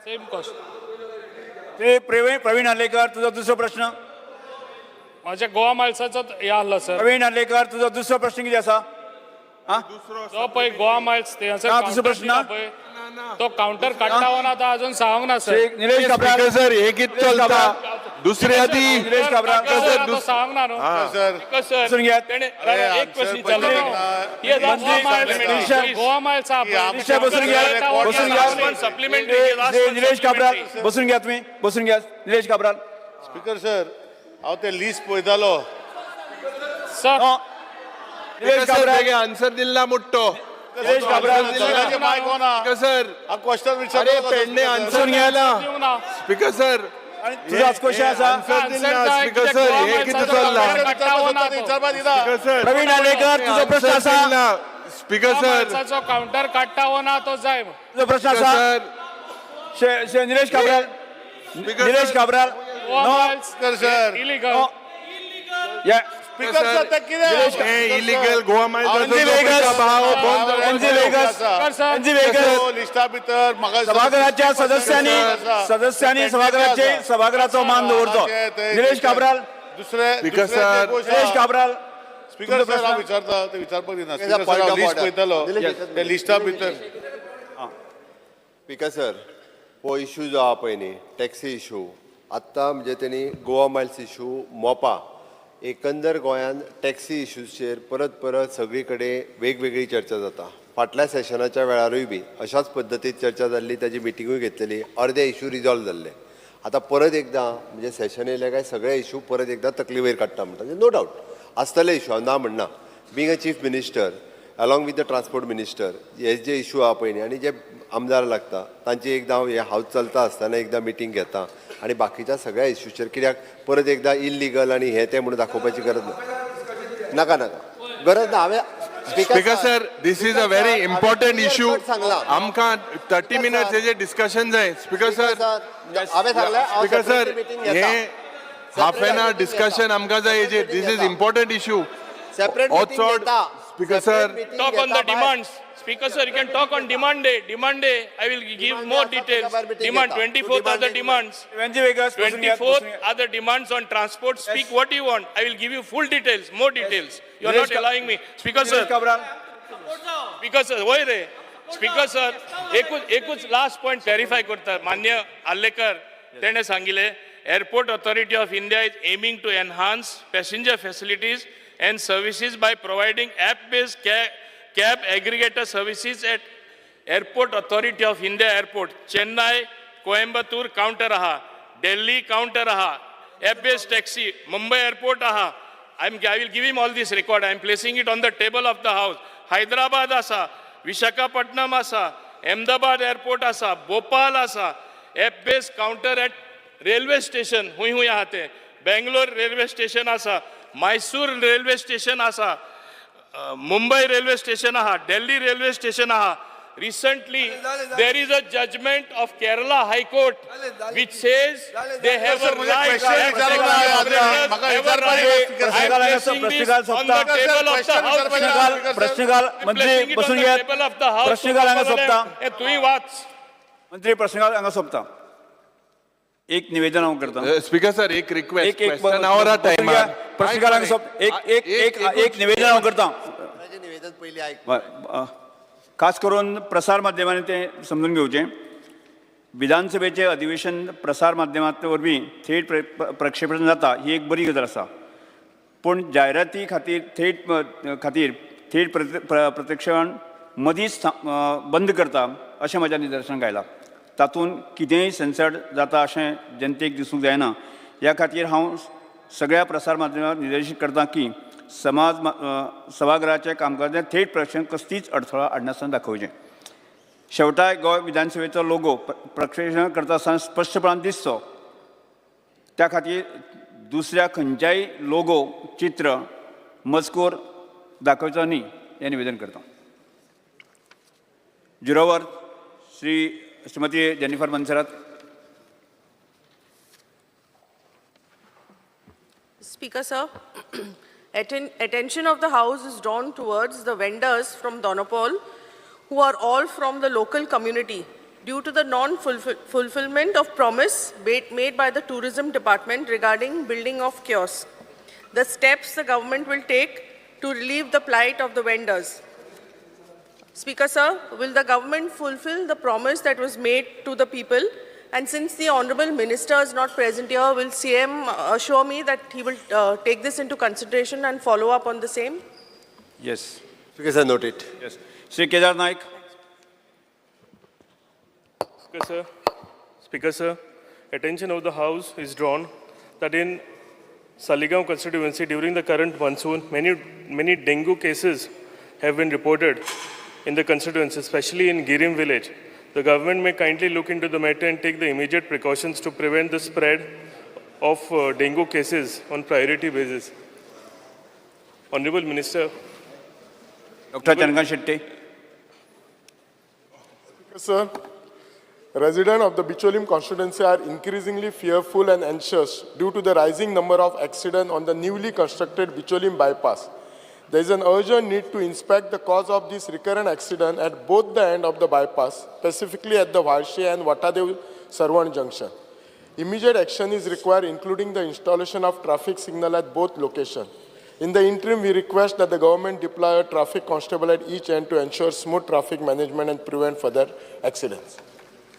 सेम कॉस्ट ते प्रवीण आलेकर तुजो दुसरो प्रश्न माझ्या गोवा मायल्साचो हे आसलो सर प्रवीण आलेकर तुजो दुसरो प्रश्न कितें आसा जो पळय गोवा मायल्स ते ना, दुसरो प्रश्न. पळय तो काउंटर काडटा हो ना तो अजून सांगूंक ना सर निलेश काब्राल सर हे कितें चलता दुसरे आदी निलेश काब्राल तो सांगूंक ना न्हू सर स्पीकर सर बसून घ्या. तेणे एक क्वेश्चन गोवा मायल्स निश्चय बसून घ्या बसून घ्या सप्लिमेंटरी निलेश काब्राल बसून घ्या तुम्ही बसून घ्या निलेश काब्राल स्पीकर सर हांव ते लिस्ट पळयतालो सर निलेश काब्राल आन्सर दिला मुट्टो निलेश काब्राल सर हा क्वेश्चन अरे पेडणे आन्सर घ्यायला स्पीकर सर तुझाच क्वेश्चन आसा स्पीकर सर हे कितें चल्ला स्पीकर सर प्रवीण आलेकर तुझो प्रश्न आसा स्पीकर सर माणसाचो काउंटर काडटा हो ना तो जाय तुझो प्रश्न आसा निलेश काब्राल निलेश काब्राल सर इलिगल या स्पीकर सर ते कितें हे इलिगल गोवा मायल्स लिस्टा भितर म्हाका सभागृहाच्या सदस्यांनी सभागृहाचो मान दवरचो निलेश काब्राल दुसरे speaker sir Nilesh Cabral speaker sir हांव विचारता ते विचारपाक दिना स्पीकर सर हांव लिस्ट पळयतालो ते लिस्टा भितर स्पीकर सर हो इशू जो आहा पळय न्ही टॅक्सी इशू आत्तां म्हणजे तेणी गोवा मायल्स इशू मोपा एकंदर गोंयांत टॅक्सी इशूचेर परत सगळी कडेन वेगवेगळी चर्चा जाता फाटल्या सेशनाच्या वेळारूय बी अशाच पद्दतीन चर्चा जाल्ली ताजी मिटिंगूय घेतलेली अर्दे इशू रिजॉल्व जाल्ले आतां परत एकदां म्हणजे सेशन येयले काय सगळे इशू परत एकदां तकलीवेर काडटा म्हणटा नो डावट आसतले इशू हांव ना म्हणना being a chief minister along with the transport minister हे जे इशू आहा पळय न्ही आनी जे आमदार लागता तांची एकदां हांव हे हावस चलता आसतना एकदां मिटींग घेता आनी बाकीच्या सगळ्या इशूचेर कित्याक परत एकदां इल्लिगल आनी हे तें म्हणून दाखोवपाची गरज ना नाका गरज ना हांवें speaker sir this is a very important issue सांगला आमकां 30 मिनिट्स हेजे डिस्कशन जाय स्पीकर सर हांवें सांगलें स्पीकर सर हे हाफ एन आवर डिस्कशन आमकां जाय हेजे this is important issue separate speaker sir talk on the demands. Speaker sir, you can talk on demand day. Demand day, I will give more details. Demand 24th are the demands. 24th are the demands on transport. Speak what you want. I will give you full details, more details. You are not allowing me. Speaker sir. Speaker sir, why re? Speaker sir, एकूच last point clarify करता. मान्य आलेकर तेणे सांगिले, Airport Authority of India is aiming to enhance passenger facilities and services by providing app-based cab aggregator services at Airport Authority of India Airport, Chennai, Coimbatore counter aha, Delhi counter aha, app-based taxi, Mumbai Airport aha. I will give him all this record. I am placing it on the table of the house. Hyderabad asa, Visakhapatnam asa, Ahmedabad Airport asa, Bhopal asa, app-based counter at railway station, hui ahate, Bangalore railway station asa, Mysore railway station asa, Mumbai railway station aha, Delhi railway station aha. Recently, there is a judgment of Kerala High Court which says they have a right. I am placing this on the table of the House. प्रश्नकाल मंत्री बसून घ्या. प्रश्नकाल हांगा सोंपता. तुम्ही वाच. मंत्री प्रश्नकाल हांगा सोंपता. एक निवेदन हांव करता. स्पीकर सर, एक रिक्वेस्ट. एक प्रश्नकाल हांगा सोंप. एक निवेदन हांव करता. निवेदन पहिले ऐक. खास करून प्रसार माध्यमांनी ते समजून घेवचें. विधानसभेचे अधिवेशन प्रसार माध्यमांत वरवीं थेट प्रक्षेपण जाता ही एक बरी गजाल आसा. पूण जायराती खातीर थेट प्रक्षेपण मदींच बंद करता अशें म्हज्या निदर्शनाक आयलां. तातूंत कितेंय सेन्सर्ड जाता अशें जनतेक दिसूंक जायना. ह्या खातीर हांव सगळ्या प्रसार माध्यमांक निर्देशीत करता की सभागृहाच्या कामकाजांत थेट प्रक्षेपण कसलीच अडथळा हाडनासतना दाखोवचें. शेवटाक गोंय विधानसभेचो लोगो प्रक्षेपण करता आसतना स्पश्टपणान दिसचो. त्या खातीर दुसऱ्या खंयच्याय लोगो चित्र मजकूर दाखोवचो न्ही हें निवेदन करता. जिरोवर Shrimati Jennifer Monserrate. Speaker sir, attention of the House is drawn towards the vendors from Donopol who are all from the local community due to the non-fulfillment of promise made by the Tourism Department regarding building of kiosks. The steps the government will take to relieve the plight of the vendors. Speaker sir, will the government fulfill the promise that was made to the people? And since the Honourable Minister is not present here, will CM assure me that he will take this into consideration and follow up on the same? Yes. Speaker sir, note it. Yes. Sri Kedar Naik. Speaker sir, attention of the House is drawn that in Saligaon constituency during the current monsoon, many dengue cases have been reported in the constituency, especially in Girim village. The government may kindly look into the matter and take the immediate precautions to prevent the spread of dengue cases on priority basis. Honourable Minister. Dr. Chandrakan Shetty. Sir, residents of the Bicholim constituency are increasingly fearful and anxious due to the rising number of accidents on the newly constructed Bicholim bypass. There is an urgent need to inspect the cause of this recurrent accident at both the end of the bypass, specifically at the Varshe and Vatadev Sarwan junction. Immediate action is required, including the installation of traffic signal at both locations. In the interim, we request that the government deploy a traffic constable at each end to ensure smooth traffic management and prevent further accidents.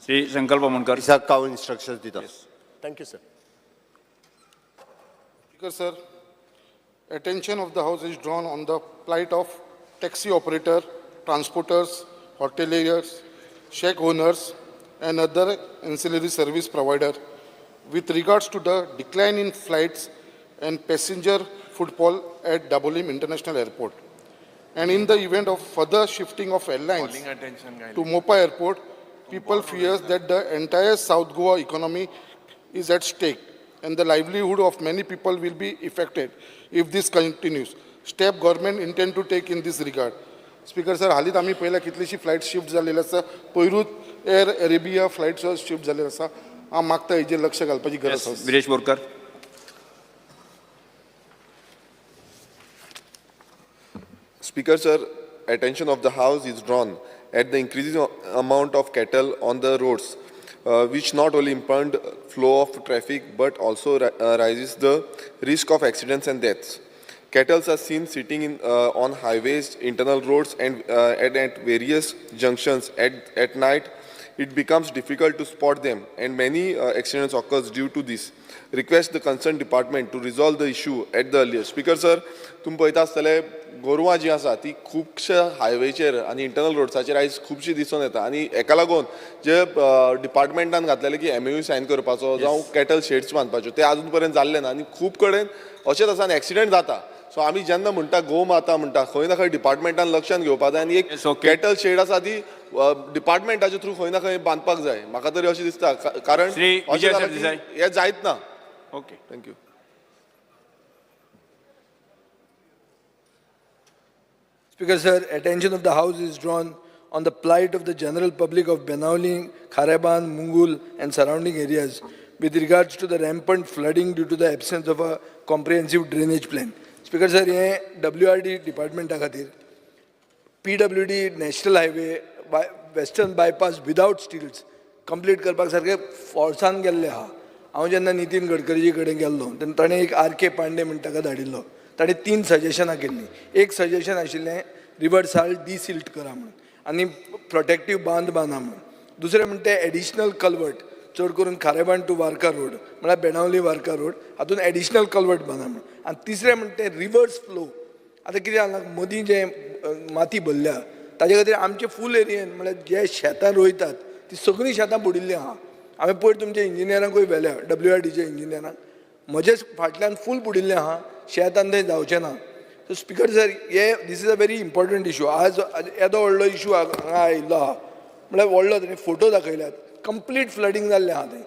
Sri Sankalp Amonkar. Isa count instructions dita. Yes. Thank you, sir. Speaker sir, attention of the House is drawn on the plight of taxi operator, transporters, hoteliers, shack owners, and other ancillary service provider with regards to the decline in flights and passenger footfall at Dabolim International Airport. And in the event of further shifting of airlines to Mopa Airport, people fear that the entire South Goa economy is at stake and the livelihood of many people will be affected if this continues. Step government intend to take in this regard. Speaker sir, हालीत आम्ही पहिला कितलीशी flight shift झालेली आसा. पयरूच air Arabia flight shift झालेली आसा. हांव मागता हेजेर लक्ष घालपाची गरज आसा. Viresh Borkar. Speaker sir, attention of the House is drawn at the increasing amount of cattle on the roads, which not only impede flow of traffic but also raises the risk of accidents and deaths. Cattle are seen sitting on highways, internal roads, and at various junctions at night it becomes difficult to spot them and many accidents occurs due to this. Request the concerned department to resolve the issue at the earliest. Speaker sir, तुम्ही पळयता आसतले गोरवां जी आसा ती खुबश्या हायवेचेर आनी internal रोड्साचेर आयज खुबशी दिसून येता आनी हेका लागून जे डिपार्टमेंटान घातलेले की MOU सायन करपाचो जावं कॅटल शेड्स बांदपाच्यो ते आजून पर्यंत जाल्ले ना आनी खूब कडेन अशेंच आसा आनी एक्सिडेंट जाता. सो आमी जेन्ना म्हणटा गोमाता म्हणटा खंय ना खंय डिपार्टमेंटान लक्षांत घेवपा जाय आनी एक कॅटल शेड आसा ती डिपार्टमेंटाच्या थ्रू खंय ना खंय बांदपाक जाय. म्हाका तरी अशें दिसता कारण हे जायत ना. Okay, thank you. Speaker sir, attention of the House is drawn on the plight of the general public of Benauli, Kharaban, Mungul and surrounding areas with regards to the rampant flooding due to the absence of a comprehensive drainage plan. Speaker sir, हे WRD department खातीर PWD National Highway Western Bypass without stilts complete करपाक सारखे फोर्सान गेल्ले आहा. हांव जेन्ना नितीन गडकरीजी कडेन गेल्लो तेन्ना ताणें एक RK पांडे म्हणटा ताका धाडिल्लो. ताणें 3 सजेशनां केल्लीं. एक सजेशन आशिल्लें रिवर साल्ट डिसिल्ट करा म्हणून आनी प्रोटेक्टीव बांद बांदा म्हणून. दुसरें म्हणटा एडिशनल कल्वर्ट चड करून खारेबान टू वार्का रोड म्हळ्यार बेणावली वार्का रोड हातून एडिशनल कल्वर्ट बांदा म्हणून. आनी तिसरें म्हणटा रिवर्स फ्लो. आतां कितें जालां मदीं जे माती भरल्या ताजे खातीर आमचे फूल एरियेन म्हळ्यार जे शेतां रोयतात ती सगळीं शेतां बुडिल्लीं आहा. हांवें पयर तुमच्या इंजिनियरांकूय व्हेल्या WRDच्या इंजिनियरांक म्हजे फाटल्यान फूल बुडिल्लें आहा. शेतान थंय जावचें ना. सो स्पिकर सर हे this is a very important issue. आज येदो व्हडलो इशू हांगा आयिल्लो आहा म्हळ्यार व्हडलो ताणें फोटो दाखयल्यात कंप्लीट फ्लडींग जाल्लें आहा थंय.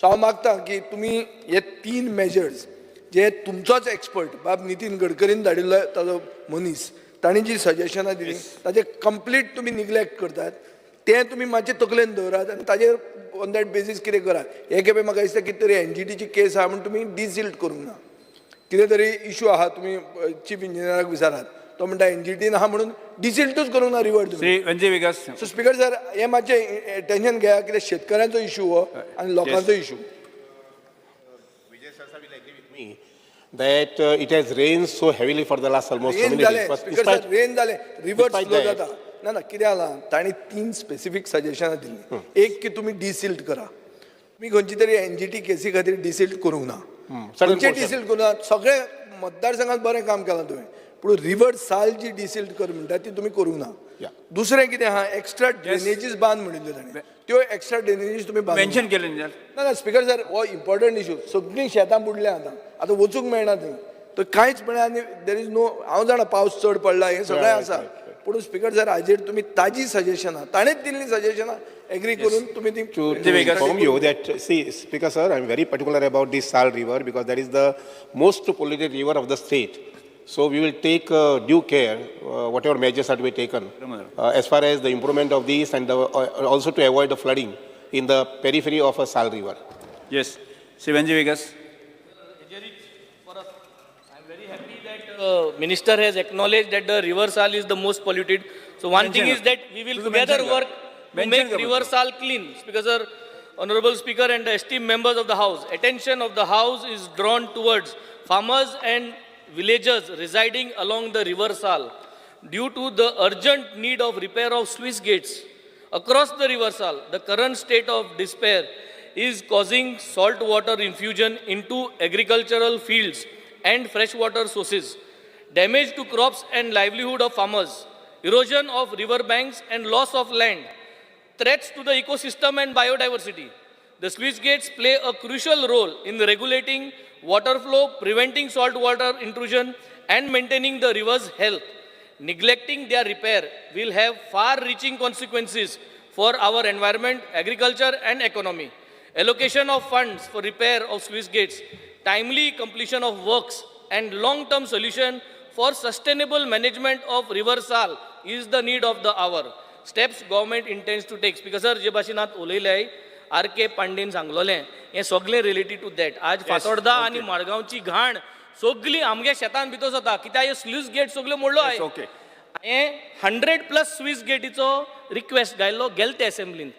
सो हांव मागतां की तुमी हे 3 मेजर्स जे तुमचोच एक्सपर्ट बाब नितीन गडकरीन धाडिल्लो ताजो मनीस तांणी जी सजेशनां दिलीं ताजे कंप्लीट तुमी निग्लेक्ट करतात. तें तुमी मातशें तकलेन दवरात आनी ताजेर ऑन दॅट बेसीस कितें करात. हे खेपे म्हाका दिसता कितें तरी NGTची केस आहा म्हणून तुमी डिसिल्ट करूंक ना. कितें तरी इशू आहा तुमी चीफ इंजिनियराक विचारात. तो म्हणटा NGTन आहा म्हणून डिसिल्टूच करूंक ना रिवर तुमी. सो स्पिकर सर हे मातशें टेन्शन घेया कित्याक शेतकऱ्यांचो इशू हो आनी लोकांचो issue. That it has rained so heavily for the last almost so many days. Speaker sir rain जाले रिवर्स फ्लो जाता. ना ना कितें जालां तांणी 3 स्पेसिफीक सजेशनां दिल्लीं. एक की तुमी डिसिल्ट करा. तुमी खंयची तरी NGT केसी खातीर डिसिल्ट करूंक ना. खंयचे डिसिल्ट करूंक ना. सगळे मतदारसंघात बरें काम केलां तुवें पूण रिवर साल जी डिसिल्ट कर म्हणटा ती तुमी करूंक ना. दुसरें कितें आहा एक्स्ट्रा ड्रेनेजीस बांद म्हणिल्ल्यो ताणें त्यो एक्स्ट्रा ड्रेनेजीस तुमी मेन्शन केलें न्ही. ना ना स्पिकर सर हो इम्पॉर्टंट इशू. सगळीं शेतां बुडल्या आतां वचूंक मेळना थंय. तर कांयच मेळना आनी देर इज नो. हांव जाणा पावस चड पडला हें सगळें आसा पूण स्पिकर सर हाजेर तुमी ताजी सजेशनां ताणेंच दिल्लीं सजेशनां एग्री करून तुमी ती. To inform you that, see, Speaker sir, I am very particular about this Sal River because that is the most polluted river of the state. So we will take due care, whatever measures are to be taken, as far as the improvement of these and also to avoid the flooding in the periphery of a Sal River. Yes, Sivanji Vegas. I'm very happy that Minister has acknowledged that the river Sal is the most polluted. So one thing is that we will together work to make river Sal clean. Because sir, Honorable Speaker and the esteemed members of the House, attention of the House is drawn towards farmers and villagers residing along the river Sal due to the urgent need of repair of sluice gates across the river Sal. The current state of despair is causing salt water infusion into agricultural fields and freshwater sources, damage to crops and livelihood of farmers, erosion of river banks and loss of land, threats to the ecosystem and biodiversity. The sluice gates play a crucial role in regulating water flow, preventing salt water intrusion and maintaining the river's health. Neglecting their repair will have far-reaching consequences for our environment, agriculture and economy. Allocation of funds for repair of sluice gates, timely completion of works and long-term solution for sustainable management of river Sal is the need of the hour. Steps government intends to take. Because sir, जे भाशेन आत उलयलें RK Pandian सांगलोलें हें सगळें related to that. आज फातोर्डा आनी मडगांवची घाण सगळी आमगे शेतान भितर जाता कित्याक हे स्लूज गेट सगळ्यो मोडलो आय. हें 100+ स्लूज गेटीचो रिक्वेस्ट घायल्लो गेल ते असेंब्लीन.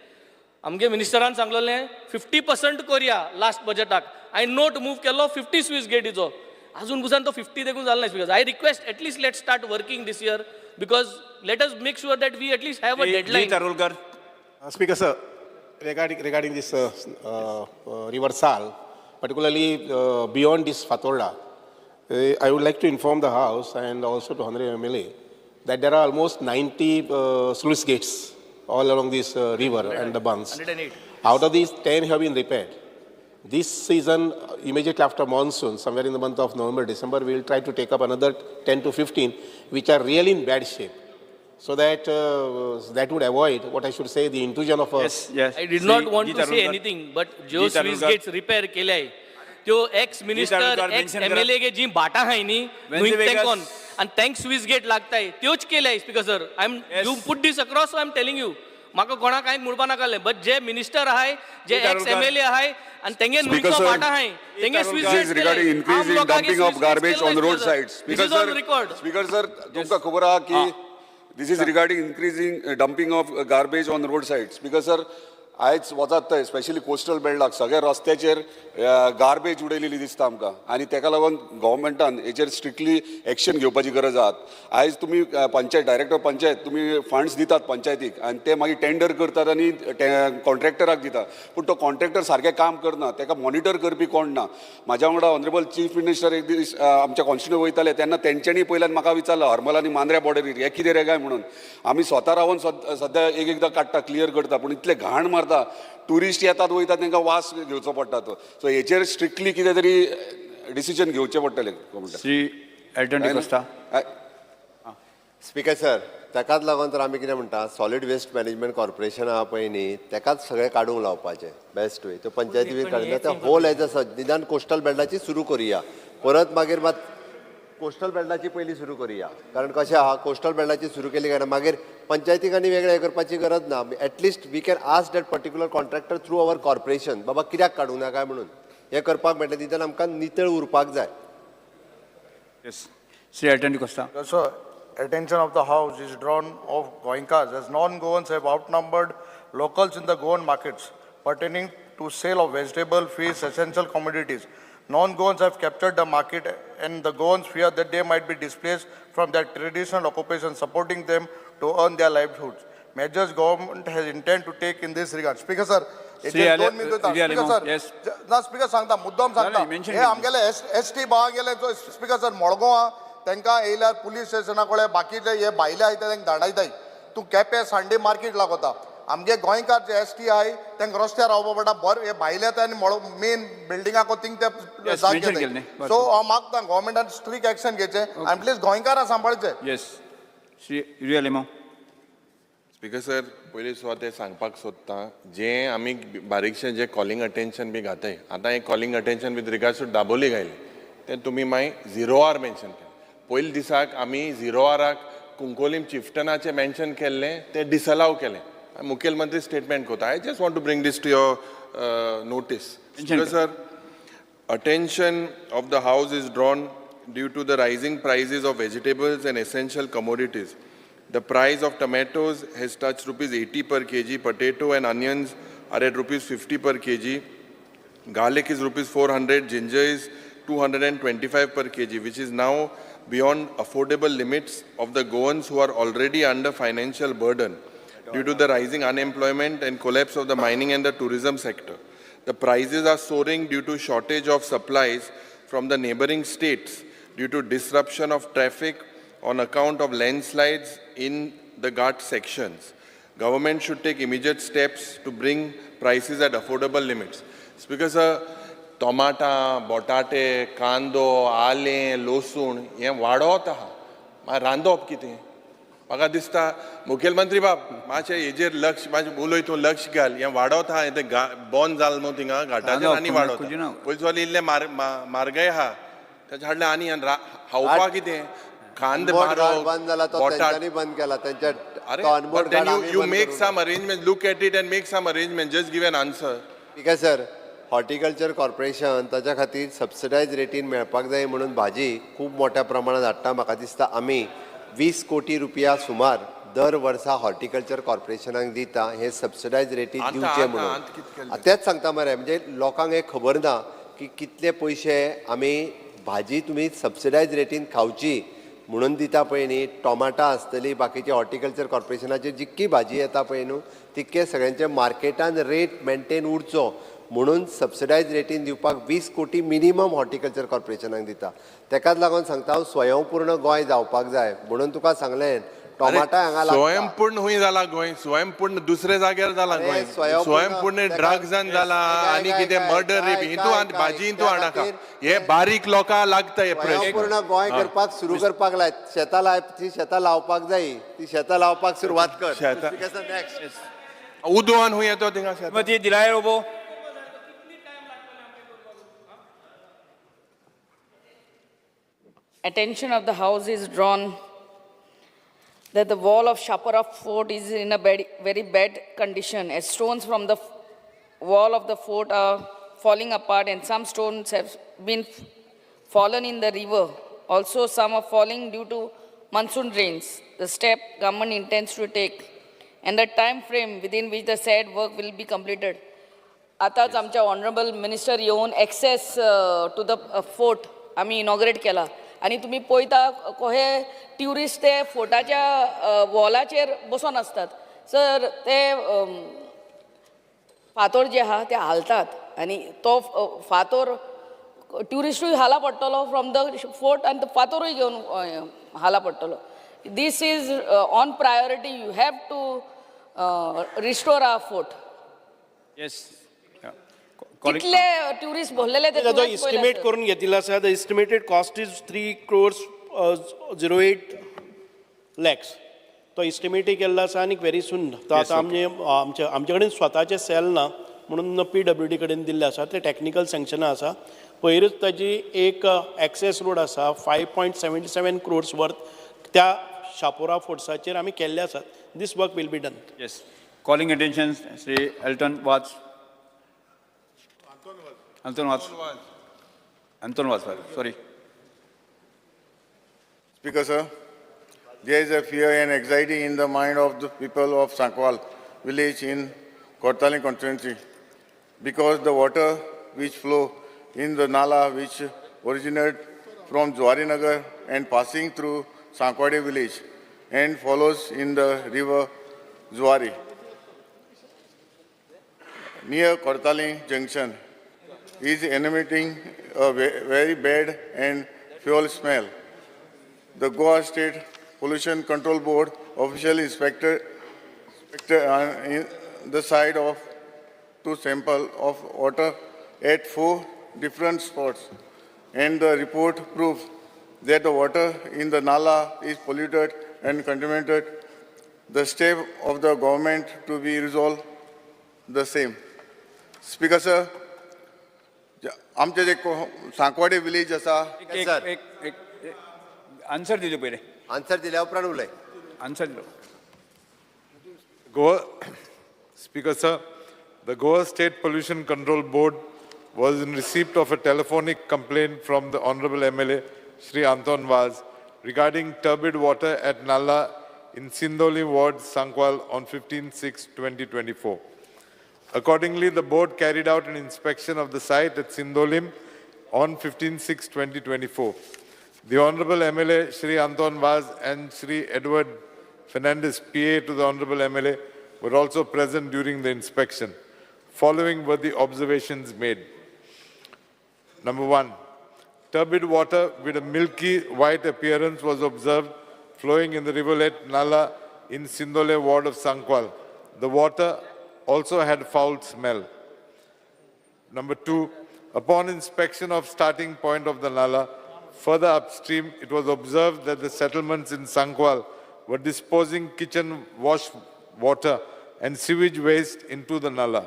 आमगे मिनिस्टरान सांगलोलें 50% करया लास्ट बजेटाक. हांवें नोट मूव केल्लो 50 स्लूज गेटीचो. अजून पुसान तो 50 देखून जालो नाही. Because I request at least let start working this year because let us make sure that we at least have a deadline. Speaker sir, regarding this River Sal, particularly beyond this Fatorda, I would like to inform the House and also to Honorable MLA that there are almost 90 sluice gates all along this river and the bunds. 108. Out of these, 10 have been repaired. This season, immediately after monsoon, somewhere in the month of November, December, we will try to take up another 10 to 15, which are really in bad shape. So that that would avoid, what I should say, the intrusion of a... Yes, yes. I did not want to say anything, but जो Swiss gates repair केले आहे त्यो ex minister x MLA गे जी Bata आहे नी तेंकोन आणि thank Swiss gate लागताय त्योच केले speaker sir I am you put this across I am telling you म्हाका कोणा कांय म्हणपा नाकाले बट जे मिनिस्टर आहे जे एक्स MLA आहे आणि तेंगे नुयचो बाटा आहे तेंगे Swiss gate regarding increasing dumping of garbage on the roadsides. Speaker sir, Speaker sir, तुमका खबर आहा की this is regarding increasing dumping of garbage on the roadsides. Speaker sir, आयज वचत थंय स्पेशली कोस्टल बेल्टाक सगळ्या रस्त्याचेर गार्बेज उडयलेली दिसता आमकां आनी तेका लागून गव्हर्मेंटान हेचेर स्ट्रिक्टली एक्शन घेवपाची गरज आसा आयज तुमी पंचायत डायरेक्टर पंचायत तुमी फंड्स दितात पंचायतीक आनी ते मागीर टेंडर करतात आनी कॉन्ट्रॅक्टराक दितात पूण तो कॉन्ट्रॅक्टर सारकें काम करना तेका मॉनिटर करपी कोण ना म्हाज्या वांगडा ऑनरेबल चीफ मिनिस्टर एक दीस आमच्या कॉन्स्टिट्युएंट वयताले तेन्ना तेंच्यांनी पयल्यान म्हाका विचारलो हरमल आनी मांद्र्या बॉर्डरीर हे कितें रे काय म्हणून आमी स्वता रावन सद्या एकदां काडटा क्लियर करता पूण इतले घाण मारता टुरिस्ट येतात वयतात तांकां वास घेवचो पडटा तो सो हेचेर स्ट्रिक्टली कितें तरी डिसिजन घेवचें पडटलें श्री एल्टन डिकोस्टा. स्पीकर सर ताकाच लागून तर आमी कितें म्हणटा सॉलिड वेस्ट मॅनेजमेंट कॉर्पोरेशन आहा पळय न्ही तेकाच सगळें काडूंक लावपाचें बेस्ट वे त्यो पंचायती बी काडून ते होल एज अ निदान कोस्टल बेल्टाची सुरू करुया परत मागीर मात कोस्टल बेल्टाची पयलीं सुरू करुया कारण कशें आहा कोस्टल बेल्टाची सुरू केली काय मागीर पंचायतीक आनी वेगळें करपाची गरज ना at least we can ask that particular contractor through our corporation बाबा कित्याक काडूं ना काय म्हणून हें करपाक मेळटा निदान आमकां नितळ उरपाक जाय. Yes. Shri Elton D'Costa. So, attention of the House is drawn of Goenkas as non-Goans have outnumbered locals in the Goan markets pertaining to sale of vegetable, fish, essential commodities. Non-Goans have captured the market and the Goans fear that they might be displaced from their traditional occupation, supporting them to earn their livelihoods. Measures government has intent to take in this regard. Speaker sir, Speaker sir, ना speaker सांगता मुद्दाम सांगता हे आमगेले ST भावा गेले जो speaker sir Madgaon तांकां येयल्यार पुलीस स्टेशना कडेन बाकीचे हे भायले आहाय तांकां धाडायताय तूं केपें सांडे मार्केट लागोता आमगे गोंयकार जे ST आहाय तांकां रस्त्यार रावपा पडटा बरें हे भायले येता आनी मेन बिल्डिंगाक थिंग ते जाग घेताय सो हांव मागता गव्हर्मेंटान स्ट्रिक्ट एक्शन घेवचें आनी प्लीज गोंयकारां सांबाळचें. येस श्री रियलिमो. स्पीकर सर पयलीं सुवात ते सांगपाक सोदता जें आमी बारीकशें जें कॉलिंग अटेन्शन बी घाताय आतां एक calling attention with regards to Dabolim घायलें तें तुमी मागीर 0 hour मेन्शन केलें पयल्या दिसाक आमी 0 hour कुंकोलीम चिफ्टनाचें मेन्शन केल्लें तें डिसअलाव केलें मुखेलमंत्री स्टेटमेंट कोता I just want to bring this to your notice. Speaker sir attention of the House is drawn due to the rising prices of vegetables and essential commodities. The price of tomatoes has touched rupees 80 per kg, potato and onions are at rupees 50 per kg, garlic is rupees 400, ginger is 225 per kg, which is now beyond affordable limits of the Goans who are already under financial burden due to the rising unemployment and collapse of the mining and the tourism sector. The prices are soaring due to shortage of supplies from the neighboring states due to disruption of traffic on account of landslides in the Ghat sections. Government should take immediate steps to bring prices at affordable limits. Speaker sir, tomata, botate, kando, ale, losun, हे वाडोत आहा. मा रांदप कितें? म्हाका दिसता मुखेलमंत्री बाब मातशें हेजेर लक्ष मातशें उलयतूं लक्ष घाल हें वाडोत आहा तें बंद जालें न्हू थिंगा घाटाचेर आनी वाडोत पयलीं इल्लें म्हारगाय आहा तेच्या हाडलें आनी खावपा कितें कांदे बंद जाला तो तेंच्यांनी बंद केला तेंच्या you make some arrangement, look at it and make some arrangement, just give an answer. ठीक आहे सर हॉर्टिकल्चर कॉर्पोरेशन ताच्या खातीर सबसिडायज रेटीन मेळपाक जाय म्हणून भाजी खूब मोठ्या प्रमाणात हाडटा म्हाका दिसता आमी 20 कोटी रुपया सुमार दर वर्सा हॉर्टिकल्चर कॉर्पोरेशनाक दिता हे सबसिडायज रेटीन दिवचे म्हणून तेच सांगता मरे म्हणजे लोकांक हे खबर ना की कितले पयशे आमी भाजी तुमी सबसिडायज रेटीन खावची म्हणून दिता पळय न्ही, टोमाटां आसतली, बाकीची हॉर्टिकल्चर कॉर्पोरेशनाची जितकी भाजी येता पळय न्हू, तितके सगळ्यांचे मार्केटान रेट मेंटेन उरचो म्हणून सबसिडायज रेटीन दिवपाक 20 कोटी मिनिमम हॉर्टिकल्चर कॉर्पोरेशनाक दिता. तेकाच लागून सांगता हांव स्वयंपूर्ण गोंय जावपाक जाय म्हणून तुका सांगलें टोमाटा हांगा लागता. स्वयंपूर्ण हुंय जाला गोंय, स्वयंपूर्ण दुसरे जाग्यार जाला अरे, गोंय, स्वयंपूर्ण स्वयंपूर्ण तेका- ड्रग्सान जाला आनी कितें मर्डर रेप हितू भाजी हितू त्या हाडनाका. खातीर- हे बारीक लोकांक लागता हे स्वयंपूर्ण गोंय करपाक सुरू करपाक लाय. शेतां ती शेतां लावपाक जाय, ती शेतां लावपाक सुरवात कर. नेक्स्ट उदोवन हुंय येतो थिंगा शेतां. श्रीमती दिलाय robot. Attention of the House is drawn that the wall of Shapara Fort is in a very bad condition, as stones from the wall of the fort are falling apart and some stones have been fallen in the river. Also, some are falling due to monsoon rains. The step government intends to take and the time frame within which the said work will be completed. आताच आमच्या honourable minister येवन access to the fort आम्ही inaugurate केला आणि तुम्ही पळयता कोहे tourist ते फोर्टाच्या वॉलाचेर बसून असतात. सर ते फातोर जे आहा ते हालतात आणि तो फातोर ट्युरिस्टूय हाला पडटलो फ्रॉम द फोर्ट आनी तो फातोरूय घेवन हाला पडटलो. This is on priority. You have to restore our fort. Yes. कितले ट्युरिस्ट भरलेले ते ताजो इस्टिमेट करून घेतिल्लो आसा. The estimated cost is 3 crores 08 lakhs. तो इस्टिमेटय केल्लो आसा आनी व्हेरी सून तो आतां आमचे कडेन स्वताचे सेल ना म्हणून PWD कडेन दिल्ले आसा. ते टॅक्निकल सँक्शनां आसा. पयरूच ताजी एक एक्सेस रोड आसा 5.77 crores वर्थ त्या शापोरा फोर्ट्साचेर आमी केल्ले आसात. This work will be done. Yes. Calling attention Shri Elton was. Anton was, sorry. Speaker, sir, there is a fear and anxiety in the mind of the people of Sankwal village in Kortali constituency because the water which flow in the Nala which originate from Jwarinagar and passing through Sankwade village and follows in the river Jwari near Kortali junction is emitting a very bad and fuel smell. The Goa State Pollution Control Board officially inspected the site of 2 samples of water at 4 different spots, and the report proves that the water in the Nala is polluted and contaminated. The step of the government to be resolved the same. Speaker, sir, आमचे जे सांकवाडे village आसा. Answer दिलो पयले. Answer दिल्या उपरांत उलय. Answer दिलो. Goa, Speaker, sir, the Goa State Pollution Control Board was in receipt of a telephonic complaint from the Honorable MLA, Shri Anton Vaz, regarding turbid water at Nalla in Sindoli Ward, Sankwal on 15/6/2024. Accordingly, the board carried out an inspection of the site at Sindolim on 15/6/2024. The Honorable MLA, Shri Anton Vaz and Shri Edward Fernandez, PA to the Honorable MLA, were also present during the inspection. Following were the observations made. Number 1, turbid water with a milky white appearance was observed flowing in the rivulet Nala in Sindole ward of Sankwal. The water also had foul smell. Number 2, upon inspection of starting point of the Nala, further upstream, it was observed that the settlements in Sankwal were disposing kitchen wash water and sewage waste into the Nala.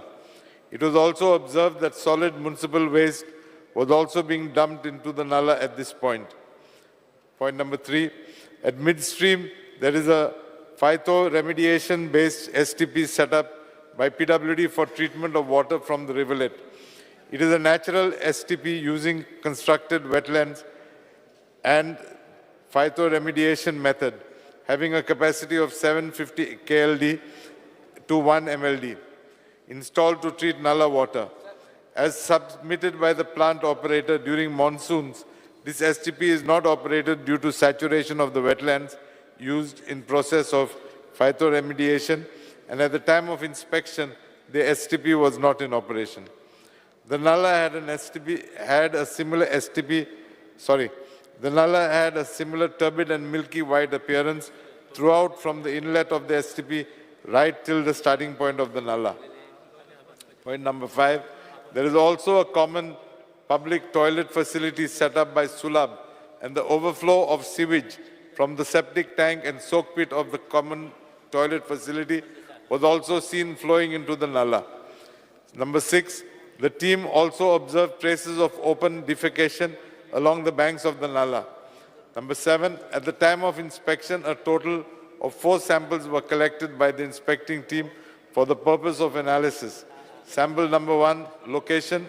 It was also observed that solid municipal waste was also being dumped into the Nala at this point. Point number 3, at midstream, there is a phytoremediation-based STP set up by PWD for treatment of water from the rivulet. It is a natural STP using constructed wetlands and phytoremediation method, having a capacity of 750 KLD to 1 MLD, installed to treat Nala water. As submitted by the plant operator during monsoons, This STP is not operated due to saturation of the wetlands used in process of phytoremediation, and at the time of inspection, the STP was not in operation. The Nala had a similar turbid and milky white appearance throughout from the inlet of the STP right till the starting point of the Nala. Point number 5, there is also a common public toilet facility set up by Sulabh, and the overflow of sewage from the septic tank and soak pit of the common toilet facility was also seen flowing into the Nala. Number 6, the team also observed traces of open defecation along the banks of the Nala. Number 7, at the time of inspection, a total of 4 samples were collected by the inspecting team for the purpose of analysis. Sample number 1, location,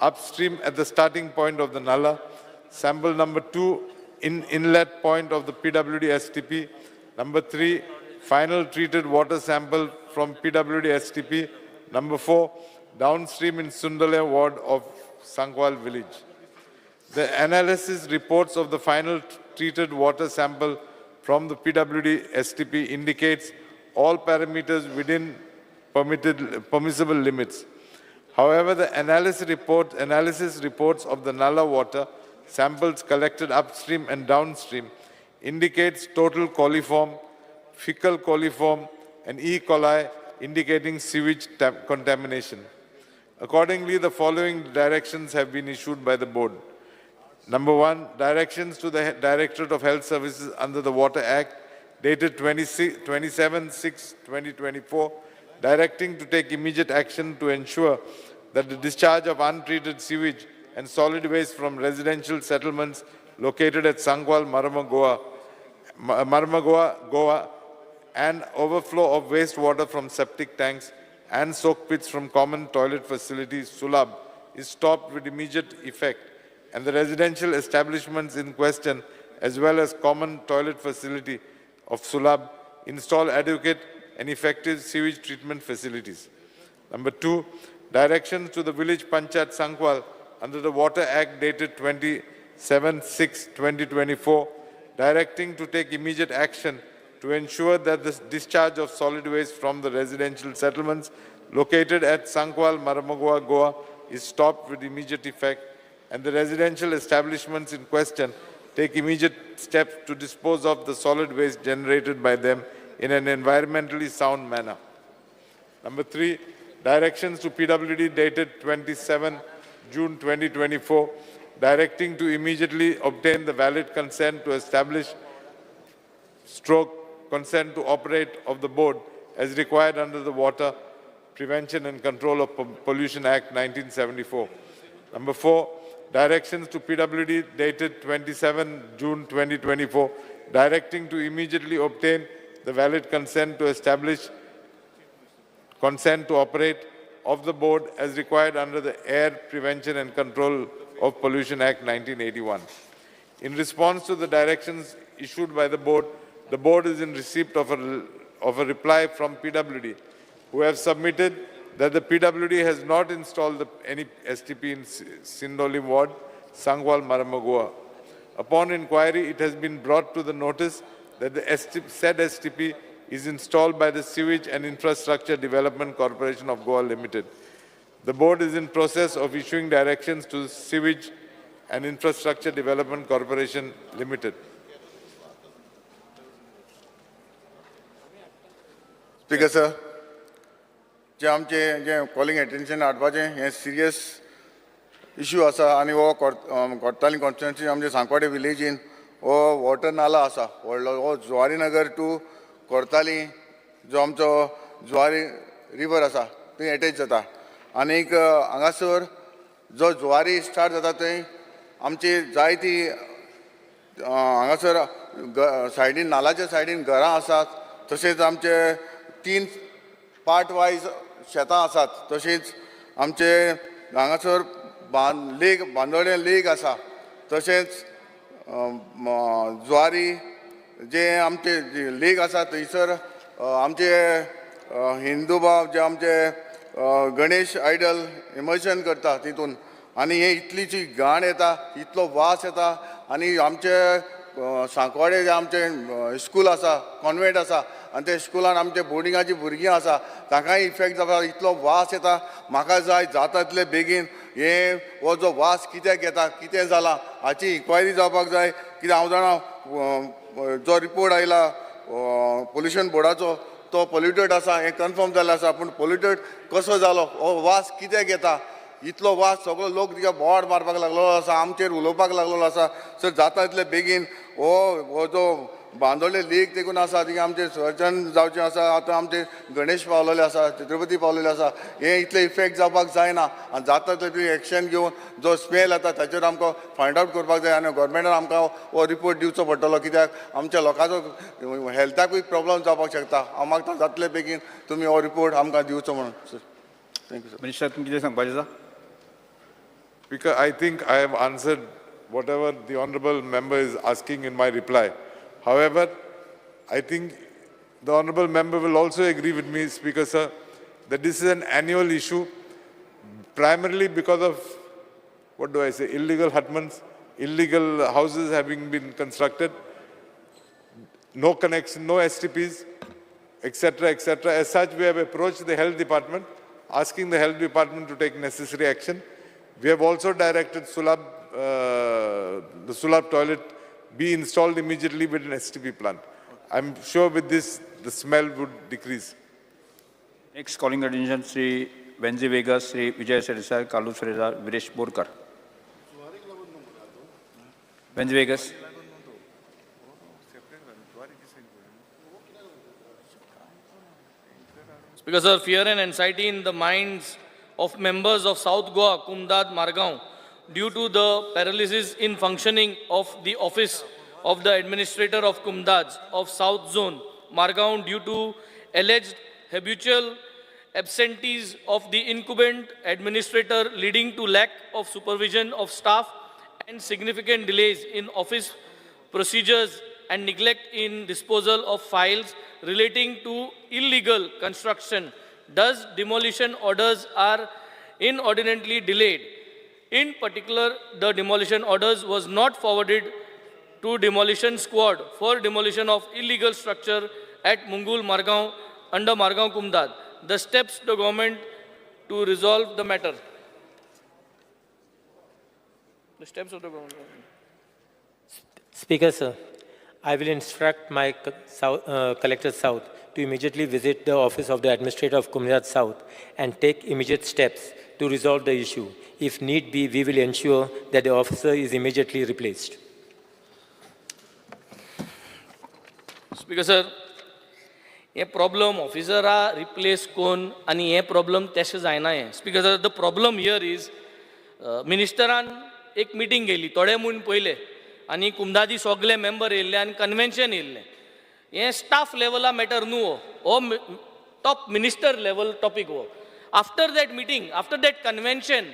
upstream at the starting point of the Nala. Sample number 2, inlet point of the PWD STP. Number 3, final treated water sample from PWD STP. Number 4, downstream in Sundale ward of Sankwal village. The analysis reports of the final treated water sample from the PWD STP indicates all parameters within permissible limits. However, the analysis reports of the Nala water samples collected upstream and downstream indicates total coliform, fecal coliform, and E. coli indicating sewage contamination. Accordingly, the following directions have been issued by the board. Number 1, directions to the Directorate of Health Services under the Water Act dated 27/6/2024, directing to take immediate action to ensure that the discharge of untreated sewage and solid waste from residential settlements located at Sankwal, Maramagoa, Goa, and overflow of wastewater from septic tanks and soak pits from common toilet facilities, Sulabh, is stopped with immediate effect, and the residential establishments in question, as well as common toilet facility of Sulabh, install adequate and effective sewage treatment facilities. Number 2, directions to the village Panchayat Sankwal under the Water Act dated 27/6/2024, directing to take immediate action to ensure that the discharge of solid waste from the residential settlements located at Sankwal, Maramagoa, Goa is stopped with immediate effect, and the residential establishments in question take immediate steps to dispose of the solid waste generated by them in an environmentally sound manner. Number 3, directions to PWD dated 27 June 2024, directing to immediately obtain the valid consent to establish consent to operate of the board as required under the Water Prevention and Control of Pollution Act 1974. Number 4, directions to PWD dated 27 June 2024, directing to immediately obtain the valid consent to establish consent to operate of the board as required under the Air Prevention and Control of Pollution Act 1981. In response to the directions issued by the board is in receipt of a reply from PWD, who have submitted that the PWD has not installed any STP in Sindoli ward, Sankwal, Maramagoa. Upon inquiry, it has been brought to the notice that the said STP is installed by the Sewage and Infrastructure Development Corporation of Goa Limited. The board is in process of issuing directions to the Sewage and Infrastructure Development Corporation Limited. Speaker, sir. जे calling attention हाडपाचें हें serious issue आसा आनी हो Cortalim constituency आमचे सांकवाडे विलेजीन हो water नाला आसा व्हडलो हो जुवारी नगर टू कोर्ताली जो आमचो जुवारी रिवर आसा थंय एटॅच जाता आनीक हांगासर जो जुवारी स्टार्ट जाता थंय आमची जायती हांगासर सायडीन नालाच्या सायडीन घरां आसात तशेंच आमचे 3 पार्ट वायज शेतां आसात तशीच आमचे हांगासर बांदोडे लेक आसा तशेंच जुवारी जे आमचे लेक आसा थंयसर आमचे हिंदू भाव जे आमचे गणेश आयडल इमर्शन करता तितून आनी हे इतलीची घाण येता, इतलो वास येता, आनी आमचे सांकवाडे जे आमचे स्कूल आसा, कॉन्वेंट आसा, आनी ते स्कुलान आमचे बोर्डिंगाची भुरगीं आसा, ताकाय इफेक्ट जाता, इतलो वास येता. म्हाका जाय जाता तितले बेगीन हो जो वास कित्याक येता, कितें जालां हाची इन्क्वायरी जावपाक जाय. कित्याक हांव जाणा जो रिपोर्ट आयला पोल्युशन बोर्डाचो तो पोल्युटेड आसा, हें कन्फर्म जाल्लें आसा, पूण पोल्युटेड कसो जालो, हो वास कित्याक येता, इतलो वास सगळो लोक तिका बोवाड मारपाक लागलेलो आसा, आमचेर उलोवपाक लागलेलो आसा. सर जाता तितले बेगीन हो जो बांदोडले लीग देखून आसा, तिका आमचे सर्जन जावचें आसा. आतां आमचे गणेश पावलेले आसा, छत्रपती पावलेले आसा. हे इतले इफेक्ट जावपाक जायना, आनी जाता तितले एक्शन घेवन जो स्मेल येता ताचेर आमकां फायंड आवट करपाक जाय, आनी गव्हर्मेंटान आमकां हो रिपोर्ट दिवचो पडटलो. कित्याक आमच्या लोकांचो हेल्थाकूय प्रॉब्लम जावपाक शकता. हांव मागता जातले बेगीन तुमी हो रिपोर्ट आमकां दिवचो म्हणून. Sir thank you sir. मिनिस्टर तुमकां कितें सांगपाचें आसा? Because I think I have answered whatever the honourable member is asking in my reply. However, I think the honourable member will also agree with me, Speaker Sir, that this is an annual issue, primarily because of, what do I say, illegal hutments, illegal houses having been constructed, no connection, no STPs, etc., etc. As such, we have approached the health department, asking the health department to take necessary action. We have also directed the Sulab toilet be installed immediately with an STP plant. I'm sure with this, the smell would decrease. Next, calling attention, Sri Benzi Vegas, Sri Vijay Sedesai, Kalu Sridhar, Viresh Borkar. Benzi Vegas. Speaker sir, fear and anxiety in the minds of members of South Goa, Kumdad, Margaon, due to the paralysis in functioning of the office of the administrator of Kumdad of South Zone, Margaon, due to alleged habitual absentees of the incumbent administrator, leading to lack of supervision of staff and significant delays in office procedures and neglect in disposal of files relating to illegal construction. Thus, demolition orders are inordinately delayed. In particular, the demolition orders was not forwarded to demolition squad for demolition of illegal structure at Mungul, Margaon, under Margaon, Kumdad. The steps the government to resolve the matter. The steps of the government. Speaker, sir, I will instruct my Collector South to immediately visit the office of the Administrator of Kumdad South and take immediate steps to resolve the issue. If need be, we will ensure that the officer is immediately replaced. Speaker sir, a problem officer replace kon ani a problem tese जायना है. Speaker sir, the problem here is ministeran एक meeting गेली थोडे म्हूण पयले आनी कुमदादी सगळे member येयल्ले आनी कन्वेन्शन येयल्लें. हें स्टाफ लेवला मॅटर न्हू हो टॉप मिनिस्टर लेवल टॉपिक हो. After that meeting, after that convention,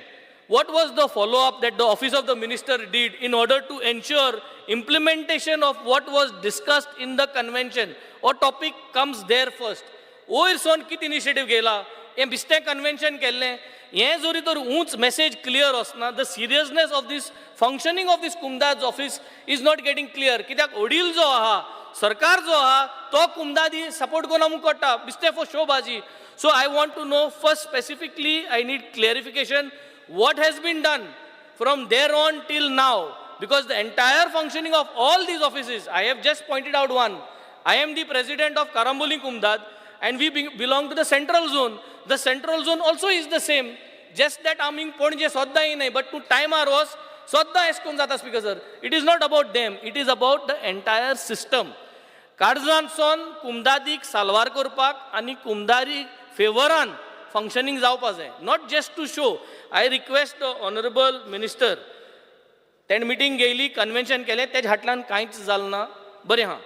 what was the follow-up that the office of the minister did in order to ensure implementation of what was discussed in the convention? Or topic comes there first. वयर सोन कित initiative घेला हें बिस्तें convention केल्लें हें जरी तर उंच मेसेज क्लियर वचना the seriousness of this functioning of this कुमदाद office is not getting clear. कित्याक वडील जो आहा सरकार जो आहा तो कुमदादी सपोर्ट कोना मुकोटा बिस्तें for शोबाजी. So I want to know first specifically, I need clarification, what has been done from there on till now, because the entire functioning of all these offices, I have just pointed out one. I am the president of Karamboli Kumdad and we belong to the central zone. The central zone also is the same, just that aming ponje sodda hi nahi, but to time our was sodda eskon jata. Speaker sir, it is not about them, it is about the entire system. Karzanson Kumdadik salwar korpak ani Kumdari फेवरान functioning जावपा जाय, not just to show. I request the honourable minister, तेण meeting घेयली convention केलें तेज हाटल्यान कांयच जालें ना. बरें हां,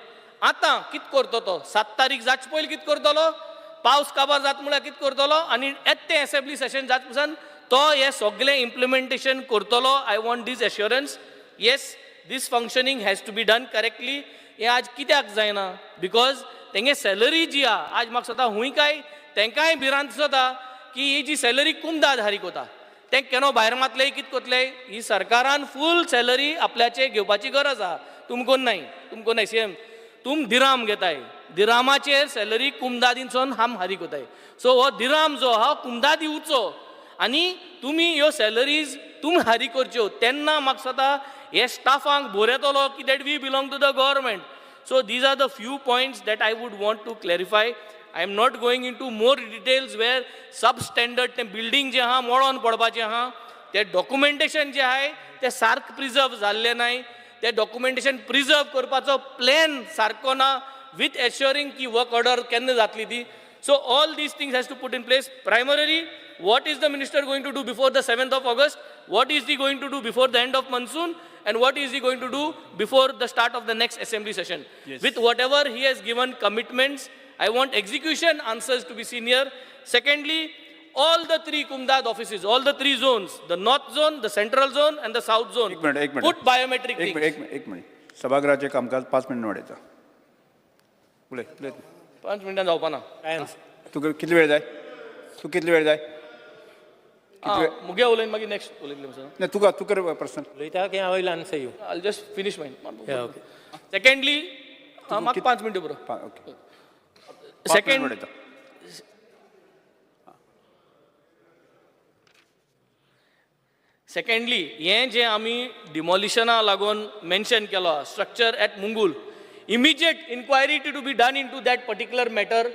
आतां कित करतो तो 7 तारीख जाचे पयलीं कित करतलो, पावस काबार जाता म्हळ्यार कित करतलो आनी येते असेंब्ली सेशन जाता पसून तो हे सगळें इम्प्लिमेंटेशन करतलो. I want this assurance. Yes, this functioning has to be done correctly. हें आज कित्याक जायना, बिकॉज तेंगे सॅलरी जी आहा आज म्हाका स्वता हूंय काय तेंकाय भिरांत दिसता की ही जी सॅलरी कुमदाद हारीक वता ते केन्ना भायर मातले कितें कोतले ही सरकारान फूल सॅलरी आपल्याचे घेवपाची गरज आहा तुमकोन नाही सीएम तुम दिराम घेताय दिरामाचेर सॅलरी कुमदादींचोन हम हारी कोताय सो हो दिराम जो आहा कुमदा दिवचो आनी तुमी ह्यो सॅलरीज तुमी हारी करच्यो तेन्ना म्हाका सदां हे स्टाफांक भर येतलो की that we belong to the government so these are the few points that I would want to clarify I am not going into more details where substandard तें बिल्डींग जें आहा मोडोन पडपाचें आहा तें डॉक्युमेंटेशन जें आहाय तें सारक preserve जाल्लें नाय तें डॉक्युमेंटेशन प्रिजर्व करपाचो प्लॅन सारको ना विथ एश्योरिंग की वर्क ऑर्डर केन्ना जातली ती so all these things has to put in place primarily what is the minister going to do before the 7th of August? What is he going to do before the end of monsoon? And what is he going to do before the start of the next assembly session? Yes. With whatever he has given commitments, I want execution answers to be seen here. Secondly, all the three Kumdad offices, all the three zones, the north zone, the central zone and the south zone, एक minute put biometric things. एक minute सभागृहाचे कामकाज 5 मिनिटां वाडयता उलय 5 मिनिटां जावपा ना तुका कितले वेळ जाय तू कितले वेळ जाय मुगे उलयन मागीर नेक्स्ट उलयतले सर ना तुका तुका पर्सनल उलयता की हांव वयला answer you I'll just finish mine. Yeah, okay. Secondly, म्हाका 5 मिनटां पुरो. ओके Second, secondly, हें जें आमी डिमॉलिशना लागून मेन्शन केलो structure at Mungul immediate inquiry to be done into that particular matter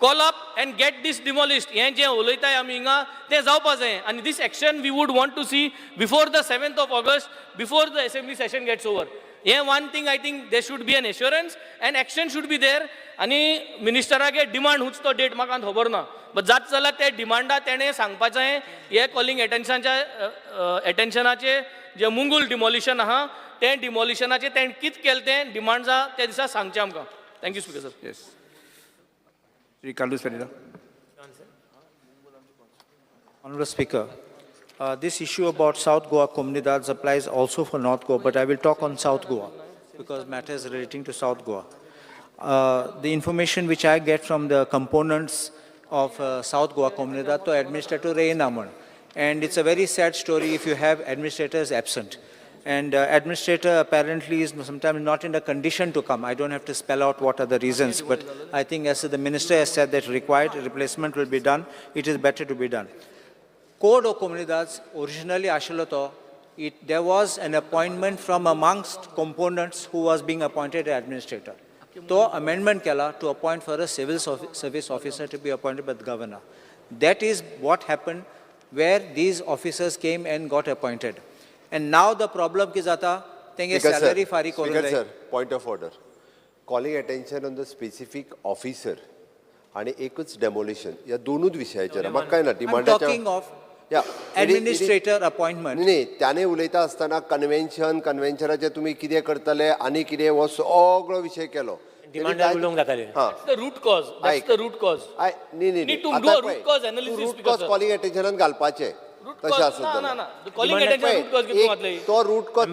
call up and get this demolished हें जें उलयताय आमी हिंगा तें जावपा जाय and this action we would want to see before the 7th of August before the assembly session gets over हें one thing I think there should be an assurance and action should be there आनी मिनिस्टरागे demand हुंच तो date म्हाका खबर ना but जात जाल्यार ते डिमांडा तेणें सांगपाचें हे कॉलिंग एटेन्शनाचे जे मुंगूल डिमॉलिशन आहा तें डिमॉलिशनाचें तेणें कितें केलें तें डिमांड्सा त्या दिसा सांगचें आमकां thank you speaker sir yes Shri Carlos Pereira. Honorable Speaker, this issue about South Goa Comunidades applies also for North Goa, but I will talk on South Goa because matters relating to South Goa. The information which I get from the components of South Goa Comunidad to Administrator Reinaman, and it's a very sad story if you have administrators absent. And administrator apparently is sometimes not in a condition to come. I don't have to spell out what are the reasons, but I think as the minister has said that required replacement will be done, it is better to be done. Code of Comunidades originally ashaloto, there was an appointment from amongst components who was being appointed as administrator. So amendment kela to appoint for a civil service officer to be appointed by the governor. That is what happened where these officers came and got appointed. And now the problem ki jata tenge salary fari koru Speaker sir, point of order. Calling attention on the specific officer आणि एकच demolition या दोनूच विशयाचेर म्हाका काय ना I'm डिमांडाच्या talking of administrator appointment. नाही त्याने उलयता आसतना कन्व्हेन्शनाचे तुम्ही कितें करतले आनी कितें हो सगळो विशय केलो डिमांडार उलोवंक जाताले That's the root cause. That's the root cause. Need to do a root cause analysis root because cause calling अटेन्शनान घालपाचे तशें आसूं ना calling attention root cause कितून घातले तो रूट कॉज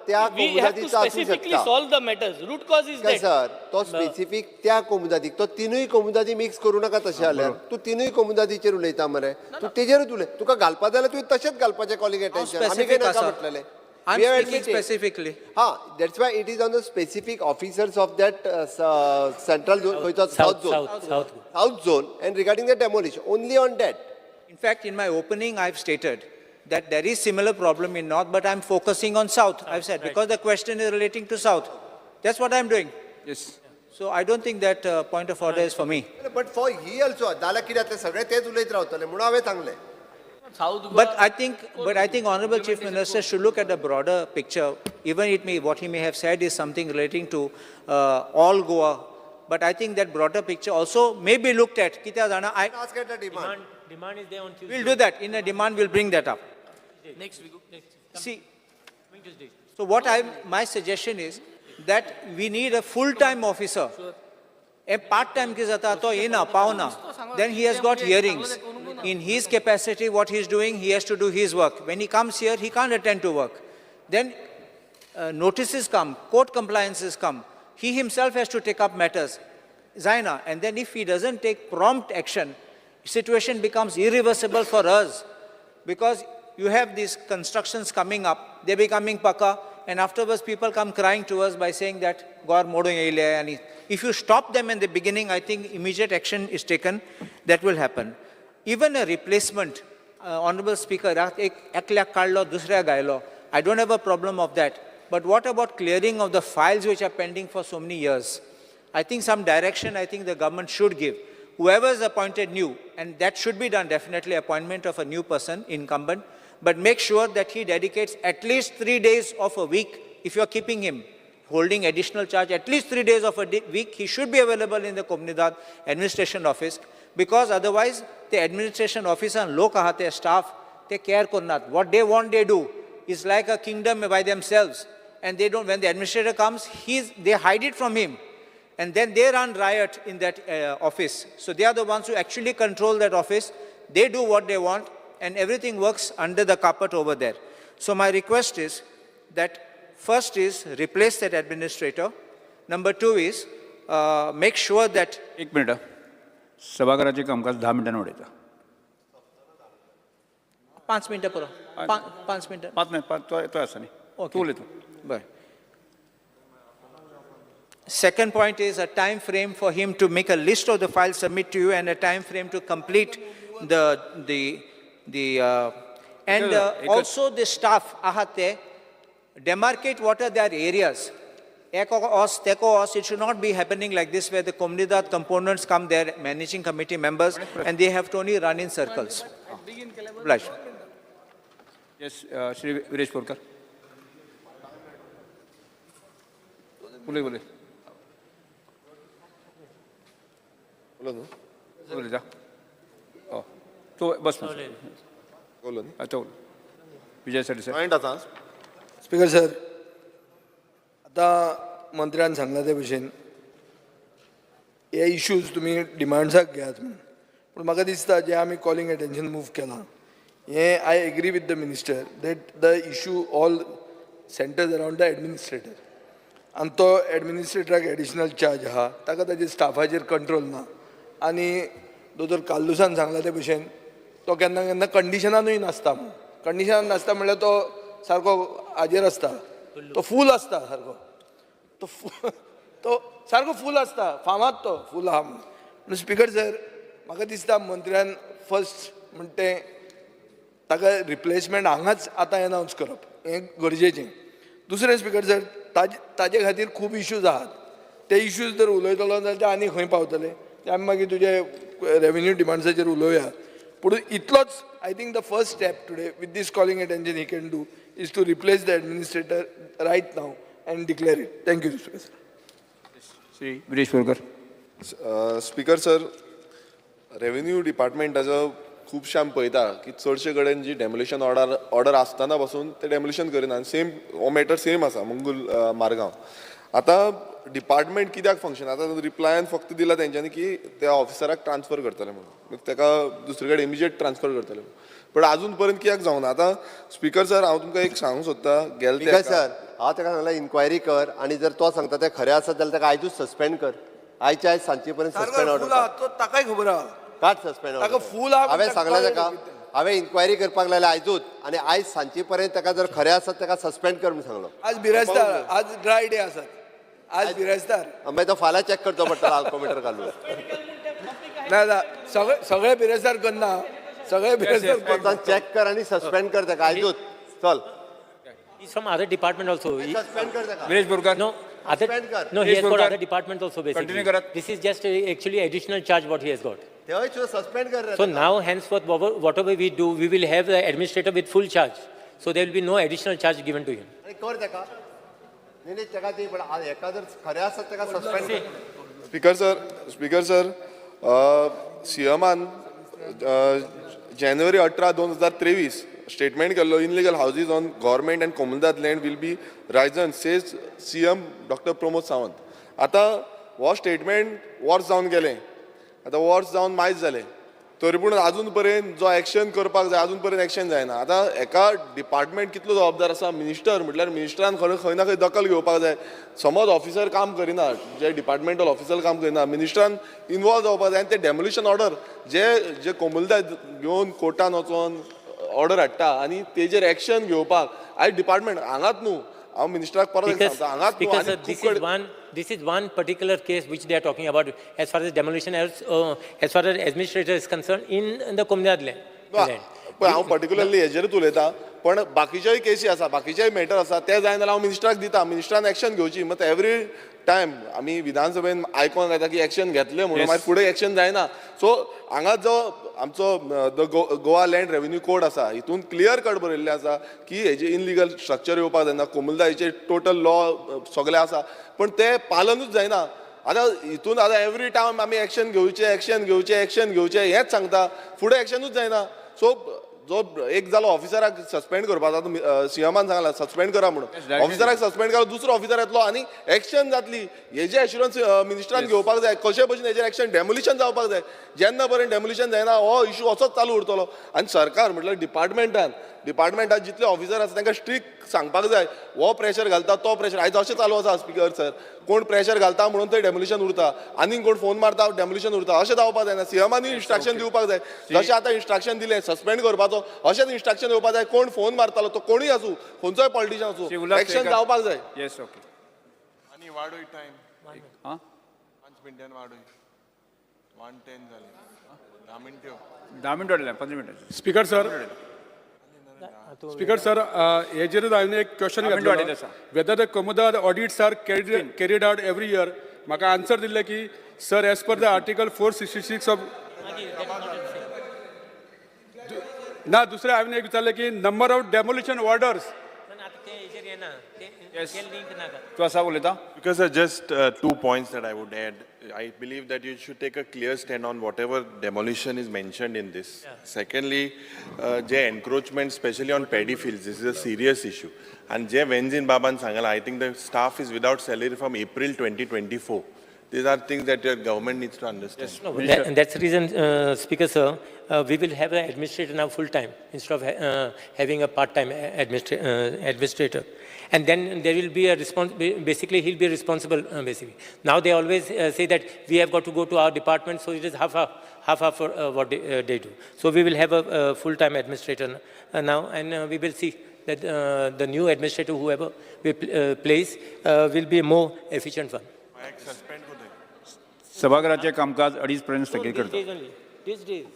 त्या we have to कोमुदादीचो आसूं specifically शकता solve the matters root cause is काय that सर तो स्पेसिफिक त्या कोमुदादीक तो तिनूय कोमुदादी मिक्स करूं नाका तशें जाल्यार तूं तिनूय कोमुदादीचेर उलयता मरे तूं तेजेरूच उलय तुका घालपा जाल्यार तुवें तशेंच घालपाचें कॉलिंग अटेन्शन आमी कितें नाका म्हटलेलें I'm speaking specifically. That's why it is on the specific officers of that central zone, south zone, and regarding the demolition, only on that. In fact, in my opening, I've stated that there is similar problem in North, but I'm focusing on South. I've said because the question is relating to South. That's what I'm doing. Yes. So I don't think that point of order is for me. But for he also, जाल्यार कितें जातलें सगळें तेच उलयत रावतले म्हणून हांवें सांगलें. But I think Honorable Chief Minister should look at the broader picture. Even what he may have said is something relating to all Goa. But I think that broader picture also may be looked at. Ask at the demand. Demand is there on Tuesday. We'll do that. In a demand, we'll bring that up. next week See, so my suggestion is that we need a full-time officer. A part-time ki jata to ina pauna. Then he has got hearings. In his capacity, what he is doing, he has to do his work. When he comes here, he can't attend to work. Then notices come, court compliances come. He himself has to take up matters. Zaina, and then if he doesn't take prompt action, situation becomes irreversible for us. Because you have these constructions coming up, they're becoming paka, and afterwards people come crying to us by saying that Gaur modo yahi le, and if you stop them in the beginning, I think immediate action is taken, that will happen. Even a replacement, Honorable Speaker, ek lakh kadlo, dusra gailo, I don't have a problem of that. But what about clearing of the files which are pending for so many years? I think some direction I think the government should give. Whoever is appointed new, and that should be done definitely, appointment of a new person, incumbent, but make sure that he dedicates at least 3 days of a week, if you are keeping him, holding additional charge, at least 3 days of a week, he should be available in the Komunidad administration office, because otherwise the administration officer and low kahate staff, they care not. What they want, they do. It's like a kingdom by themselves. And they don't, when the administrator comes, they hide it from him. And then they run riot in that office. So they are the ones who actually control that office. They do what they want, and everything works under the carpet over there. So my request is that first is replace that administrator. Number 2 is make sure that... एक minute, सभागृहाचे कामकाज 10 मिनिटांनी वाढायचं. 5 मिनिटं पुरं. 5 मिनिटं. 5 नाही, तो असं नाही. Okay. Bye. Second point is a time frame for him to make a list of the files, submit to you, and a time frame to complete also the staff ahate demarcate what are their areas. It should not be happening like this, where the Komunidad components come there, managing committee members, and they have to only run in circles. Blush. Yes, Shri Viresh Porkar. बोले बोले बोले जा तो बस बोलो अच्छा बोलो विजय sir speaker sir आता मंत्र्यान सांगला ते भशेन हे इश्यूज तुम्ही डिमांड्साक घेयात म्हणून पूण म्हाका दिसता जे आमी कॉलिंग अटेन्शन मूव केलां हे I agree with the minister that the issue all centres around the administrator आनी तो एडमिनिस्ट्रेटराक एडिशनल चार्ज आहा ताका ताजे स्टाफाचेर कंट्रोल ना आनी दोतोर काल्लुसान सांगला ते भशेन तो केन्ना केन्ना कंडिशनानूय नासता म्हणून कंडिशनान नासता म्हणल्यार तो सारको हाजेर आसता तो फूल आसता सारको तो सारको फूल आसता फामाद तो फूल आहा म्हणून स्पीकर सर म्हाका दिसता मंत्र्यान फर्स्ट म्हणटे ताका रिप्लेसमेंट हांगाच आतां एनावन्स करप हें गरजेचें दुसरें स्पीकर सर ताजे खातीर खूब इश्यूज आहात ते इश्यूज जर उलयतलो जाल्यार ते आनी खंय पावतले ते आमी मागीर तुजे रेव्हेन्यू डिमांड्साचेर उलोवया पूण इतलोच I think the first step today with this calling attention he can do is to replace the administrator right now and declare it thank you speaker sir Shri Viresh Borkar speaker sir revenue डिपार्टमेंटाचो खुबशे आमी पळयता की चडशे कडेन जी डेमोलिशन ऑर्डर आसतना पासून ते डेमोलिशन करिना सेम हो मॅटर सेम आसा मंगूल मारगांव आतां डिपार्टमेंट कित्याक फंक्शन आतां रिप्लायन फक्त दिला तेंच्यांनी की त्या ऑफिसराक ट्रान्सफर करतले म्हणून ताका दुसरे कडेन इमिजिएट ट्रान्सफर करतले पण अजून पर्यंत कित्याक जावना आतां स्पीकर सर हांव तुमकां एक सांगूंक सोदतां गेले सर हांव ताका सांगला इन्क्वायरी कर आनी जर तो सांगता ते खरें आसत जाल्यार ताका आयजूच सस्पेंड कर आयच्या आयज सांजचे पर्यंत सस्पेंड ऑर्डर ताकाय खबर आहा काट सस्पेंड ताका फूल आहा हांवें सांगलें ताका हांवें इन्क्वायरी करपाक लायल्या आयजूच आनी आयज सांजचे पर्यंत ताका जर खरें आसत ताका सस्पेंड कर म्हणून सांगलो आज बिरेस्तार आज ड्राय डे आसत आज बिरेस्तार मागीर तो फाल्यां चॅक करचो पडटलो अल्कोमिटर घालून ना सगळे बिरेस्तार करना सगळे बिरेस्तार चॅक कर आनी सस्पेंड कर ताका आयजूच चल He's from other department also. Suspend कर ताका Viresh Porkar No, no, he has got other department also basically. Continue करा. This is just actually additional charge what he has got. तेव्हाय सस्पेंड कर So now henceforth whatever we do, we will have the administrator with full charge. So there will be no additional charge given to him. आनी कर ताका नाही ताका ती पण एका जर खरें आसत ताका सस्पेंड कर स्पीकर सर सीएमान जानेवारी 18, 2023 स्टेटमेंट केल्लो illegal houses on government and कोमुनिदाद land will be razed says CM doctor Pramod Sawant आतां हो स्टेटमेंट वर्स जावन गेलें आतां वर्स जावन मायज जालें तरी पूण अजून पर्यंत जो एक्शन करपाक जाय अजून पर्यंत एक्शन जायना आतां एका डिपार्टमेंट कितलो जबाबदार आसा मिनिस्टर म्हटल्यार मिनिस्टरान खंय ना खंय दखल घेवपाक जाय समज ऑफिसर काम करिना जे डिपार्टमेंटल ऑफिसर काम करिना मिनिस्टरान इनवॉल्व जावपाक जाय आनी ते डेमोलिशन ऑर्डर जे कोमुलदाद घेवन कोर्टान वचोन ऑर्डर हाडटा आनी तेजेर एक्शन घेवपाक आयज डिपार्टमेंट हांगाच न्हू हांव मिनिस्टराक परत एक सांगता हांगाच न्हू Because आनी this खूब is this is one particular case which they are talking about as far as demolition as far as administrator is concerned in the Komunidad land. पळय हांव पर्टिक्युलरली हेजेरूच उलयतां पण बाकीच्योय केसी आसा बाकीचेय मॅटर आसा ते जाय जाल्यार हांव मिनिस्टराक दिता मिनिस्टरान एक्शन घेवची मग एवरी टायम आमी विधानसभेन आयकोन येता की एक्शन घेतले म्हणून मागीर फुडें एक्शन जायना सो हांगा जो आमचो गोवा लँड रेव्हेन्यू कोड आसा हितून क्लियर कट बरयल्लें आसा की हेजे इनलिगल स्ट्रक्चर येवपाक जायना कोमुलदायचे टोटल लॉ सगळे आसा पण ते पालनूच जायना आतां हितून आतां एवरी टायम आमी एक्शन घेवचें हेंच सांगता फुडें एक्शनूच जायना सो जो एक जालो ऑफिसराक सस्पेंड करपाचो सीएमान सांगला सस्पेंड करा म्हणून ऑफिसराक सस्पेंड करा दुसरो ऑफिसर येतलो आनी एक्शन जातली हेजे एश्युरन्स मिनिस्टरान घेवपाक जाय कशे भशेन हेजेर एक्शन डेमोलिशन जावपाक जाय जेन्ना पर्यंत डेमोलिशन जायना हो इशू असोच चालू उरतलो आनी सरकार म्हटल्यार डिपार्टमेंटान जितले ऑफिसर आसा तांकां स्ट्रिक्ट सांगपाक जाय हो प्रेशर घालता तो प्रेशर आयज अशें चालू आसा स्पीकर सर कोण प्रेशर घालता म्हणून थंय डेमोलिशन उरता आनी कोण फोन मारता डेमोलिशन उरता अशें जावपाक जायना सीएमानी इन्स्ट्रक्शन दिवपाक जाय जशें आतां इन्स्ट्रक्शन दिलें सस्पेंड करपाचो अशेंच इन्स्ट्रक्शन येवपाक जाय कोण फोन मारतालो तो कोणूय आसूं खंयचोय पॉलिटिशियन आसूं एक्शन जावपाक जाय येस ओके आनी वाडोय टायम 5 मिनटान वाडोय 1:10 जाले 10 मिनटं 10 मिनटं वाडले 15 मिनटं स्पीकर सर हेजेरूच हांवें एक क्वेश्चन घातलेलो वेदर द कोमुदाद audits are carried out every year म्हाका आन्सर दिल्ले की sir as per the article 466 of ना दुसरें हांवें एक विचारलें की नंबर ऑफ डेमोलिशन ऑर्डर्स तूं आसा उलयता Because just 2 points that I would add. I believe that you should take a clear stand on whatever demolition is mentioned in this. Secondly, the encroachment, especially on paddy fields, this is a serious issue. And Jay Wenzin Baban Sangala, I think the staff is without salary from April 2024. These are things that your government needs to understand. Yes, no, that's the reason, Speaker sir, we will have an administrator now full-time instead of having a part-time administrator. And then there will be a basically he'll be responsible basically. Now they always say that we have got to go to our department, so it is half what they do. So we will have a full-time administrator now, and we will see that the new administrator, whoever we place, will be a more efficient one. सभागृहाचे कामकाज 2:30 पर्यंत स्थगित करतो. These days.